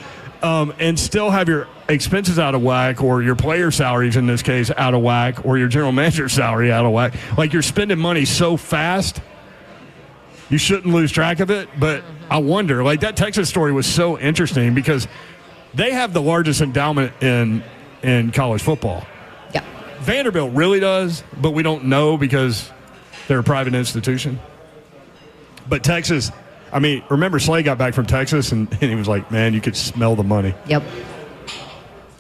And still have your expenses out of whack, or your player salaries in this case out of whack, or your general manager's salary out of whack. Like, you're spending money so fast, you shouldn't lose track of it. But I wonder, like, that Texas story was so interesting because they have the largest endowment in college football. Yeah. Vanderbilt really does, but we don't know because they're a private institution. But Texas, I mean, remember Slay got back from Texas and he was like, man, you could smell the money. Yep.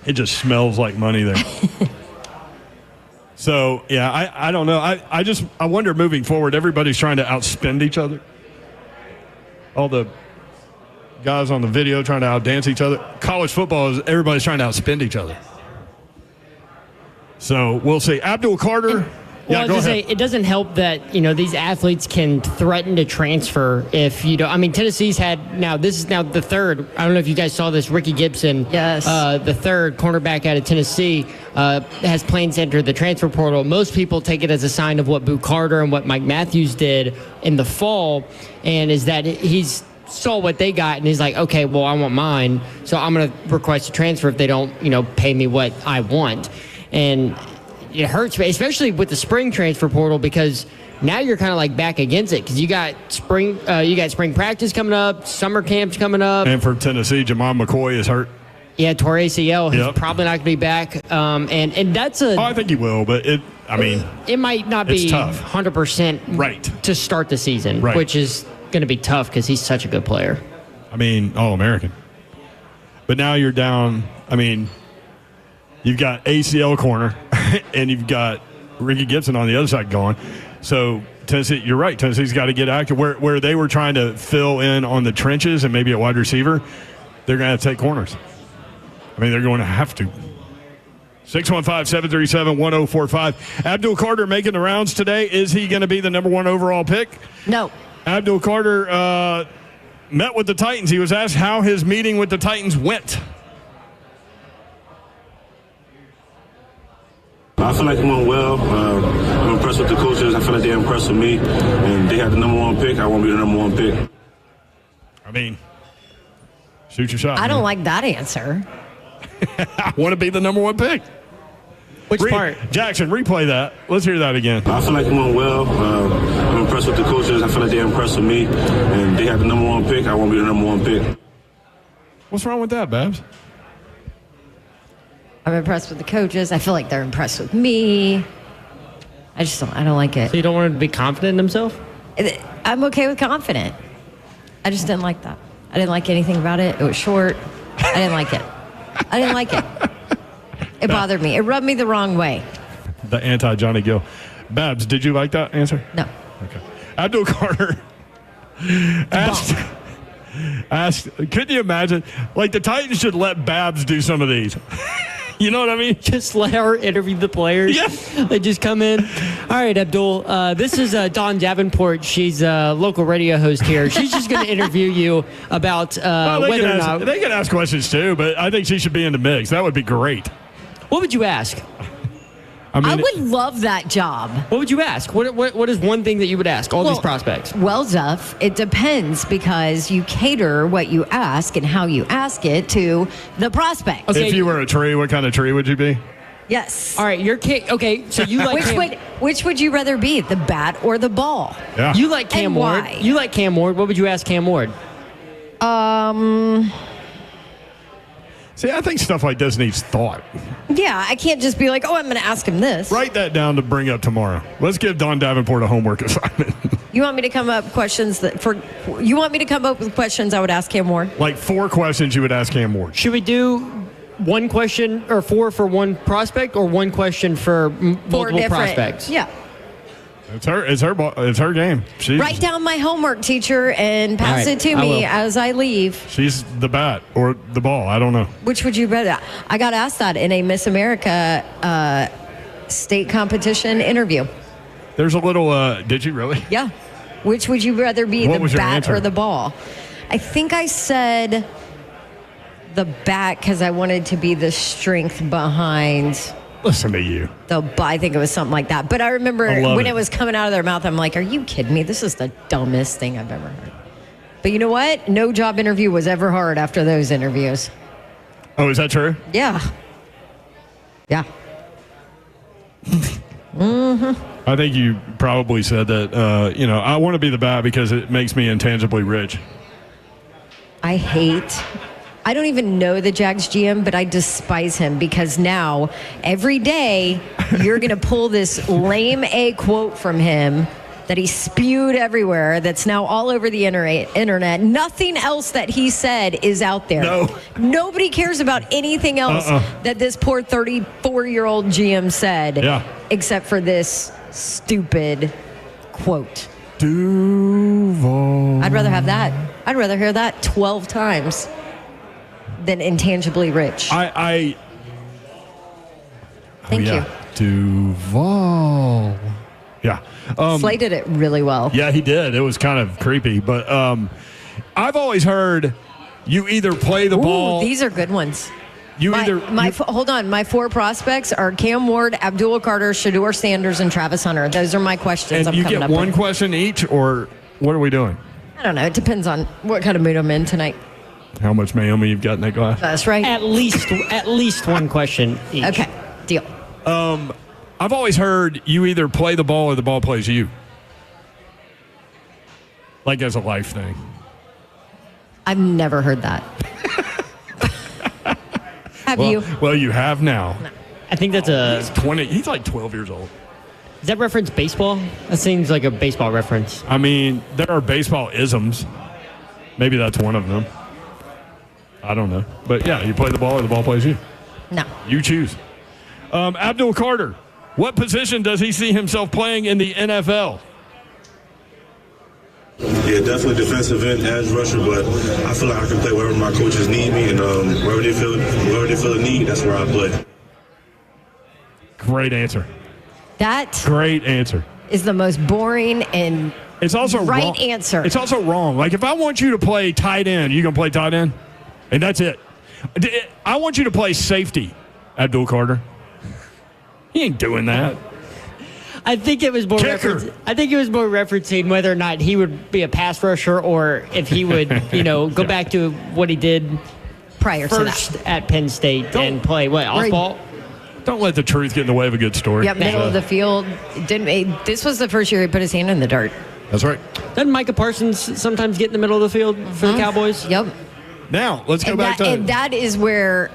It just smells like money there. So, yeah, I don't know. I wonder moving forward, everybody's trying to outspend each other. All the guys on the video trying to outdance each other. College football is everybody's trying to outspend each other. So, we'll see. Abdul Carter. Well, go ahead. It doesn't help that, these athletes can threaten to transfer if you don't. I mean, Tennessee's this is now the third. I don't know if you guys saw this. Ricky Gibson, yes, the third cornerback out of Tennessee, has plans to enter the transfer portal. Most people take it as a sign of what Abdul Carter and what Mike Matthews did in the fall, and is that he's saw what they got and he's like, okay, well, I want mine, so I'm going to request a transfer if they don't, pay me what I want. And it hurts, especially with the spring transfer portal, because now you're kind of like back against it because you got spring practice coming up, summer camps coming up, and for Tennessee, Jamon McCoy is hurt. Yeah, tore ACL. He's probably not going to be back. And that's I think he will, but it might not be tough. 100% right to start the season, which is going to be tough because he's such a good player. I mean, All-American. But now you're down. I mean, you've got ACL corner, and you've got Ricky Gibson on the other side going. So Tennessee, you're right. Tennessee's got to get active. Where they were trying to fill in on the trenches and maybe a wide receiver, they're going to have to take corners. I mean, they're going to have to. 615-737-1045. Abdul Carter making the rounds today. Is he going to be the number one overall pick? No. Abdul Carter met with the Titans. He was asked how his meeting with the Titans went. I feel like it went well. I'm impressed with the coaches. I feel like they're impressed with me. And they had the number one pick. I want to be the number one pick. I mean, shoot your shot. I don't like that answer. I want to be the number one pick. Which part? Jackson, replay that. Let's hear that again. I feel like it went well. I'm impressed with the coaches. I feel like they're impressed with me, and they have the number 1 pick. I want to be the number 1 pick. What's wrong with that, Babs? I'm impressed with the coaches. I feel like they're impressed with me. I don't like it. So you don't want him to be confident in himself? I'm okay with confident. I just didn't like that. I didn't like anything about it. It was short. I didn't like it. It bothered me. It rubbed me the wrong way. The anti-Johnny Gill. Babs, did you like that answer? No. Okay. Abdul Carter asked, could you imagine? Like, the Titans should let Babs do some of these. You know what I mean? Just let her interview the players. Yeah. They just come in. All right, Abdul. This is Dawn Davenport. She's a local radio host here. She's just going to interview you about whether or not. They can ask questions too, but I think she should be in the mix. That would be great. What would you ask? I would love that job. What would you ask? What is one thing that you would ask all these prospects? Well, Duff, it depends because you cater what you ask and how you ask it to the prospect. Okay. If you were a tree, what kind of tree would you be? Yes. All right, okay, so you like which would you rather be, the bat or the ball? Yeah. You like Cam Ward. Why? You like Cam Ward. What would you ask Cam Ward? See, I think stuff like this needs thought. Yeah, I can't just be like, I'm going to ask him this. Write that down to bring up tomorrow. Let's give Dawn Davenport a homework assignment. You want me to come up with questions I would ask Cam Ward? Like 4 questions you would ask Cam Ward. Should we do one question or 4 for one prospect or one question for multiple prospects? Yeah. It's her game. Write down my homework, teacher, and pass it to me as I leave. She's the bat or the ball. I don't know. Which would you rather? I got asked that in a Miss America state competition interview. There's a little. Did you really? Yeah. Which would you rather be, What the was your bat answer? or the ball? I think I said the bat because I wanted to be the strength behind. Listen to you. I think it was something like that. But I remember when it was coming out of their mouth, I'm like, are you kidding me? This is the dumbest thing I've ever heard. But you know what? No job interview was ever hard after those interviews. Oh, is that true? Yeah. Yeah. I think you probably said that, I want to be the bat because it makes me intangibly rich. I don't even know the Jags GM, but I despise him because now every day you're going to pull this lame A quote from him that he spewed everywhere that's now all over the internet. Nothing else that he said is out there. No. Nobody cares about anything else that this poor 34-year-old GM said except for this stupid quote. Duval. I'd rather have that. I'd rather hear that 12 times than intangibly rich. Thank you. Duval. Yeah. Slay did it really well. Yeah, he did. It was kind of creepy. But I've always heard you either play the ball. These are good ones. Hold on. My 4 prospects are Cam Ward, Abdul Carter, Shador Sanders, and Travis Hunter. Those are my questions. And you get one question each, or what are we doing? I don't know. It depends on what kind of mood I'm in tonight. How much Miami you've got in that glass? That's right. At least one question each. Okay, deal. I've always heard you either play the ball or the ball plays you. Like as a life thing. I've never heard that. Have you? Well, you have now. No. I think that's He's 20. He's like 12 years old. Does that reference baseball? That seems like a baseball reference. I mean, there are baseball isms. Maybe that's one of them. I don't know. But yeah, you play the ball or the ball plays you. No. You choose. Abdul Carter, what position does he see himself playing in the NFL? Yeah, definitely defensive end, edge rusher, but I feel like I can play wherever my coaches need me, and wherever they feel a need, that's where I play. Great answer. Great answer. Is the most boring and it's also right answer. It's also wrong. Like, if I want you to play tight end, you going to play tight end? And that's it. I want you to play safety, Abdul Carter. He ain't doing that. I think it was more referencing whether or not he would be a pass rusher or if he would, go back to what he did prior to first at Penn State and play off ball. Don't let the truth get in the way of a good story. Yeah, middle of the field. This was the first year he put his hand in the dirt. That's right. Doesn't Micah Parsons sometimes get in the middle of the field for the Cowboys? Yep. Now, let's go back to... And that is where,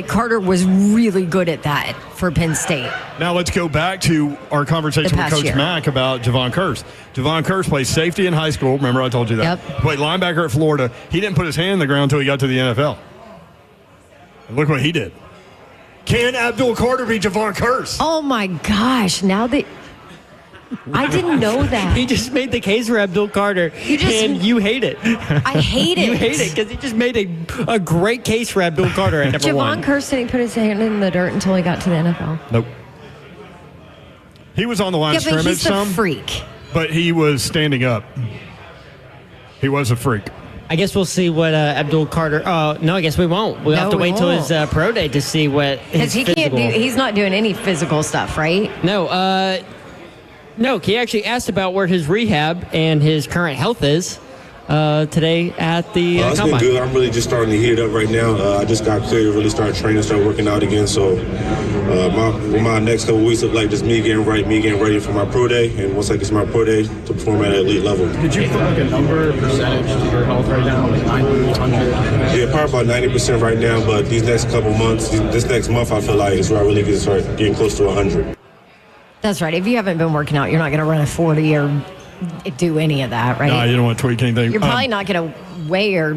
Carter was really good at that for Penn State. Now let's go back to our conversation with Coach Mack about Javon Curse. Javon Curse played safety in high school. Remember I told you that? Yep. Played linebacker at Florida. He didn't put his hand in the ground until he got to the NFL. And look what he did. Can Abdul Carter be Javon Curse? Oh, my gosh. Now that... I didn't know that. He just made the case for Abdul Carter, and you hate it. I hate it. You hate it because he just made a great case for Abdul Carter at number one. Javon Curse didn't put his hand in the dirt until he got to the NFL. Nope. He was on the line of scrimmage he's a freak. But he was standing up. He was a freak. I guess we'll see what Abdul Carter. No, I guess we won't. We'll have to wait till his pro day to see what his physical. He's not doing any physical stuff, right? No. No, he actually asked about where his rehab and his current health is today at the It's combine. been good. I'm really just starting to heat it up right now. I just got cleared to really start training, start working out again. So my next couple weeks look like just me getting ready for my pro day. And once I get to my pro day, to perform at an elite level. Did you put like a number, percentage to your health right now? Like 90, 100? Yeah, probably about 90% right now. But these next couple months, this next month, I feel like is where I really get to start getting close to 100. That's right. If you haven't been working out, you're not going to run a 40 or do any of that, right? No, you don't want to tweak anything. You're probably not going to weigh or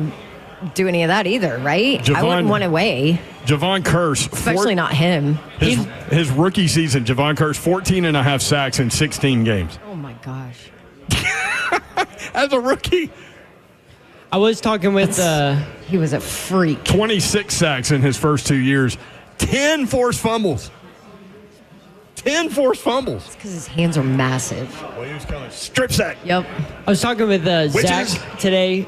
do any of that either, right? I wouldn't want to weigh. Javon Curse. Especially not him. His rookie season, Javon Curse, 14.5 sacks in 16 games. Oh, my gosh. As a rookie. I was talking with... he was a freak. 26 sacks in his first 2 years. 10 forced fumbles. 10 forced fumbles. It's because his hands are massive. Well, he was kind of strip sack. Yep. I was talking with Zach today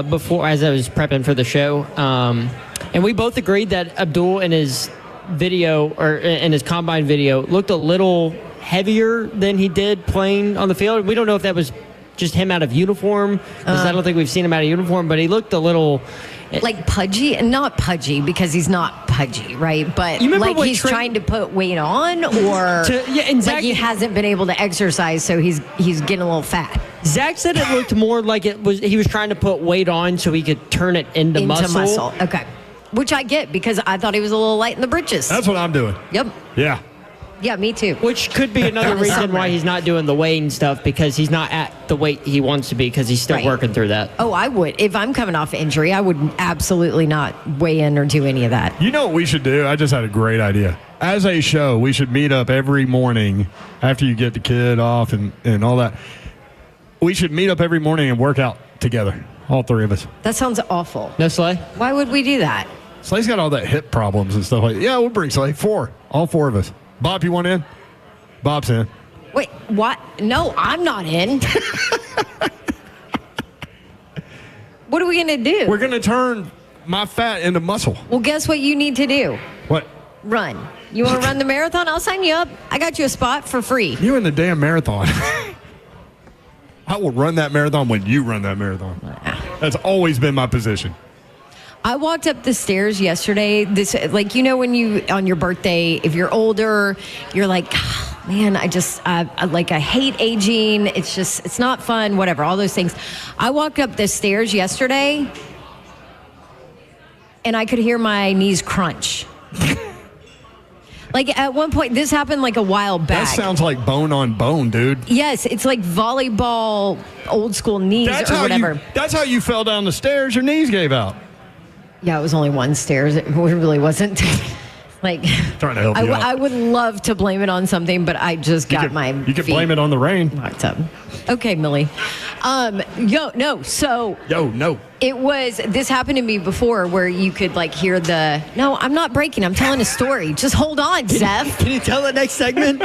before, as I was prepping for the show, and we both agreed that Abdul in his video or in his combine video looked a little heavier than he did playing on the field. We don't know if that was just him out of uniform, because I don't think we've seen him out of uniform, but he looked a little... Like pudgy, and not pudgy because he's not pudgy, right? But like he's trying to put weight on, or like he hasn't been able to exercise, so he's getting a little fat. Zach said it looked more like he was trying to put weight on so he could turn it into muscle. Okay, which I get because I thought he was a little light in the britches. That's what I'm doing. Yep. Yeah. Yeah, me too. Which could be another reason why he's not doing the weighing stuff, because he's not at the weight he wants to be, because he's still working through that. Oh, I would. If I'm coming off injury, I would absolutely not weigh in or do any of that. You know what we should do? I just had a great idea. As a show, we should meet up every morning after you get the kid off and all that. We should meet up every morning and work out together, all three of us. That sounds awful. No, Slay? Why would we do that? Slay's got all that hip problems and stuff like that. Yeah, we'll bring Slay. All four of us. Bob, you want in? Bob's in. Wait, what? No, I'm not in. What are we going to do? We're going to turn my fat into muscle. Well, guess what you need to do? What? Run. You want to run the marathon? I'll sign you up. I got you a spot for free. You in the damn marathon. I will run that marathon when you run that marathon. That's always been my position. I walked up the stairs yesterday. When you, on your birthday, if you're older, you're like, oh, man, I hate aging. It's not fun, whatever, all those things. I walked up the stairs yesterday and I could hear my knees crunch. Like at one point, this happened like a while back. That sounds like bone on bone, dude. Yes, it's like volleyball, old school knees or whatever. That's how you fell down the stairs. Your knees gave out. Yeah, it was only one stairs. It really wasn't like trying to help you out. I would love to blame it on something, but I just got my You could blame it on the rain. Locked up. Okay, Millie. No. This happened to me before where you could hear no, I'm not breaking. I'm telling a story. Just hold on, Zeph. Can you tell the next segment?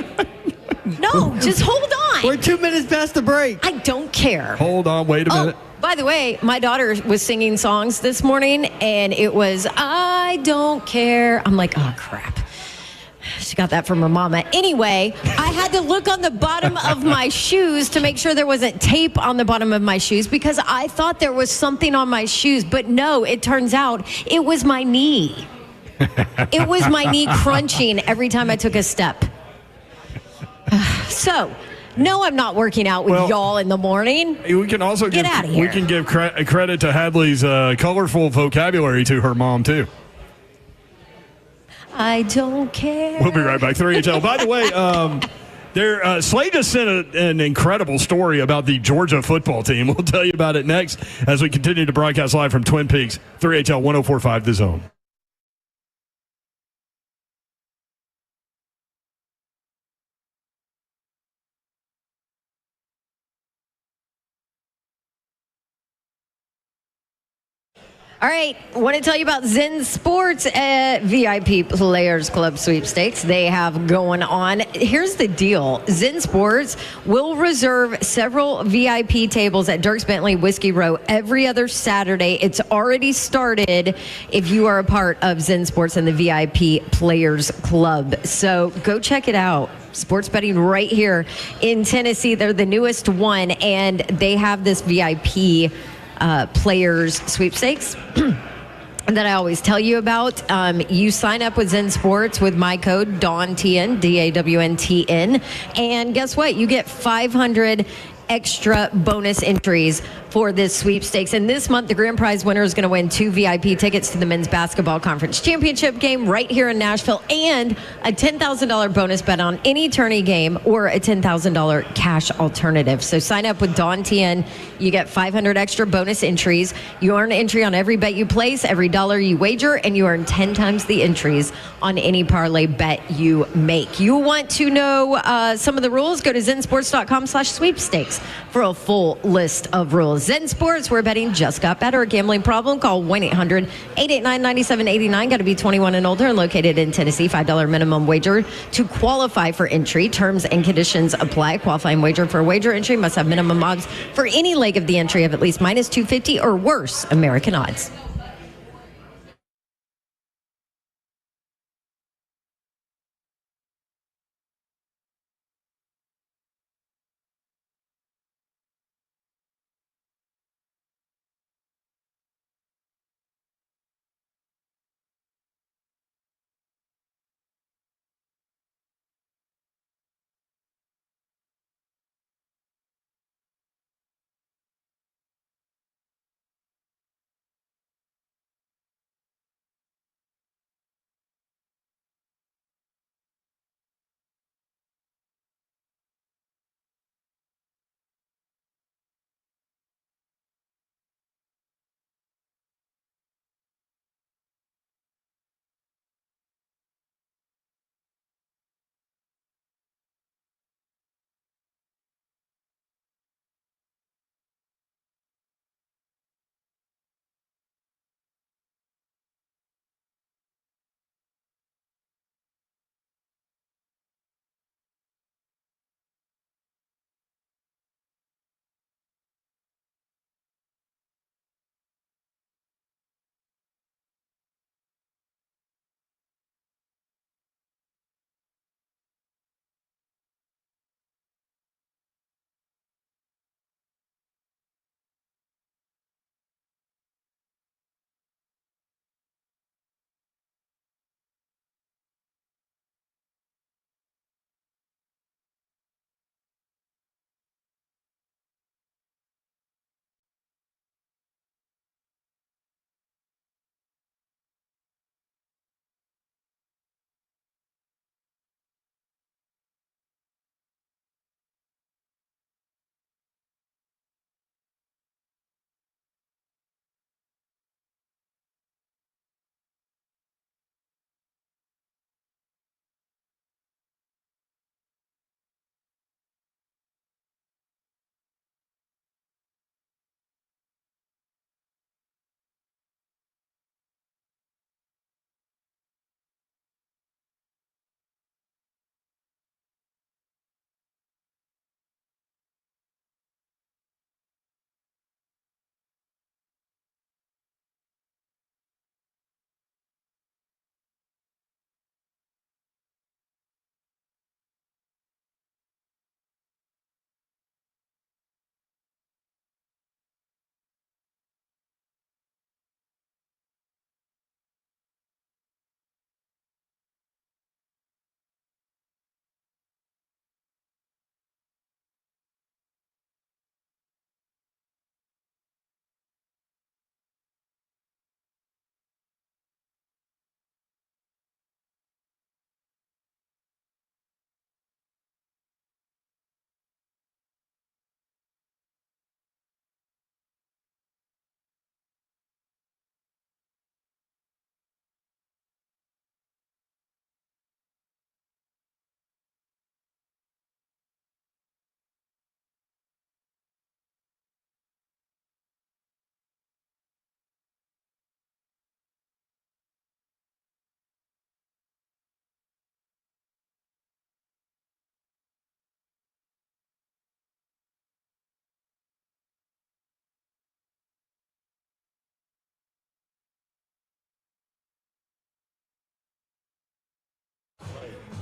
No, just hold on. We're 2 minutes past the break. I don't care. Hold on, wait a minute. By the way, my daughter was singing songs this morning, and it was, I don't care. I'm like, oh, crap. She got that from her mama. Anyway, I had to look on the bottom of my shoes to make sure there wasn't tape on the bottom of my shoes because I thought there was something on my shoes. But no, it turns out it was my knee. It was my knee crunching every time I took a step. So... No, I'm not working out with y'all in the morning. We can also Get out of here. We can give credit to Hadley's colorful vocabulary to her mom, too. I don't care. We'll be right back. 3HL. By the way, Slade just sent an incredible story about the Georgia football team. We'll tell you about it next as we continue to broadcast live from Twin Peaks. 3HL 104.5 The Zone. All right, I want to tell you about Zen Sports VIP Players Club sweepstakes they have going on. Here's the deal. Zen Sports will reserve several VIP tables at Dierks Bentley Whiskey Row every other Saturday. It's already started if you are a part of Zen Sports and the VIP Players Club. So go check it out. Sports betting right here in Tennessee. They're the newest one, and they have this VIP players sweepstakes that I always tell you about. You sign up with Zen Sports with my code DAWNTN, DAWNTN, and guess what? You get 500 extra bonus entries for this sweepstakes. And this month, the grand prize winner is going to win 2 VIP tickets to the men's basketball conference championship game right here in Nashville, and a $10,000 bonus bet on any tourney game or a $10,000 cash alternative. So sign up with Dawn TN. You get 500 extra bonus entries. You earn an entry on every bet you place, every dollar you wager, and you earn 10 times the entries on any parlay bet you make. You want to know some of the rules? Go to zensports.com/sweepstakes for a full list of rules. Zen Sports, where betting just got better. A gambling problem? Call 1-800-889-9789. Got to be 21 and older and located in Tennessee. $5 minimum wager to qualify for entry. Terms and conditions apply. Qualifying wager for a wager entry must have minimum odds for any leg of the entry of at least minus 250 or worse American odds.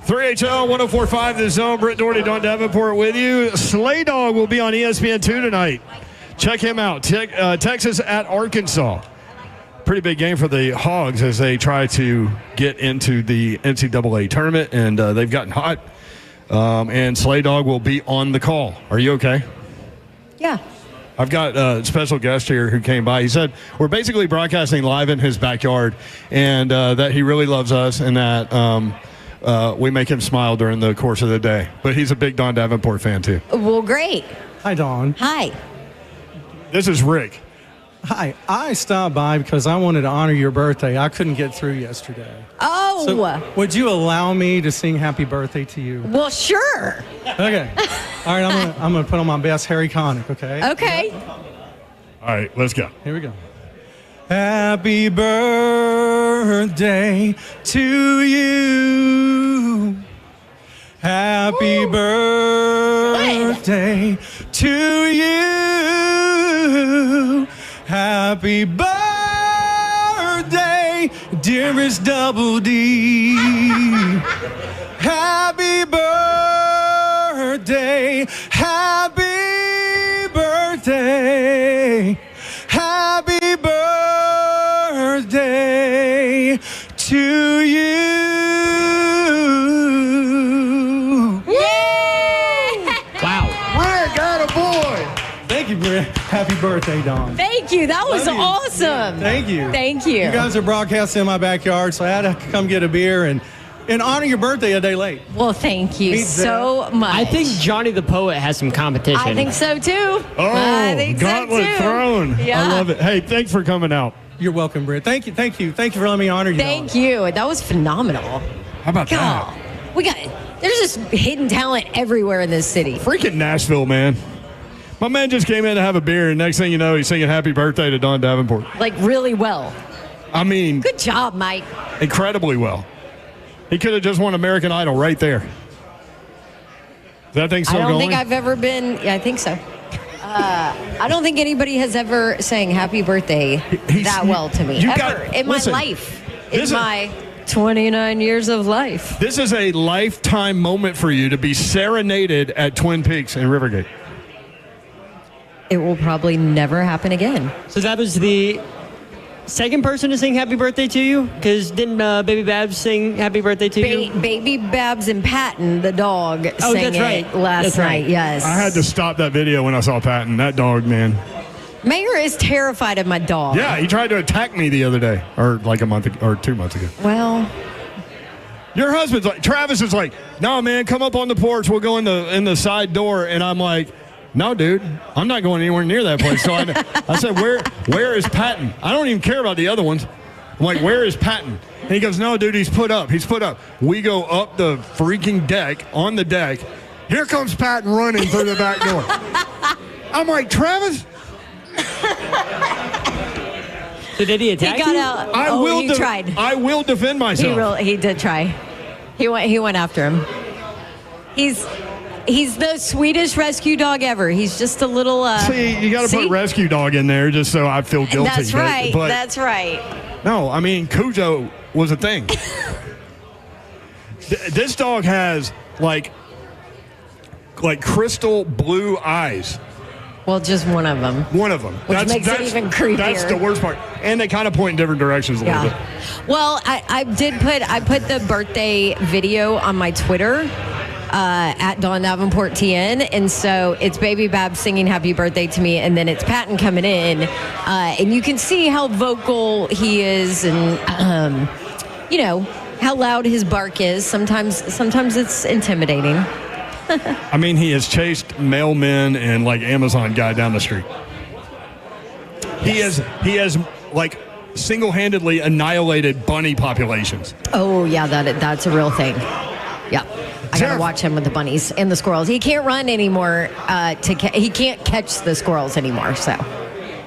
3HL 104.5 The Zone. Britt Doherty, Don Davenport with you. Slay Dog will be on ESPN2 tonight. Check him out. Texas at Arkansas. Pretty big game for the Hogs as they try to get into the NCAA tournament, and they've gotten hot. And Slay Dog will be on the call. Are you okay? Yeah. I've got a special guest here who came by. He said we're basically broadcasting live in his backyard, and that he really loves us, and that we make him smile during the course of the day. But he's a big Don Davenport fan, too. Well, great. Hi, Don. Hi. This is Rick. Hi. I stopped by because I wanted to honor your birthday. I couldn't get through yesterday. Oh. So would you allow me to sing happy birthday to you? Well, sure. Okay. All right, I'm gonna put on my best Harry Connick, okay? Okay. All right, let's go. Here we go. Happy birthday to you. Happy birthday to you. Happy birthday, dearest Double D. Happy birthday, happy birthday, happy birthday to you. Wow. Rick, got a boy. Thank you, Britt. Happy birthday, Don. Thank you. That was Love you. awesome. Thank you. Thank you. You guys are broadcasting in my backyard, so I had to come get a beer and honor your birthday a day late. Well, thank you so much. I think Johnny the Poet has some competition. I think so too. Oh, I think gauntlet so too. thrown. Yeah. I love it. Hey, thanks for coming out. You're welcome, Britt. Thank you for letting me honor you. Thank you. That was phenomenal. How about God, that? there's just hidden talent everywhere in this city. Freaking Nashville, man. My man just came in to have a beer, and next thing you know, he's singing happy birthday to Don Davenport. Like really well. I mean, Good job, Mike. incredibly well. He could have just won American Idol right there. Is that thing still I don't going? think I've ever been. Yeah, I think so. I don't think anybody has ever sang happy birthday that well to me. Ever in my life. In my 29 years of life. This is a lifetime moment for you to be serenaded at Twin Peaks in Rivergate. It will probably never happen again. So that was the second person to sing happy birthday to you? Because didn't Baby Babs sing happy birthday to you? Baby Babs and Patton, the dog, sang that's it right. last That's night. right. Yes. I had to stop that video when I saw Patton. That dog, man. Mayor is terrified of my dog. Yeah, he tried to attack me the other day, or like a month or 2 months ago. Well, your husband's like, Travis is like, no, man, come up on the porch. We'll go in the side door. And I'm like, no, dude, I'm not going anywhere near that place. So I said, where is Patton? I don't even care about the other ones. I'm like, where is Patton? And he goes, no, dude, he's put up. He's put up. We go up the freaking deck, on the deck. Here comes Patton running through the back door. I'm like, Travis? So did he attack he got you? out. He tried. I will defend myself. He did try. He went after him. He's the sweetest rescue dog ever. He's just a little. See, you got to put rescue dog in there just so I feel guilty. That's right. But That's right. no, I mean Cujo was a thing. This dog has like crystal blue eyes. Well, just one of them. One of them. Which makes it even creepier. That's the worst part. And they kind of point in different directions a little bit. Well, I put the birthday video on my Twitter. At Dawn Davenport TN, and so it's Baby Babs singing happy birthday to me, and then it's Patton coming in, and you can see how vocal he is, and how loud his bark is. Sometimes it's intimidating. I mean, he has chased mailmen and like Amazon guy down the street. Yes. He has like single-handedly annihilated bunny populations. Oh yeah, that's a real thing. Yeah. I gotta watch him with the bunnies and the squirrels. He can't run anymore. He can't catch the squirrels anymore. So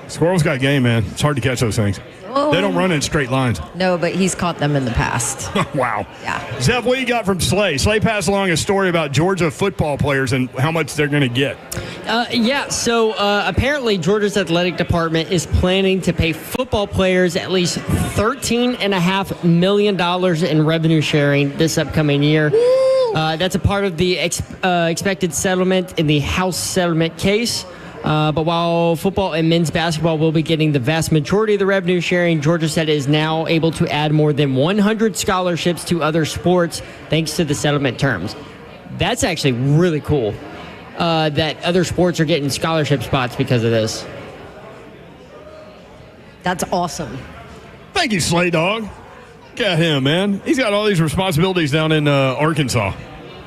squirrels got game, man. It's hard to catch those things. Oh. They don't run in straight lines. No, but he's caught them in the past. Wow. Yeah. Zeph, what you got from Slay? Slay passed along a story about Georgia football players and how much they're going to get. So apparently Georgia's athletic department is planning to pay football players at least $13.5 million in revenue sharing this upcoming year. That's a part of the expected settlement in the House settlement case. But while football and men's basketball will be getting the vast majority of the revenue sharing, Georgia said it is now able to add more than 100 scholarships to other sports thanks to the settlement terms. That's actually really cool that other sports are getting scholarship spots because of this. That's awesome. Thank you, Slay Dog. Look at him, man. He's got all these responsibilities down in Arkansas,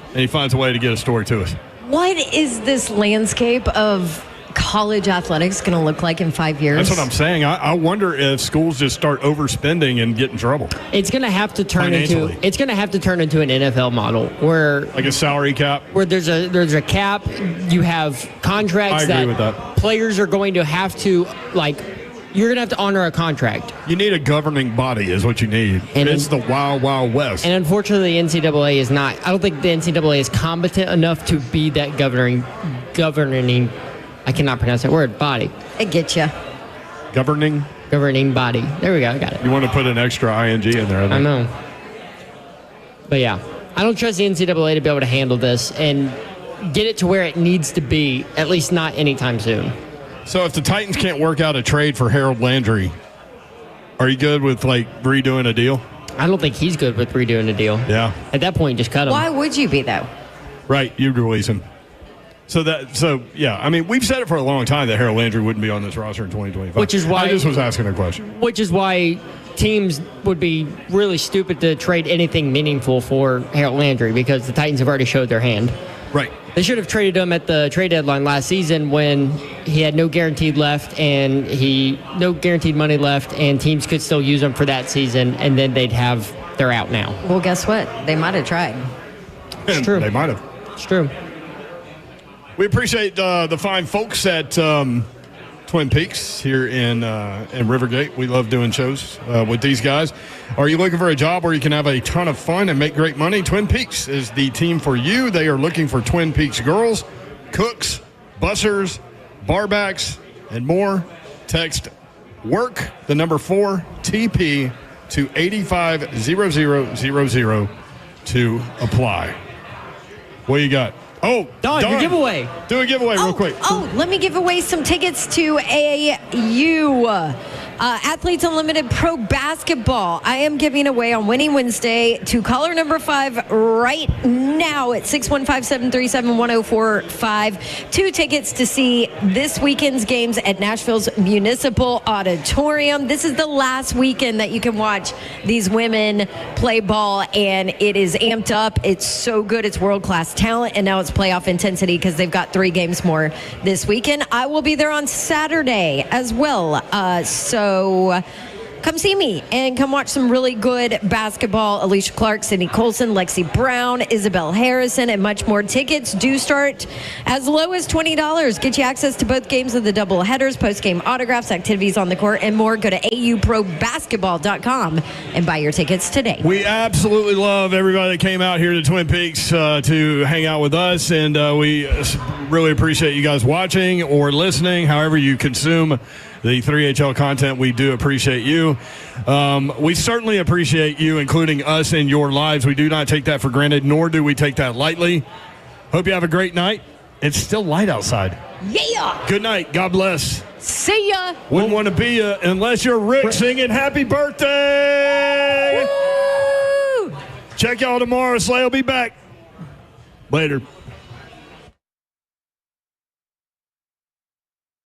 and he finds a way to get a story to us. What is this landscape of college athletics going to look like in 5 years? That's what I'm saying. I wonder if schools just start overspending and get in trouble. It's going to have to turn into an NFL model where like a salary cap, where there's a cap. You have contracts I agree with that. Players are going to have to You're going to have to honor a contract. You need a governing body is what you need. And it's the wild, wild west. And unfortunately, the NCAA is not. I don't think the NCAA is competent enough to be that governing, I cannot pronounce that word, body. I get you. Governing body. There we go. I got it. You want to put an extra ing in there. I know. But yeah, I don't trust the NCAA to be able to handle this and get it to where it needs to be, at least not anytime soon. So if the Titans can't work out a trade for Harold Landry, are you good with redoing a deal? I don't think he's good with redoing a deal. Yeah. At that point, just cut him. Why would you be, though? Right, you'd release him. So yeah, I mean, we've said it for a long time that Harold Landry wouldn't be on this roster in 2025. Which is why I just was asking a question. Which is why teams would be really stupid to trade anything meaningful for Harold Landry because the Titans have already showed their hand. Right. They should have traded him at the trade deadline last season when he had no guaranteed left and no guaranteed money left, and teams could still use him for that season, and then they're out now. Well, guess what? They might have tried. It's true. They might have. It's true. We appreciate the fine folks at Twin Peaks here in Rivergate. We love doing shows with these guys. Are you looking for a job where you can have a ton of fun and make great money? Twin Peaks is the team for you. They are looking for Twin Peaks girls, cooks, bussers, barbacks, and more. Text WORK, the number 4, TP, to 850000 to apply. What you got? Oh, Dawn, your giveaway. Do a giveaway real quick. Let me give away some tickets to AAU. Athletes Unlimited Pro Basketball. I am giving away on Winning Wednesday to caller number 5 right now at 615-737-1045. 2 tickets to see this weekend's games at Nashville's Municipal Auditorium. This is the last weekend that you can watch these women play ball, and it is amped up. It's so good. It's world-class talent, and now it's playoff intensity because they've got 3 games more this weekend. I will be there on Saturday as well. So come see me and come watch some really good basketball. Alicia Clark, Sydney Colson, Lexi Brown, Isabel Harrison, and much more. Tickets do start as low as $20. Get you access to both games of the double headers, post-game autographs, activities on the court, and more. Go to auprobasketball.com and buy your tickets today. We absolutely love everybody that came out here to Twin Peaks to hang out with us, and we really appreciate you guys watching or listening, however you consume the 3HL content. We do appreciate you. We certainly appreciate you including us in your lives. We do not take that for granted, nor do we take that lightly. Hope you have a great night. It's still light outside. Yeah. Good night. God bless. See ya. Wouldn't want to be you unless you're Rick singing happy birthday. Woo! Check y'all tomorrow. Slay will be back. Later.